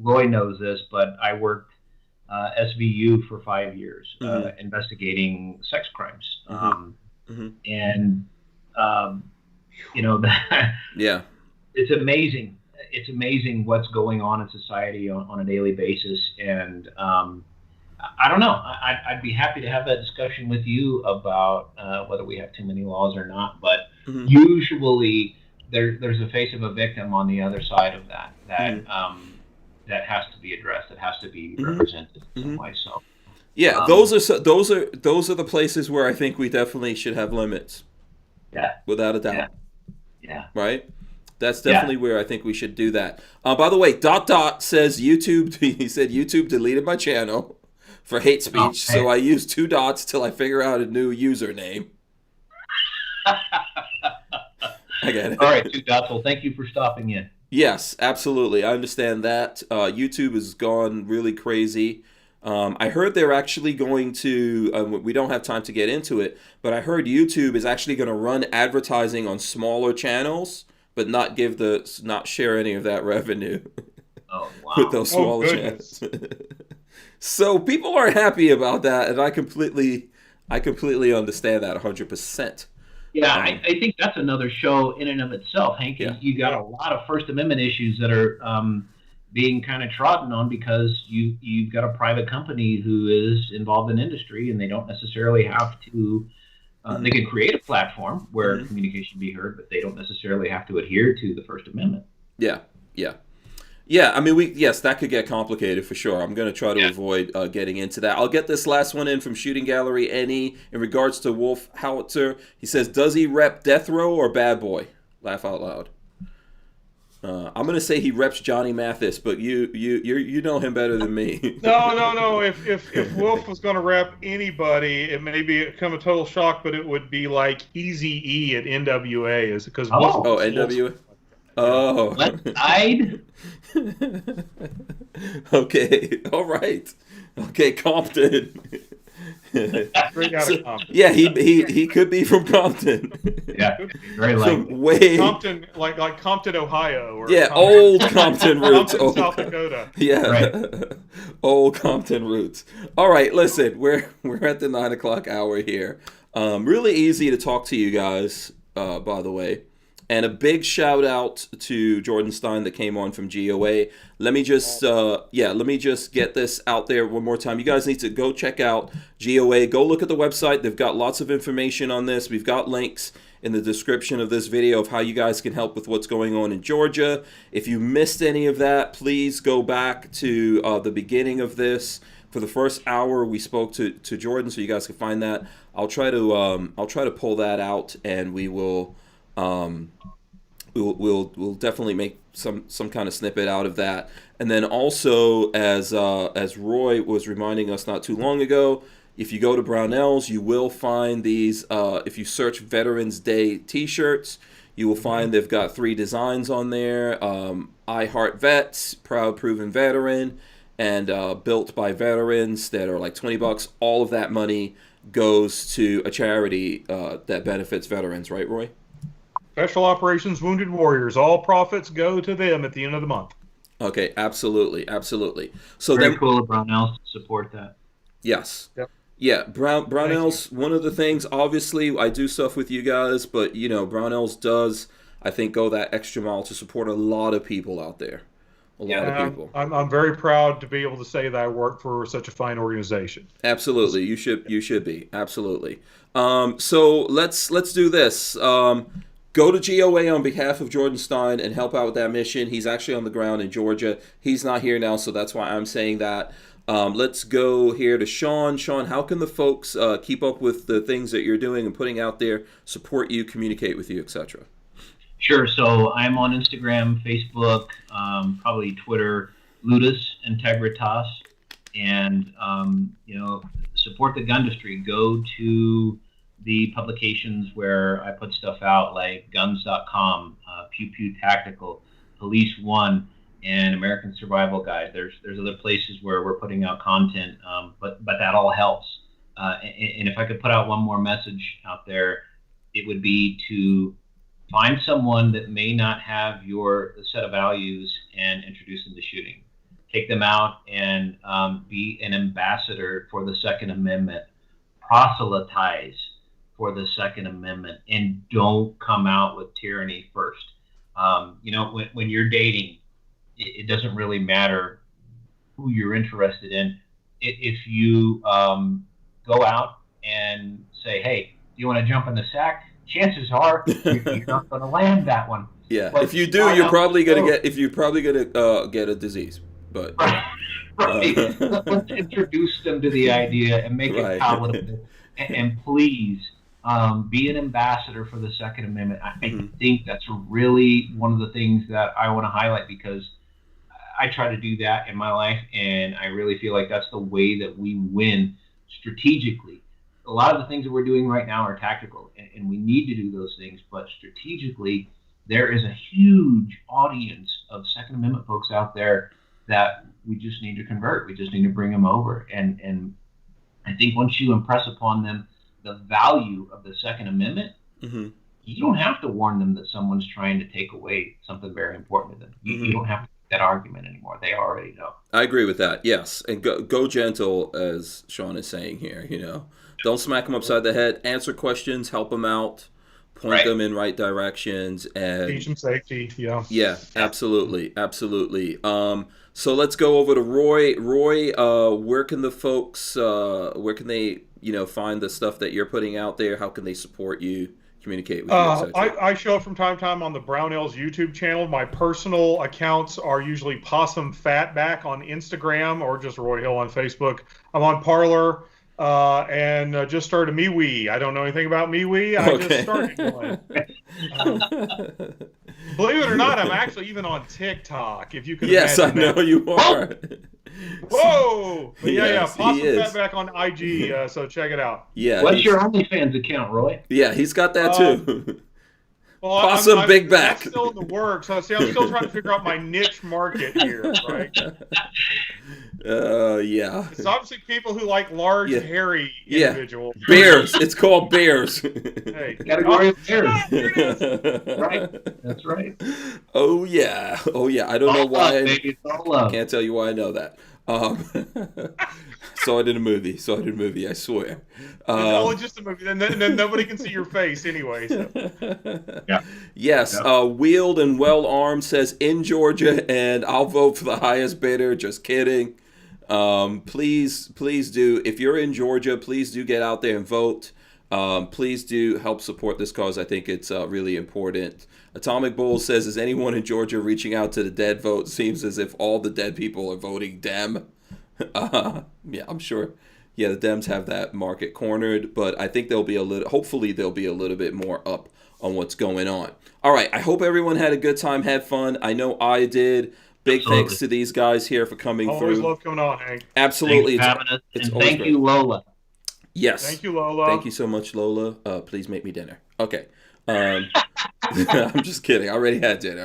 Roy knows this, but I worked SVU for 5 years, investigating sex crimes. And, it's amazing. It's amazing what's going on in society on a daily basis. And I don't know. I'd be happy to have that discussion with you about whether we have too many laws or not. But usually there's a face of a victim on the other side of that that has to be addressed. That has to be represented in some way. So yeah, those are the places where I think we definitely should have limits. Yeah, without a doubt. Yeah. Right. That's definitely where I think we should do that. By the way, Dot says YouTube. He said YouTube deleted my channel for hate speech, so I use 2 dots till I figure out a new username. I get it. All right, 2 dots. Well, thank you for stopping in. Yes, absolutely. I understand that. YouTube has gone really crazy. I heard they're actually going to, we don't have time to get into it, but I heard YouTube is actually going to run advertising on smaller channels, but not share any of that revenue with those smaller channels. So people are happy about that, and I completely understand that 100%. Yeah, I think that's another show in and of itself, Hank. Yeah. You got a lot of First Amendment issues that are being kind of trodden on because you've got a private company who is involved in industry, and they don't necessarily have to. They can create a platform where communication be heard, but they don't necessarily have to adhere to the First Amendment. Yeah. I mean, that could get complicated for sure. I'm going to try to avoid getting into that. I'll get this last one in from Shooting Gallery NE in regards to Wolf Howitzer. He says, "Does he rep Death Row or Bad Boy?" Laugh out loud. I'm going to say he reps Johnny Mathis, but you know him better than me. No. If Wolf was going to rep anybody, it may become a total shock, but it would be like Eazy-E at NWA, is because NWA. Oh. Let's hide. Okay. All right. Okay, Compton. Straight out of Compton. Yeah, he could be from Compton. Yeah, very likely. Way Compton, like Compton, Ohio. Or yeah, Compton, old Compton roots. Compton, South Dakota. Yeah, right. Old Compton roots. All right, listen, we're at the 9 o'clock hour here. Really easy to talk to you guys, by the way. And a big shout out to Jordan Stein that came on from GOA. Let me just get this out there one more time. You guys need to go check out GOA. Go look at the website. They've got lots of information on this. We've got links in the description of this video of how you guys can help with what's going on in Georgia. If you missed any of that, please go back to the beginning of this. For the first hour, we spoke to Jordan, so you guys can find that. I'll try to pull that out, and we will. We'll definitely make some kind of snippet out of that. And then also, as Roy was reminding us not too long ago, if you go to Barnauls, you will find these. If you search Veterans Day T-shirts, you will find they've got 3 designs on there. I Heart Vets, Proud Proven Veteran, and built by veterans that are like $20. All of that money goes to a charity that benefits veterans, right, Roy? Special Operations Wounded Warriors. All profits go to them at the end of the month. Okay, absolutely. So very cool of Barnauls to support that. Yes. Yep. Yeah, Barnauls, one of the things, obviously, I do stuff with you guys, but, Barnauls does, I think, go that extra mile to support a lot of people out there. A lot of people. I'm very proud to be able to say that I work for such a fine organization. Absolutely, you should be absolutely. So let's do this. Go to GOA on behalf of Jordan Stein and help out with that mission. He's actually on the ground in Georgia. He's not here now, so that's why I'm saying that. Let's go here to Sean. Sean, how can the folks keep up with the things that you're doing and putting out there, support you, communicate with you, etc.? Sure. So I'm on Instagram, Facebook, probably Twitter, Ludus Integritas, and support the gun industry. Go to the publications where I put stuff out, like guns.com, Pew Pew Tactical, Police One, and American Survival Guide. There's other places where we're putting out content, but that all helps. And if I could put out one more message out there, it would be to find someone that may not have your set of values and introduce them to shooting. Take them out and be an ambassador for the Second Amendment. Proselytize for the Second Amendment, and don't come out with tyranny first. When you're dating, it doesn't really matter who you're interested in. If you go out and say, "Hey, do you want to jump in the sack?" Chances are you're not going to land that one. Yeah, but if you do, you're probably gonna get a disease. But right. Let's introduce them to the idea and make it palatable. And please be an ambassador for the Second Amendment. I think that's really one of the things that I want to highlight, because I try to do that in my life, and I really feel like that's the way that we win strategically. A lot of the things that we're doing right now are tactical, and we need to do those things, but strategically, there is a huge audience of Second Amendment folks out there that we just need to convert. We just need to bring them over. And I think once you impress upon them the value of the Second Amendment, you don't have to warn them that someone's trying to take away something very important to them. You don't have to make that argument anymore. They already know. I agree with that, yes. And go gentle, as Sean is saying here, Don't smack them upside the head. Answer questions, help them out, point them in right directions, and teach them safety. Yeah, absolutely. So let's go over to Roy. Roy, where can the folks, where can they, find the stuff that you're putting out there? How can they support you, communicate with you, etc.? I show up from time to time on the Barnauls YouTube channel. My personal accounts are usually Possum Fatback on Instagram, or just Roy Hill on Facebook. I'm on Parler. And just started MeWe. I don't know anything about MeWe. I just started one. Believe it or not, I'm actually even on TikTok. If you can. Yes, I know you are. Whoa! But yes, Possum Fatback on IG. So check it out. Yeah. What's your OnlyFans account, Roy? Yeah, he's got that too. Well, Possum Big Back. That's still in the works. I'm still trying to figure out my niche market here, right? Yeah. It's obviously people who like large, hairy individuals. Bears. It's called bears. Hey, category of bears. Right. That's right. Oh yeah. I don't know why. I can't tell you why I know that. Saw it in a movie. I swear. It's only just a movie, and then nobody can see your face anyway. So. Yeah. Yes. Wield and Well Arms says in Georgia, and I'll vote for the highest bidder. Just kidding. Please do. If you're in Georgia, please do get out there and vote. Please do help support this cause. I think it's really important. Atomic Bull says, is anyone in Georgia reaching out to the dead vote? Seems as if all the dead people are voting Dem. Yeah, I'm sure. Yeah, the Dems have that market cornered, but I think hopefully they'll be a little bit more up on what's going on. All right, I hope everyone had a good time, had fun. I know I did. Big thanks to these guys here for coming through. Always love coming on, Hank. Absolutely. Thanks for having us. And thank you, Lola. Yes. Thank you, Lola. Thank you so much, Lola. Please make me dinner. Okay. I'm just kidding. I already had dinner.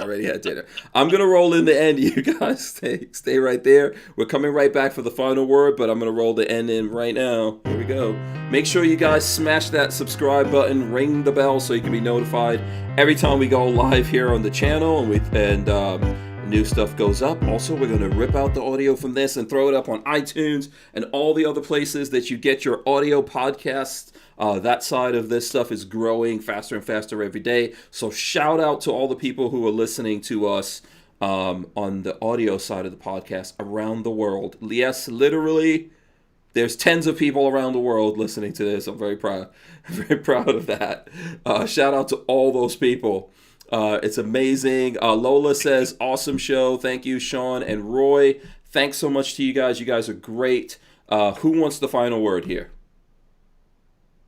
I'm going to roll in the end. You guys stay right there. We're coming right back for the final word, but I'm going to roll the end in right now. Here we go. Make sure you guys smash that subscribe button, ring the bell so you can be notified every time we go live here on the channel, and new stuff goes up. Also, we're going to rip out the audio from this and throw it up on iTunes and all the other places that you get your audio podcasts. That side of this stuff is growing faster and faster every day. So shout out to all the people who are listening to us on the audio side of the podcast around the world. Yes, literally, there's tens of people around the world listening to this. I'm very proud, very proud of that. Shout out to all those people. It's amazing. Lola says, awesome show. Thank you, Sean and Roy. Thanks so much to you guys. You guys are great. Who wants the final word here?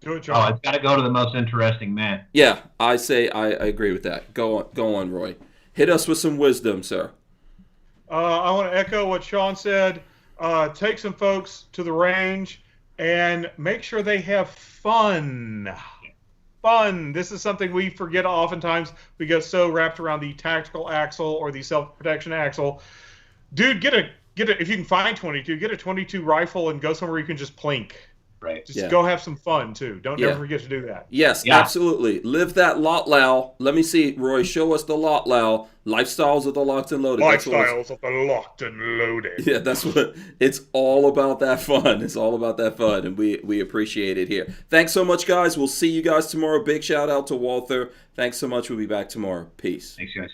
Do it, John. Oh, it's got to go to the most interesting man. Yeah, I say I agree with that. Go on, Roy. Hit us with some wisdom, sir. I want to echo what Sean said. Take some folks to the range and make sure they have fun. Fun. This is something we forget oftentimes. We get so wrapped around the tactical axle or the self-protection axle. Dude, get a if you can find 22, get a 22 rifle and go somewhere you can just plink. Right. Just go have some fun too. Don't never forget to do that. Yes, absolutely. Live that lot lao. Let me see, Roy. Show us the lot lao. Lifestyles of the locked and loaded. Lifestyles of the locked and loaded. Yeah, that's what it's all about. That fun. It's all about that fun, and we appreciate it here. Thanks so much, guys. We'll see you guys tomorrow. Big shout out to Walther. Thanks so much. We'll be back tomorrow. Peace. Thanks, guys.